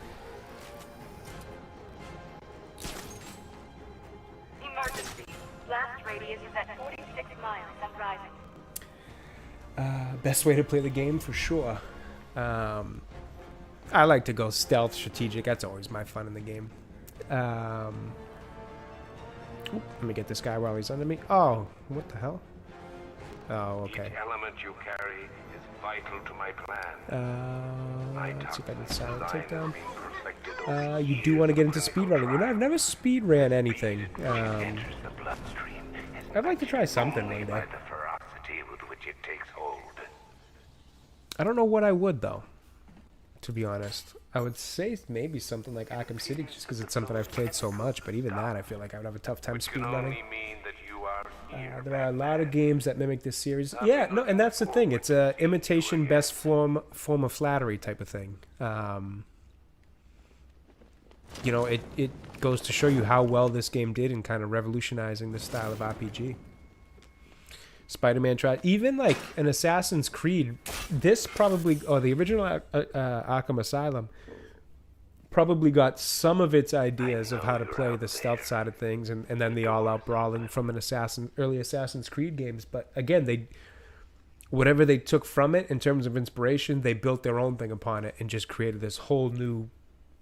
Emergency. Blast radius is at 46 miles and rising. Best way to play the game for sure. I like to go stealth, strategic. That's always my fun in the game. Oop, let me get this guy while he's under me. Oh, what the hell? Oh, okay. Each element you carry is vital to my plan. Let's see if I can silent takedown. You do want to get into speedrunning. You know, I've never speedran anything. I'd like to try something one day. I don't know what I would, though, to be honest. I would say maybe something like Arkham City, just because it's something I've played so much, but even that, I feel like I would have a tough time speedrunning. There are a lot of games that mimic this series. Yeah, no, and that's the thing. It's a imitation best form of flattery type of thing. You know, it goes to show you how well this game did in kind of revolutionizing the style of RPG. Spider-Man tried, even like an Assassin's Creed, this probably, or the original Arkham Asylum, probably got some of its ideas of how to play the stealth side of things, and then the all-out brawling from an early Assassin's Creed games. But again, whatever they took from it in terms of inspiration, they built their own thing upon it and just created this whole new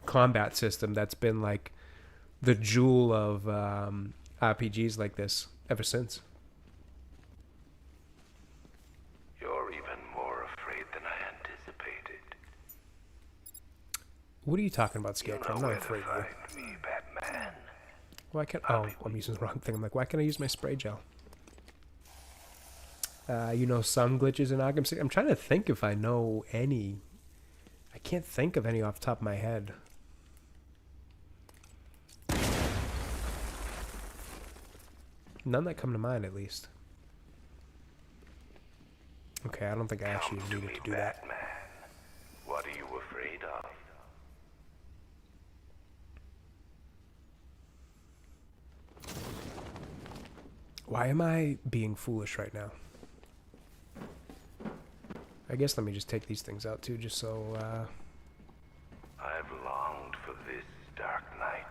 combat system that's been like the jewel of RPGs like this ever since. You're even more afraid than I anticipated. What are you talking about, Scarecrow? I'm not afraid of you. Me, Batman. Why can't... Oh, I'm using the wrong thing. I'm like, why can't I use my spray gel? You know some glitches in Arkham City? I'm trying to think if I know any. I can't think of any off the top of my head. None that come to mind, at least. Okay, I don't think I actually needed to do that. Batman. What are you afraid of? Why am I being foolish right now? I guess let me just take these things out too, just so, I've longed for this dark night.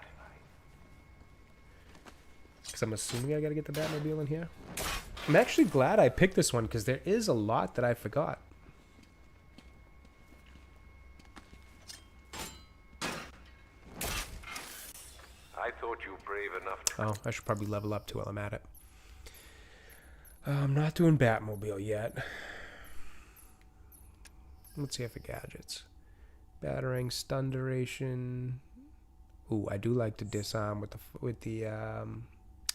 because I'm assuming I gotta get the Batmobile in here. I'm actually glad I picked this one, because there is a lot that I forgot. I thought you brave enough to... Oh, I should probably level up too while I'm at it. I'm not doing Batmobile yet. Let's see if it gadgets. Battering, stun duration. Ooh, I do like to disarm with the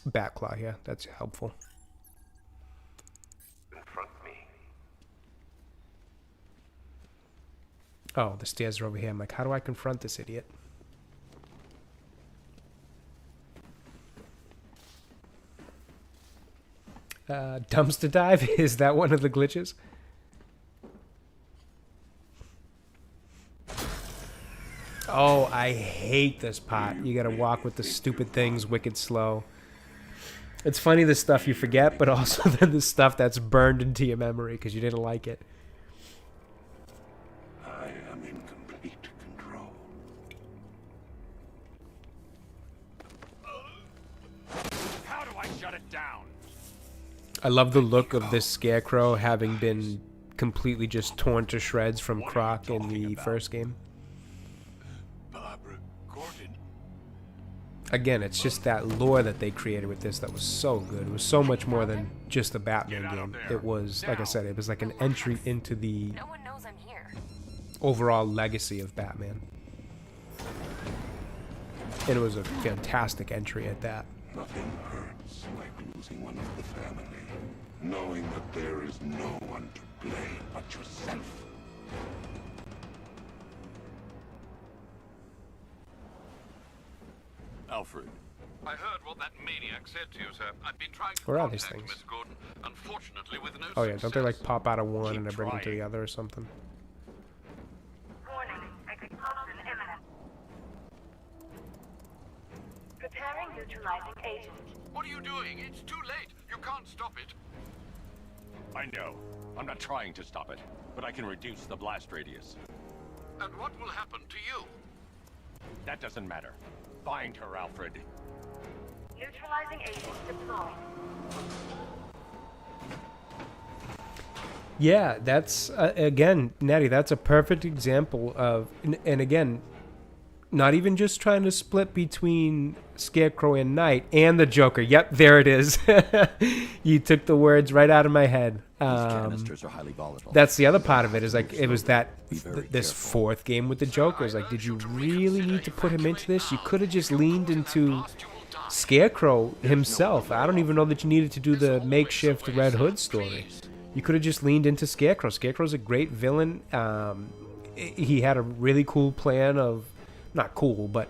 Batclaw here. That's helpful. Confront me. Oh, the stairs are over here. I'm like, how do I confront this idiot? Dumpster dive? Is that one of the glitches? Oh, I hate this part. You gotta walk with the stupid things wicked slow. It's funny the stuff you forget, but also then the stuff that's burned into your memory because you didn't like it. I am in complete control. How do I shut it down? I love the look of this scarecrow having been completely just torn to shreds from Croc in the first game. Barbara Gordon. Again, it's just that lore that they created with this that was so good. It was so much more than just a Batman game. It was, like I said, it was like an entry into the No one knows I'm here. overall legacy of Batman. And it was a fantastic entry at that. Nothing hurts like losing one of the family. Knowing that there is no one to blame but yourself. Alfred. I heard what that maniac said to you, sir. I've been trying to Where are these contact things? Miss Gordon, unfortunately with no Oh yeah, don't they like success. pop out of one Keep and then bring them to trying. the other or something? Warning, explosion imminent. Preparing neutralizing agent. What are you doing? It's too late. You can't stop it. I know. I'm not trying to stop it, but I can reduce the blast radius. And what will happen to you? That doesn't matter. Find her, Alfred. Neutralizing agent deployed. Yeah, that's again, Natty. That's a perfect example of, and again, not even just trying to split between Scarecrow and Knight and the Joker. Yep, there it is. You took the words right out of my head. These canisters are highly volatile. That's the other part of it. Is like it was that this fourth game with the Joker. Is like, did you really need to put him into this? You could have just leaned into Scarecrow himself. I don't even know that you needed to do the makeshift Red Hood story. You could have just leaned into Scarecrow. Scarecrow's a great villain. He had a really cool plan of, not cool, but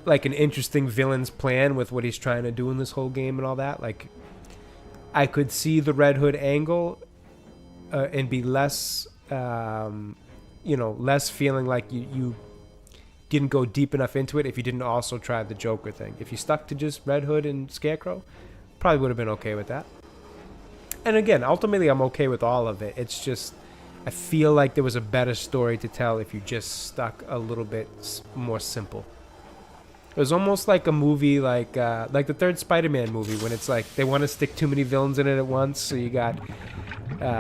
like an interesting villain's plan with what he's trying to do in this whole game and all that. Like, I could see the Red Hood angle and be less, less feeling like you didn't go deep enough into it if you didn't also try the Joker thing. If you stuck to just Red Hood and Scarecrow, probably would have been okay with that. And again, ultimately, I'm okay with all of it. It's just, I feel like there was a better story to tell if you just stuck a little bit more simple. It was almost like a movie like the third Spider-Man movie when it's like they want to stick too many villains in it at once. So you got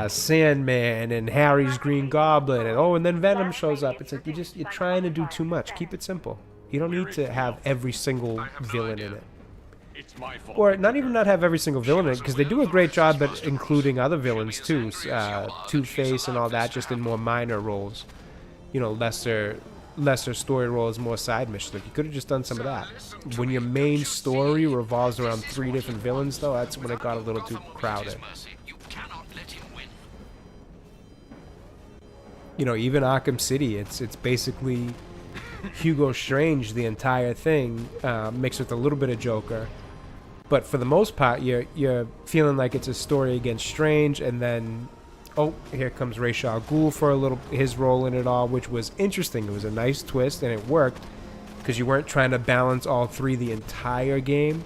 Sandman and Harry's Green Goblin and then Venom shows up. It's like you're trying to do too much. Keep it simple. You don't need to have every single villain in it. It's my fault. Or not even not have every single villain in it, because they do a great job at including other villains too. Two-Face and all that, just in more minor roles. Lesser story roles, more side missions. Like, you could have just done some of that. When your main story revolves around 3 different villains, though, that's when it got a little too crowded. Even Arkham City, it's basically Hugo Strange the entire thing, mixed with a little bit of Joker. But for the most part, you're feeling like it's a story against Strange, and then here comes Ra's al Ghul for his role in it all, which was interesting. It was a nice twist, and it worked because you weren't trying to balance all 3 the entire game.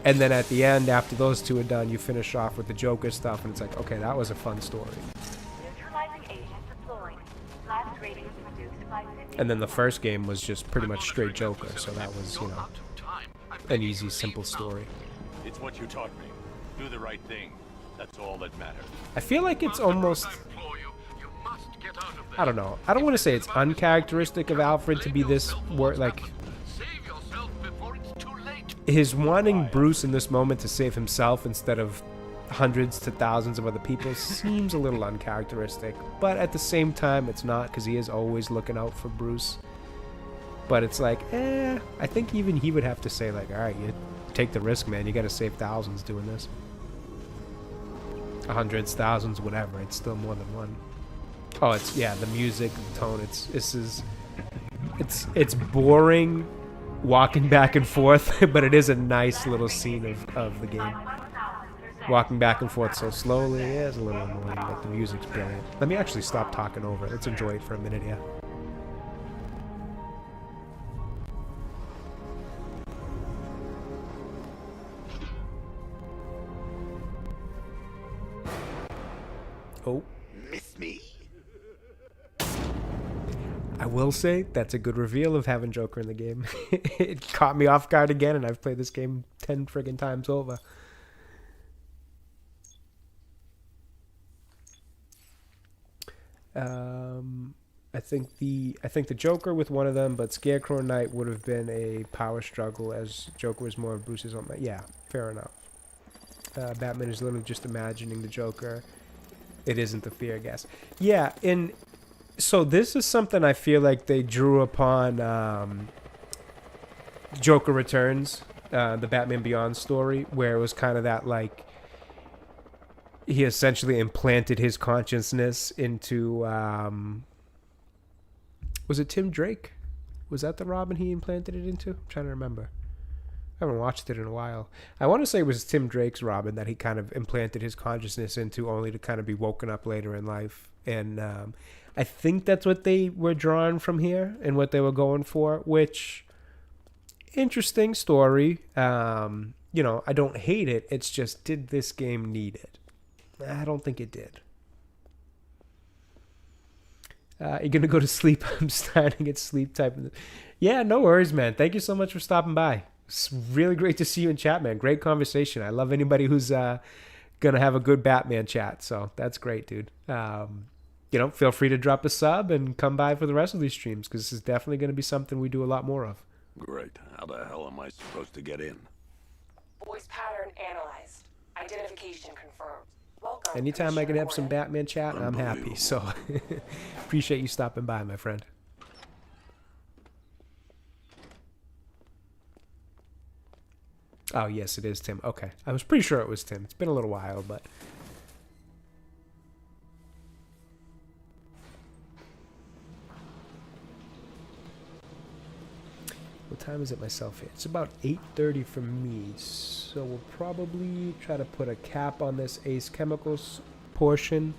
And then at the end, after those 2 are done, you finish off with the Joker stuff, and it's like, okay, that was a fun story. Neutralizing agent deployed. Blast radius reduced by 50. And then the first game was just pretty much straight Joker, so that was, an easy, simple story. It's what you taught me. Do the right thing. That's all that matters. I feel like it's almost, I don't know. I don't want to say it's uncharacteristic of Alfred to be this his wanting Bruce in this moment to save himself instead of hundreds to thousands of other people seems a little uncharacteristic. But at the same time, it's not, because he is always looking out for Bruce. But it's like, I think even he would have to say, like, all right, take the risk, man. You got to save thousands doing this. Hundreds, thousands, whatever. It's still more than one. Oh, it's, yeah, the music, the tone. It's boring walking back and forth, but it is a nice little scene of the game. Walking back and forth so slowly, yeah, it's a little annoying, but the music's brilliant. Let me actually stop talking over it. Let's enjoy it for a minute, yeah. Oh. Miss me? I will say that's a good reveal of having Joker in the game. It caught me off guard again, and I've played this game 10 friggin' times over. I think the Joker with one of them, but Scarecrow Knight would have been a power struggle, as Joker was more of Bruce's own. Yeah, fair enough. Batman is literally just imagining the Joker. It isn't the fear gas. Yeah, and so this is something I feel like they drew upon Joker Returns, the Batman Beyond story, where it was kind of that, like, he essentially implanted his consciousness into, was it Tim Drake? Was that the Robin he implanted it into? I'm trying to remember. I haven't watched it in a while. I want to say it was Tim Drake's Robin that he kind of implanted his consciousness into, only to kind of be woken up later in life. And I think that's what they were drawing from here and what they were going for, which, interesting story. You know, I don't hate it. It's just, did this game need it? I don't think it did. You're going to go to sleep? I'm starting to get sleep type. Yeah, no worries, man. Thank you so much for stopping by. It's really great to see you in chat, man. Great conversation. I love anybody who's going to have a good Batman chat. So that's great, dude. You know, feel free to drop a sub and come by for the rest of these streams, because this is definitely going to be something we do a lot more of. Great. How the hell am I supposed to get in? Voice pattern analyzed. Identification confirmed. Welcome. Anytime I can have some Batman chat, I'm happy. So appreciate you stopping by, my friend. Oh, yes, it is Tim. Okay. I was pretty sure it was Tim. It's been a little while, but... What time is it myself here? It's about 8:30 for me, so we'll probably try to put a cap on this Ace Chemicals portion,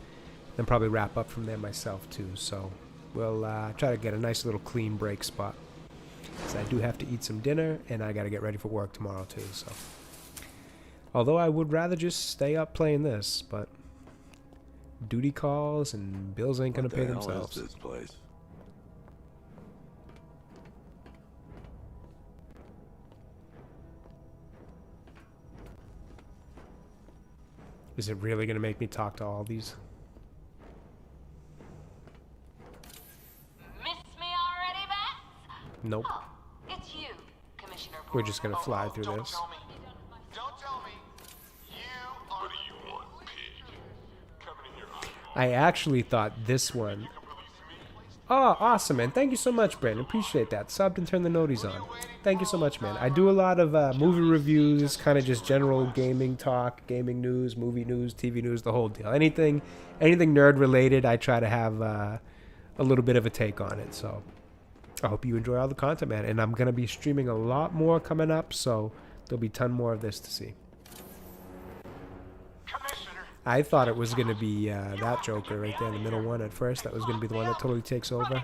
and probably wrap up from there myself too. So we'll try to get a nice little clean break spot, because I do have to eat some dinner, and I got to get ready for work tomorrow too. So, although I would rather just stay up playing this, but duty calls and bills ain't gonna pay themselves. What the hell is this place? Is it really going to make me talk to all these? Miss me already, Bats? Nope. Oh, it's you, Commissioner. We're just going to fly through this. Don't tell me. What do you want, pig? Coming in your eye. I actually thought this one... Oh, awesome, man. Thank you so much, Brandon. Appreciate that. Subbed and turned the noties on. Thank you so much, man. I do a lot of movie reviews, kind of just general gaming talk, gaming news, movie news, TV news, the whole deal. Anything nerd related, I try to have a little bit of a take on it. So I hope you enjoy all the content, man. And I'm going to be streaming a lot more coming up, so there'll be a ton more of this to see. I thought it was going to be that Joker right there in the middle one at first. That was going to be the one that totally takes over.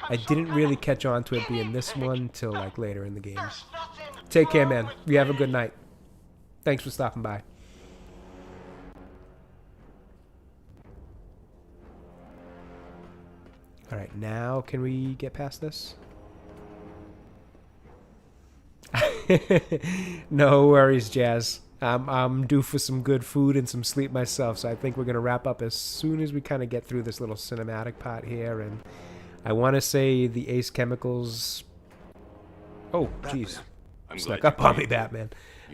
I didn't really catch on to it being this one till like later in the game. Take care, man. You have a good night. Thanks for stopping by. All right, now can we get past this? No worries, Jazz. I'm due for some good food and some sleep myself, so I think we're going to wrap up as soon as we kind of get through this little cinematic part here. And I want to say the Ace Chemicals... Oh, jeez. Snuck up on me, Batman.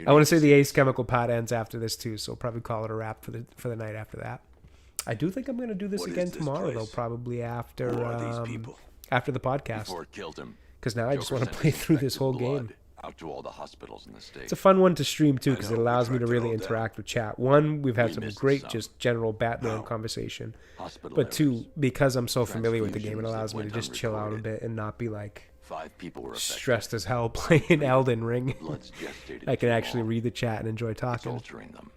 I want to say the Ace Chemical part ends after this, too, so we'll probably call it a wrap for the night after that. I do think I'm going to do this again tomorrow, though, probably after after the podcast. Because now I just want to play through this whole game. out to all the hospitals in the state. It's a fun one to stream too because it allows me to really interact with chat. One, we've had some great just general Batman conversation. But two, because I'm so familiar with the game, it allows me to just chill out a bit and not be like 5 people were stressed as hell playing Elden Ring. I can actually read the chat and enjoy talking. Them.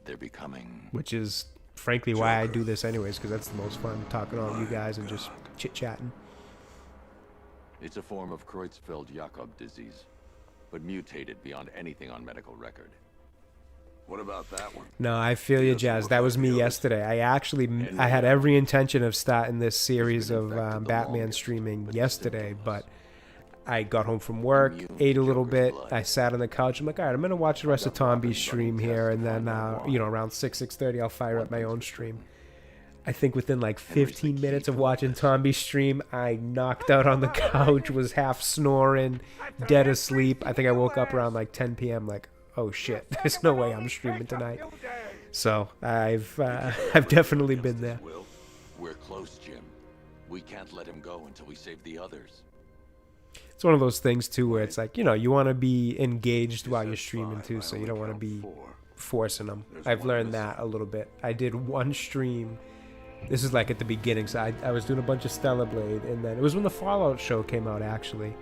They're becoming... Which is frankly why I do this anyways, because that's the most fun, talking to all you guys and just chit-chatting. It's a form of Creutzfeldt-Jakob disease, but mutated beyond anything on medical record. What about that one? No, I feel you, Jazz. That was me yesterday. I had every intention of starting this series of Batman streaming yesterday, but I got home from work, ate a little bit, I sat on the couch. I'm like, all right, I'm going to watch the rest of Tomby's stream here, and then, around 6:30, I'll fire up my own stream. I think within like 15 minutes of watching Tomby's stream, I knocked out on the couch, was half snoring, dead asleep. I think I woke up around like 10 p.m. like, oh shit, there's no way I'm streaming tonight. So I've definitely been there. We're close, Jim. We can't let him go until we save the others. It's one of those things too where it's like, you want to be engaged while you're streaming too, so you don't want to be forcing them. I've learned that a little bit. I did one stream. This is like at the beginning, so I was doing a bunch of Stellar Blade, and then it was when the Fallout show came out actually.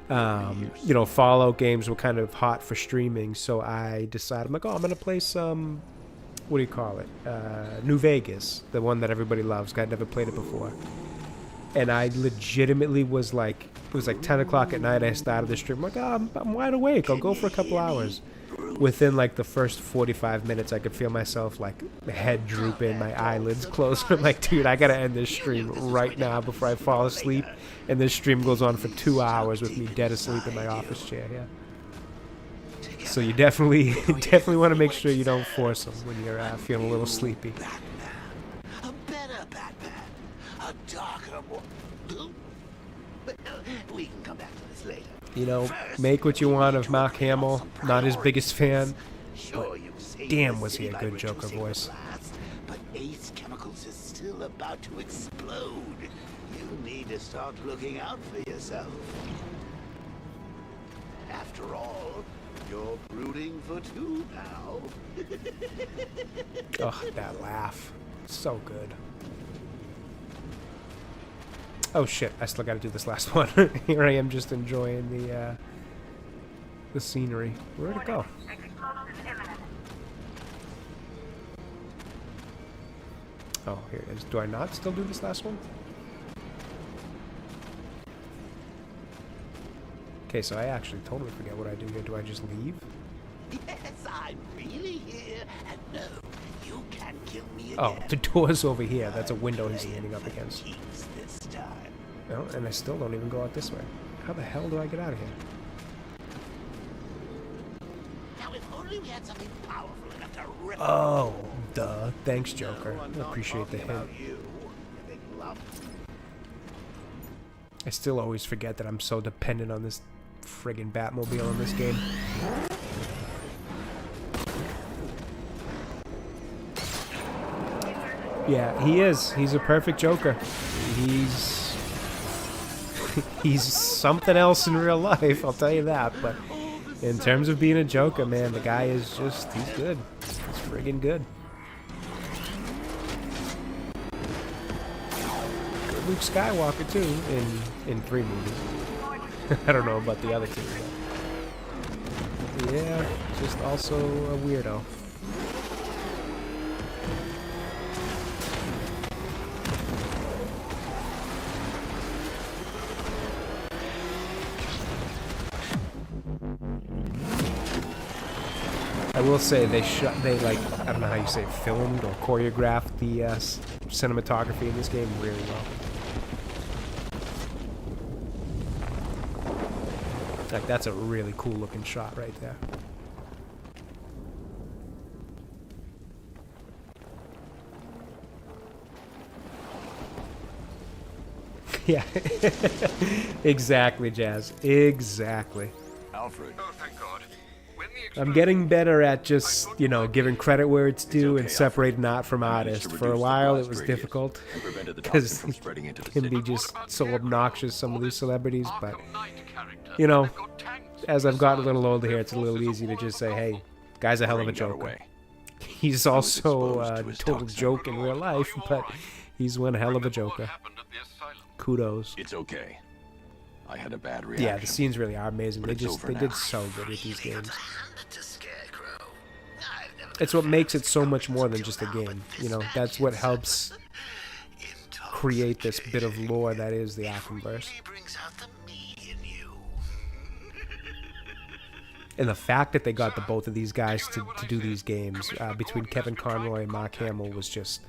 Fallout games were kind of hot for streaming, so I decided, I'm like, I'm going to play some, what do you call it? New Vegas, the one that everybody loves. I'd never played it before. And I legitimately was like, it was like 10 o'clock at night, I started the stream. I'm like, I'm wide awake, I'll go for a couple hours. Within like the first 45 minutes, I could feel myself like head drooping, my eyelids closed. I'm like, dude, I gotta end this stream right now before I fall asleep. And this stream goes on for 2 hours with me dead asleep in my office chair here. So you definitely want to make sure you don't force them when you're feeling a little sleepy. A better Batman. A darker one. But we can come back to this later. Make what you want of Mark Hamill. Not his biggest fan. But damn, was he a good Joker voice. But Ace Chemicals is still about to explode. You need to start looking out for yourself. After all, you're brooding for two now. Oh, that laugh. So good. Oh shit, I still gotta do this last one. Here I am just enjoying the scenery. Where'd it go? Oh, here it is. Do I not still do this last one? Okay, so I actually totally forget what I do here. Do I just leave? Yes, I'm really here, and no, you can't kill me again. Oh, the door's over here. That's a window he's leaning up against. This time. No, and I still don't even go out this way. How the hell do I get out of here? Now, if only we had something powerful enough to rip. Oh, duh. Thanks, Joker. I appreciate the hint. I still always forget that I'm so dependent on this friggin' Batmobile in this game. Yeah, he is. He's a perfect Joker. He's something else in real life, I'll tell you that. But in terms of being a Joker, man, the guy is just, he's good. He's friggin' good. Good Luke Skywalker, too, in 3 movies. I don't know about the other 2, but yeah, just also a weirdo. I will say they I don't know how you say it, filmed or choreographed the cinematography in this game really well. Like, that's a really cool looking shot right there. Yeah. Exactly, Jazz. Exactly. Alfred. Oh, thank God. I'm getting better at just, giving credit where it's due and separating art from artist. For a while, it was difficult because it can be just so obnoxious, some of these celebrities, but, as I've gotten a little older here, it's a little easy to just say, hey, guy's a hell of a joker. He's also a total joke in real life, but he's one hell of a joker. Kudos. It's okay. I had a bad reaction. Yeah, the scenes really are amazing. They did so good with these games. It's what makes it so much more than just a game. You know, that's what helps create this bit of lore that is the Arkhamverse. And the fact that they got the both of these guys to do these games between Kevin Conroy and Mark Hamill was just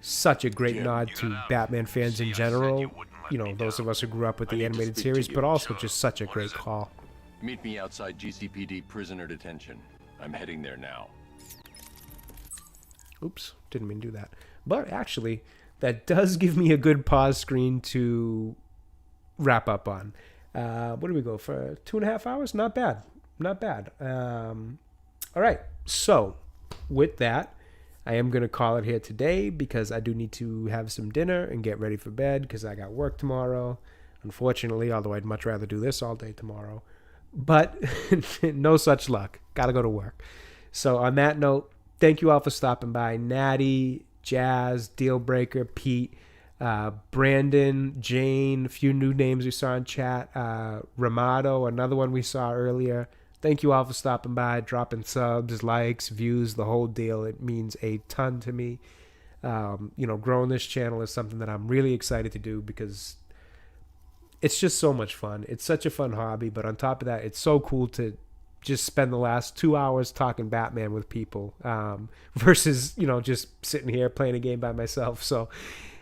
such a great nod to Batman fans in general. You know, those of us who grew up with the animated series, but also just such a great call. Meet me outside GCPD prisoner detention. I'm heading there now. Oops, didn't mean to do that. But actually, that does give me a good pause screen to wrap up on. What do we go for? 2.5 hours? Not bad. Not bad. All right. So, with that, I am going to call it here today because I do need to have some dinner and get ready for bed because I got work tomorrow. Unfortunately, although I'd much rather do this all day tomorrow. But no such luck. Got to go to work. So, on that note, thank you all for stopping by. Natty, Jazz, Dealbreaker, Pete, Brandon, Jane, a few new names we saw in chat, Ramado, another one we saw earlier. Thank you all for stopping by, dropping subs, likes, views, the whole deal. It means a ton to me. You know, growing this channel is something that I'm really excited to do because it's just so much fun. It's such a fun hobby, but on top of that, it's so cool to just spend the last 2 hours talking Batman with people versus, you know, just sitting here playing a game by myself. So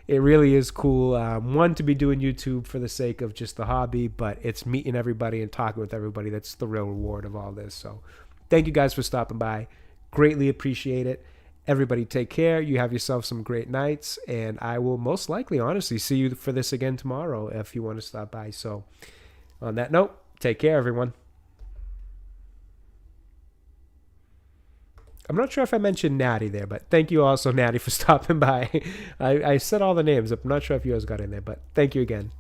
it really is cool. One, to be doing YouTube for the sake of just the hobby, but it's meeting everybody and talking with everybody. That's the real reward of all this. So thank you guys for stopping by. Greatly appreciate it. Everybody take care. You have yourself some great nights, and I will most likely, honestly, see you for this again tomorrow if you want to stop by. So on that note, take care, everyone. I'm not sure if I mentioned Natty there, but thank you also, Natty, for stopping by. I said all the names. I'm not sure if you guys got in there, but thank you again.